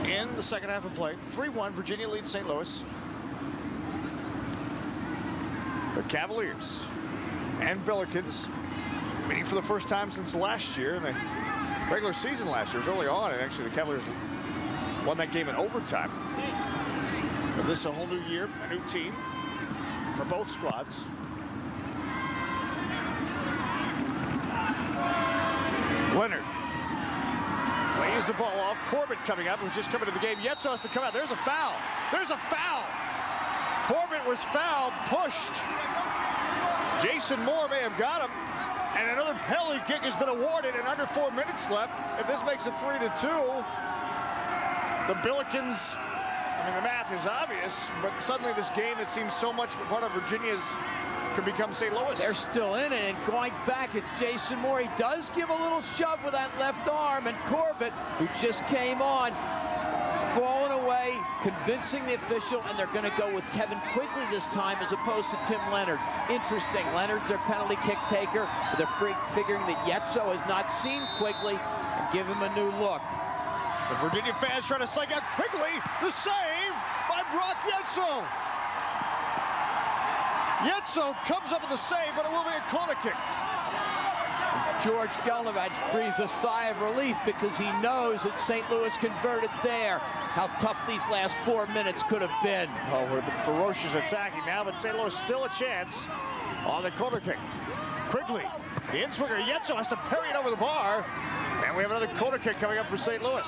in the second half of play. 3-1, Virginia leads St. Louis. The Cavaliers and Billikens meeting for the first time since last year. In the regular season last year was early on, and actually the Cavaliers won that game in overtime. But this is a whole new year, a new team for both squads. Leonard lays the ball off. Corbett coming up, who's just coming to the game. Yetso has to come out. There's a foul. There's a foul. Corbett was fouled, pushed. Jason Moore may have got him. And another penalty kick has been awarded, and under 4 minutes left. If this makes it 3-2, the Billikens, I mean, the math is obvious, but suddenly this game that seems so much part of Virginia's could become St. Louis. They're still in it, and going back, it's Jason Moore. He does give a little shove with that left arm, and Corbett, who just came on, falling away, convincing the official, and they're going to go with Kevin Quigley this time as opposed to Tim Leonard. Interesting. Leonard's their penalty kick taker. They're figuring that Yetso has not seen Quigley and give him a new look. So Virginia fans trying to psych out Quigley. The save by Brock Yetso. Yetso comes up with the save, but it will be a corner kick. George Gelnovich breathes a sigh of relief because he knows that St. Louis converted there. How tough these last 4 minutes could have been. Oh, we're ferocious attacking now, but St. Louis still a chance on the corner kick. Quigley, the in-swinger, Yetso has to parry it over the bar. And we have another corner kick coming up for St. Louis.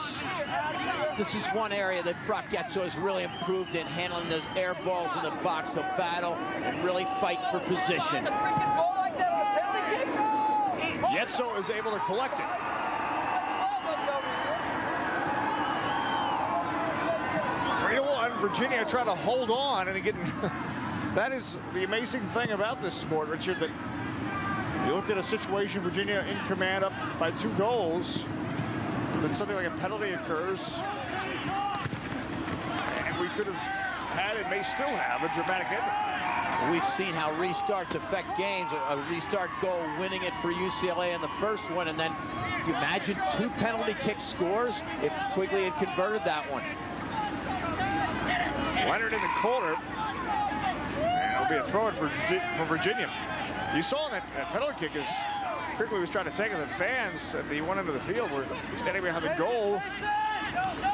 This is one area that Brock Yetso has really improved in, handling those air balls in the box. He'll battle and really fight for position. A freaking ball like that on a penalty kick? Yetzo is able to collect it. 3-1. Virginia trying to hold on and getting. That is the amazing thing about this sport, Richard. That you look at a situation, Virginia in command up by 2 goals. Then something like a penalty occurs, and we could have had and may still have a dramatic ending. We've seen how restarts affect games. A restart goal winning it for UCLA in the first one, and then you imagine 2 penalty kick scores if Quigley had converted that one. Leonard in the corner. And it'll be a throw-in for Virginia. You saw that penalty kick as Quigley was trying to take it. The fans at the one end of the field were standing behind the goal,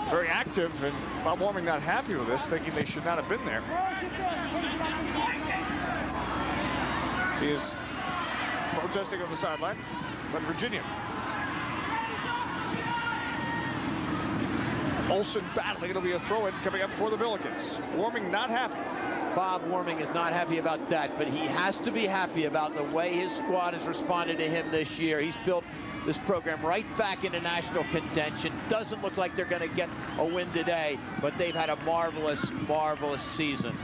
very active, and Bob Warming not happy with this, thinking they should not have been there. He is protesting on the sideline, but Virginia. Olsen battling. It'll be a throw-in coming up for the Billikens. Warming not happy. Bob Warming is not happy about that, but he has to be happy about the way his squad has responded to him this year. He's built this program right back into national contention. Doesn't look like they're going to get a win today, but they've had a marvelous, marvelous season.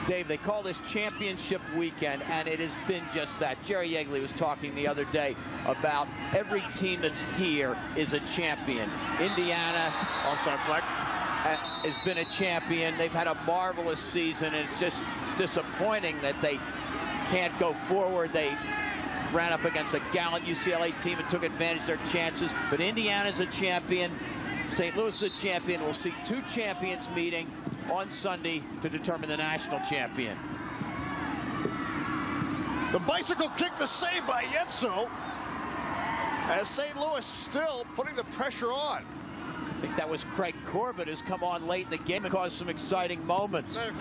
Dave, they call this championship weekend, and it has been just that. Jerry Yeagley was talking the other day about every team that's here is a champion. Indiana, offside flag, has been a champion. They've had a marvelous season, and it's just disappointing that they can't go forward. They ran up against a gallant UCLA team and took advantage of their chances. But Indiana's a champion. St. Louis is a champion. We'll see 2 champions meeting on Sunday to determine the national champion. The bicycle kick to save by Yetzo, as St. Louis still putting the pressure on. I think that was Craig Corbett, who's come on late in the game and caused some exciting moments. A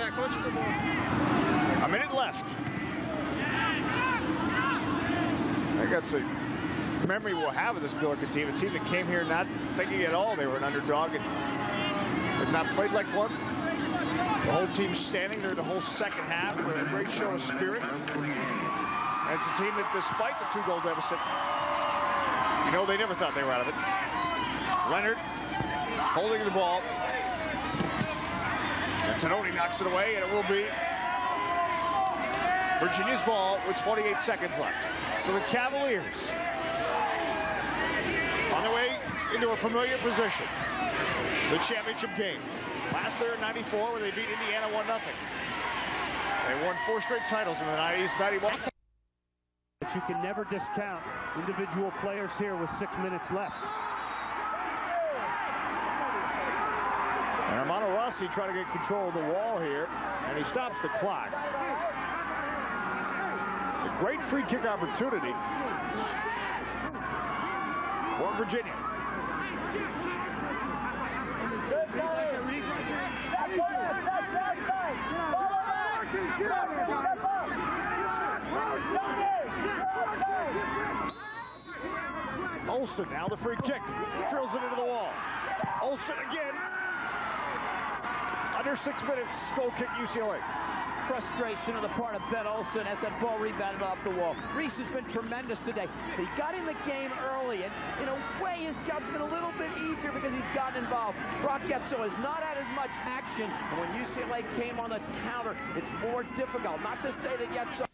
minute left. I think that's a memory we'll have of this Billiken team, a team that came here not thinking at all they were an underdog and had not played like one. The whole team standing there the whole second half with a great show of spirit. And it's a team that, despite the 2-goal deficit, you know, they never thought they were out of it. Leonard holding the ball. And Tononi knocks it away, and it will be Virginia's ball with 28 seconds left. So the Cavaliers on their way into a familiar position. The championship game. Last there in '94 when they beat Indiana 1-0. They won 4 straight titles in the 90s, 91. But you can never discount individual players here with 6 minutes left. And Armando Rossi trying to get control of the wall here, and he stops the clock. It's a great free kick opportunity for Virginia. Olsen now the free kick, drills it into the wall. Olsen again. Under 6 minutes, goal kick UCLA. Frustration on the part of Ben Olsen as that ball rebounded off the wall. Reese has been tremendous today. He got in the game early, and in a way his job's been a little bit easier because he's gotten involved. Brock Yetzo has not had as much action, and when UCLA came on the counter, it's more difficult. Not to say that Yetzo...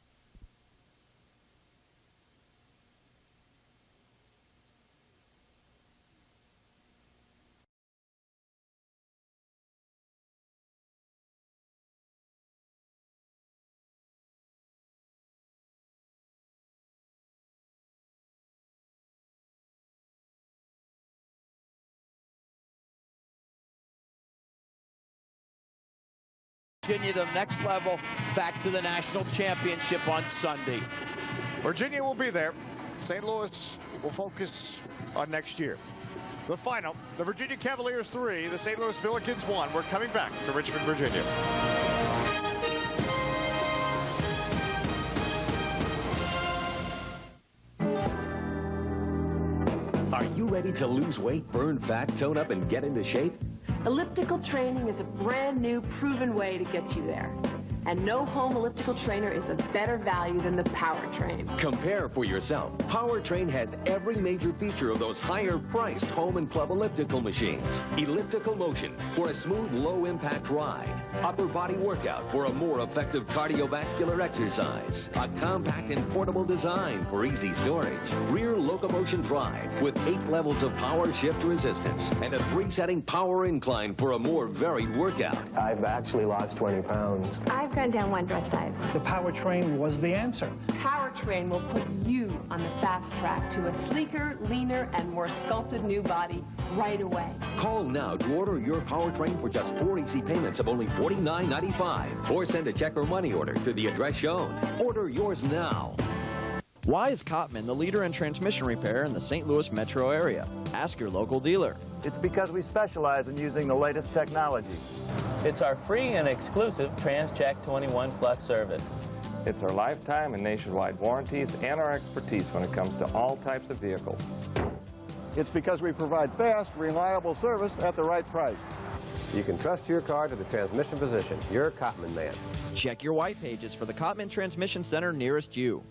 Virginia the next level back to the national championship on Sunday. Virginia will be there. St. Louis will focus on next year. The final, the Virginia Cavaliers 3, the St. Louis Billikens 1. We're coming back to Richmond, Virginia. Are you ready to lose weight, burn fat, tone up, and get into shape? Elliptical training is a brand new, proven way to get you there. And no home elliptical trainer is a better value than the Powertrain. Compare for yourself. Powertrain has every major feature of those higher-priced home and club elliptical machines. Elliptical motion for a smooth, low-impact ride. Upper body workout for a more effective cardiovascular exercise. A compact and portable design for easy storage. Rear locomotion drive with 8 levels of power shift resistance and a 3-setting power incline for a more varied workout. I've actually lost 20 pounds. I've gone down 1 dress size. The Powertrain was the answer. Powertrain will put you on the fast track to a sleeker, leaner, and more sculpted new body right away. Call now to order your Powertrain for just 4 easy payments of only $49.95 or send a check or money order to the address shown. Order yours now. Why is Cotman the leader in transmission repair in the St. Louis metro area? Ask your local dealer. It's because we specialize in using the latest technology. It's our free and exclusive TransCheck 21 Plus service. It's our lifetime and nationwide warranties and our expertise when it comes to all types of vehicles. It's because we provide fast, reliable service at the right price. You can trust your car to the transmission position. You're a Cotman man. Check your white pages for the Cotman Transmission Center nearest you.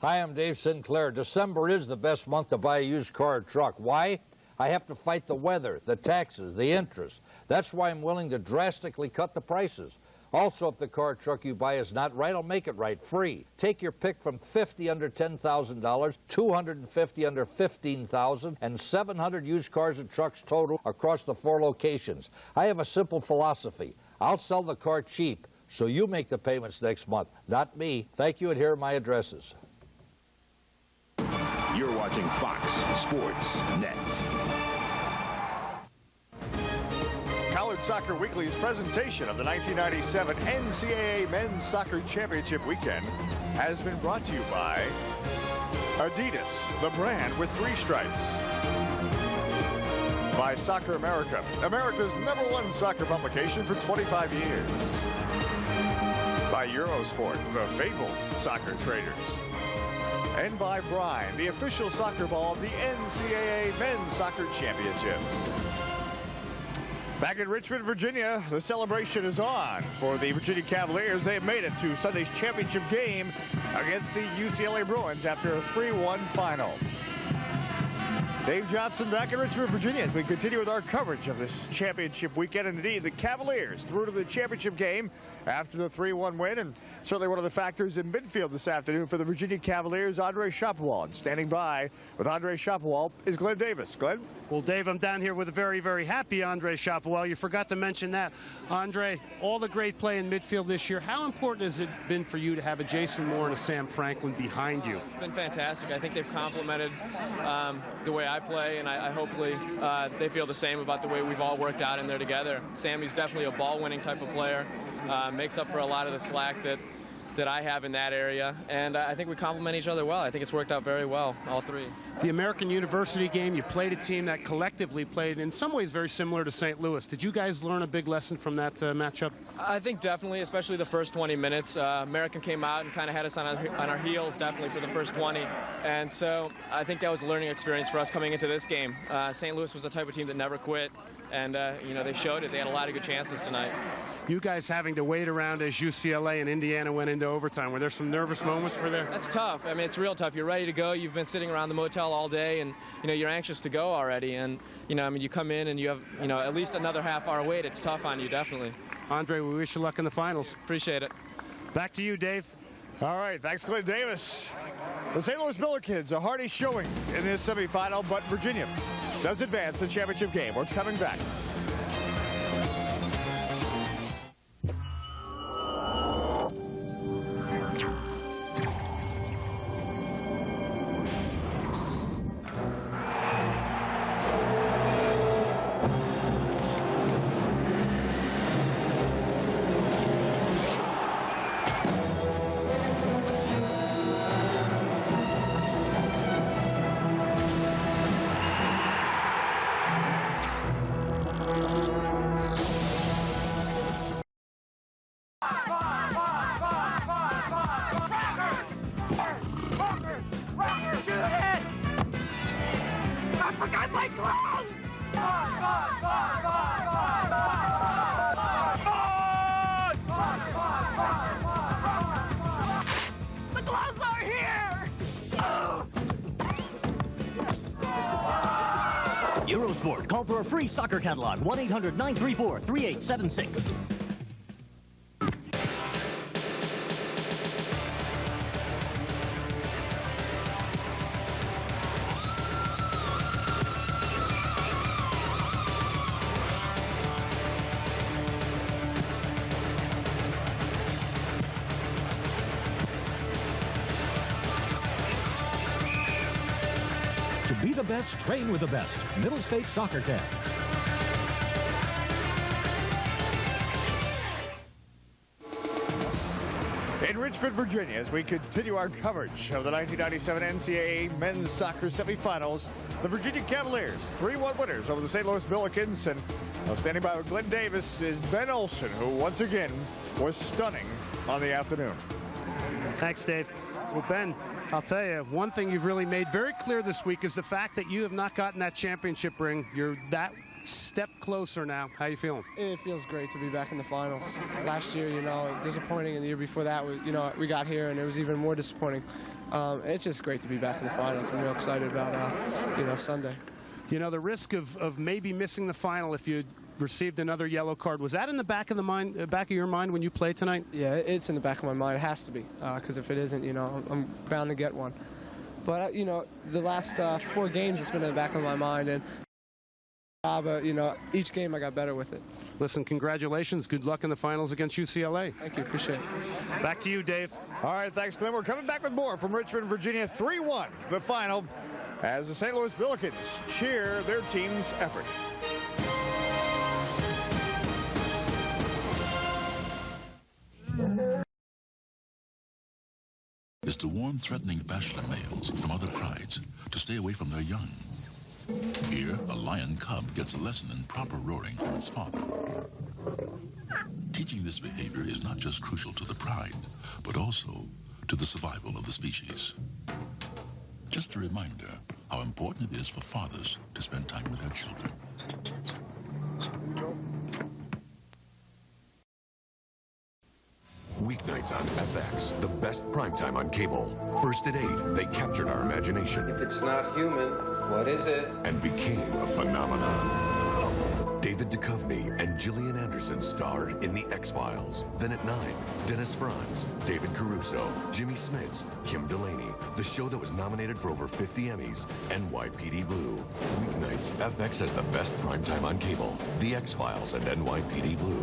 Hi, I'm Dave Sinclair. December is the best month to buy a used car or truck. Why? I have to fight the weather, the taxes, the interest. That's why I'm willing to drastically cut the prices. Also, if the car or truck you buy is not right, I'll make it right, free. Take your pick from 50 under $10,000, 250 under $15,000, and 700 used cars and trucks total across the 4 locations. I have a simple philosophy. I'll sell the car cheap, so you make the payments next month, not me. Thank you, and here are my addresses. You're watching Fox Sports Net. College Soccer Weekly's presentation of the 1997 NCAA Men's Soccer Championship Weekend has been brought to you by Adidas, the brand with 3 stripes. By Soccer America, America's #1 soccer publication for 25 years. By Eurosport, the fabled soccer traders. And by Brine, the official soccer ball of the NCAA Men's Soccer Championships. Back in Richmond, Virginia, the celebration is on for the Virginia Cavaliers. They have made it to Sunday's championship game against the UCLA Bruins after a 3-1 final. Dave Johnson back in Richmond, Virginia, as we continue with our coverage of this championship weekend. And indeed, the Cavaliers through to the championship game after the 3-1 win, and certainly one of the factors in midfield this afternoon for the Virginia Cavaliers, Andre Shapovalov. And standing by with Andre Shapovalov is Glenn Davis. Glenn? Well, Dave, I'm down here with a very, very happy Andre Shapovalov. You forgot to mention that. Andre, all the great play in midfield this year. How important has it been for you to have a Jason Moore and a Sam Franklin behind you? It's been fantastic. I think they've complemented the way I play, and I hopefully they feel the same about the way we've all worked out in there together. Sammy's definitely a ball-winning type of player. Makes up for a lot of the slack that I have in that area, and I think we complement each other well. I think it's worked out very well, all 3. The American University game, you played a team that collectively played in some ways very similar to St. Louis. Did you guys learn a big lesson from that matchup? I think definitely, especially the first 20 minutes. American came out and kind of had us on our heels definitely for the first 20, and so I think that was a learning experience for us coming into this game. St. Louis was the type of team that never quit, and you know, they showed it. They had a lot of good chances tonight. You guys having to wait around as UCLA and Indiana went into overtime. Were there some nervous moments for there? That's tough. I mean, it's real tough. You're ready to go. You've been sitting around the motel all day, and you know you're anxious to go already. And you know, I mean, you come in and you have at least another half-hour wait. It's tough on you, definitely. Andre, we wish you luck in the finals. Appreciate it. Back to you, Dave. All right, thanks, Glenn Davis. The St. Louis Billikens, a hearty showing in this semifinal, but Virginia does advance the championship game. We're coming back. The gloves are here! Eurosport. Call for a free soccer catalog. 1-800-934-3876. To be the best, train with the best. Middle State Soccer Camp. In Richmond, Virginia, as we continue our coverage of the 1997 NCAA men's soccer semifinals, the Virginia Cavaliers, 3-1 winners over the St. Louis Billikens. And standing by with Glenn Davis is Ben Olsen, who once again was stunning on the afternoon. Thanks, Dave. Well, Ben, I'll tell you, one thing you've really made very clear this week is the fact that you have not gotten that championship ring. You're that step closer now. How you feeling? It feels great to be back in the finals. Last year, you know, disappointing, and the year before that, we got here, and it was even more disappointing. It's just great to be back in the finals. I'm real excited about, Sunday. You know, the risk of maybe missing the final if you received another yellow card, was that in the back of your mind when you played tonight? Yeah, it's in the back of my mind. It has to be, because if it isn't, I'm bound to get one. But the last 4 games, it's been in the back of my mind, and each game I got better with it. Listen, congratulations. Good luck in the finals against UCLA. Thank you. Appreciate it. Back to you, Dave. All right, thanks, Glenn. We're coming back with more from Richmond, Virginia. 3-1, the final, as the St. Louis Billikens cheer their team's effort. Is to warn threatening bachelor males from other prides to stay away from their young. Here, a lion cub gets a lesson in proper roaring from its father. Teaching this behavior is not just crucial to the pride, but also to the survival of the species. Just a reminder how important it is for fathers to spend time with their children. Weeknights on FX, the best primetime on cable. First at 8, they captured our imagination. If it's not human, what is it? And became a phenomenon. David Duchovny and Gillian Anderson starred in The X-Files. Then at 9, Dennis Franz, David Caruso, Jimmy Smits, Kim Delaney. The show that was nominated for over 50 Emmys, NYPD Blue. Weeknights, FX has the best primetime on cable. The X-Files and NYPD Blue.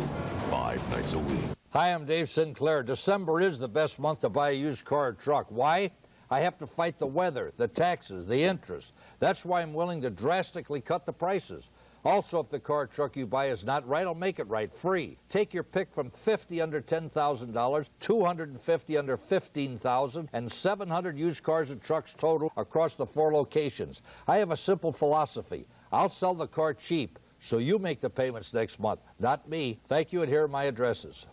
5 nights a week. Hi, I'm Dave Sinclair. December is the best month to buy a used car or truck. Why? I have to fight the weather, the taxes, the interest. That's why I'm willing to drastically cut the prices. Also, if the car or truck you buy is not right, I'll make it right, free. Take your pick from 50 under $10,000, 250 under $15,000, and 700 used cars and trucks total across the 4 locations. I have a simple philosophy. I'll sell the car cheap, so you make the payments next month, not me. Thank you, and here are my addresses.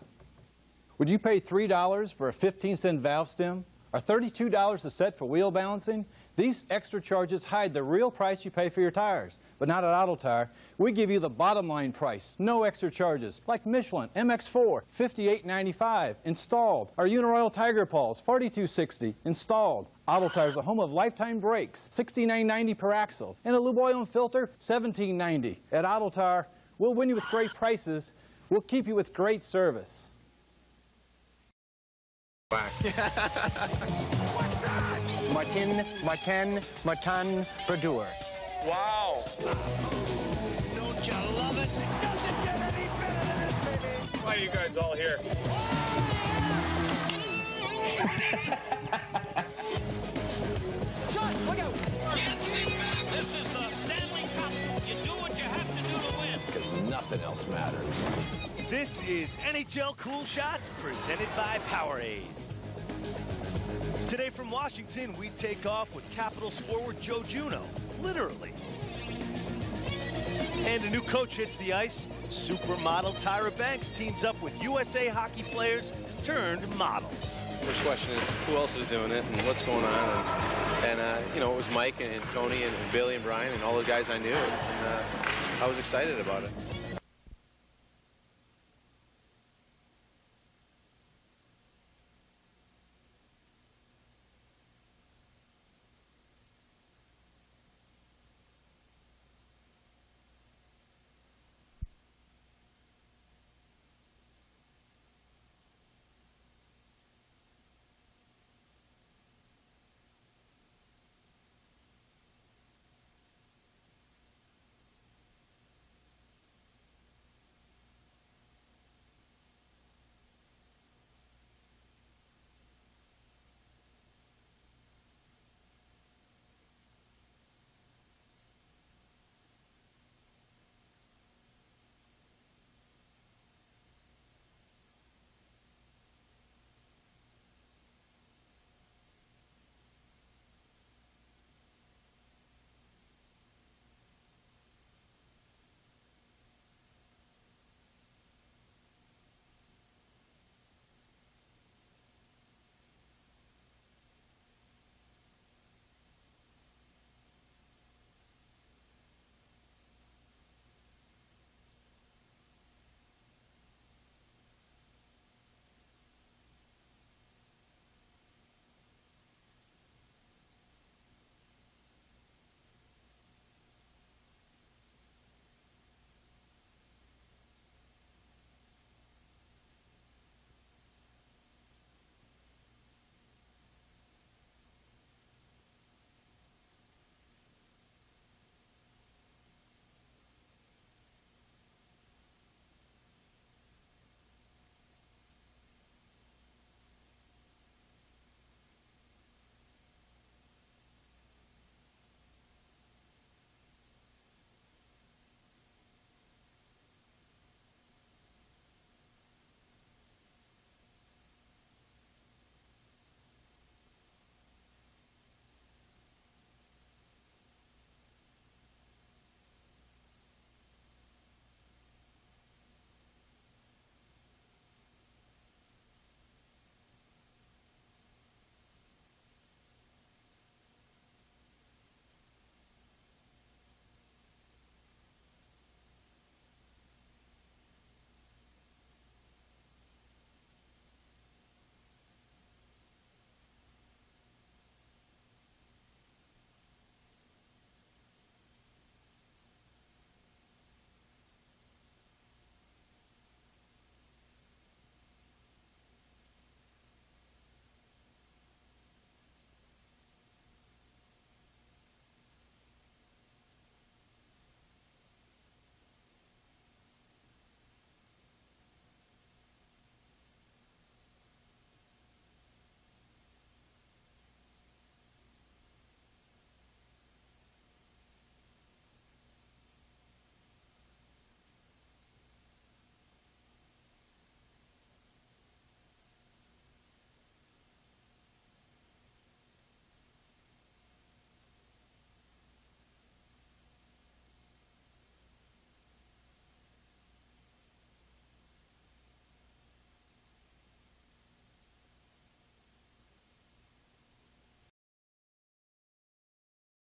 Would you pay $3 for a 15-cent valve stem or $32 a set for wheel balancing? These extra charges hide the real price you pay for your tires. But not at Auto Tire. We give you the bottom line price, no extra charges, like Michelin MX4, $58.95 installed, or Uniroyal Tiger Paws, $42.60 installed. Auto Tire is a home of lifetime brakes, $69.90 per axle, and a lube oil and filter, $17.90. At Auto Tire, we'll win you with great prices. We'll keep you with great service. Martin Bradeur. Wow. Don't you love it? It doesn't get any better than this, baby. Why are you guys all here? John, look out. This is the Stanley Cup. You do what you have to do to win. Because nothing else matters. This is NHL Cool Shots presented by Powerade. Today from Washington, we take off with Capitals forward Joe Juneau, literally. And a new coach hits the ice. Supermodel Tyra Banks teams up with USA hockey players turned models. First question is, who else is doing it and what's going on? And it was Mike and Tony and Billy and Brian and all the guys I knew. And I was excited about it.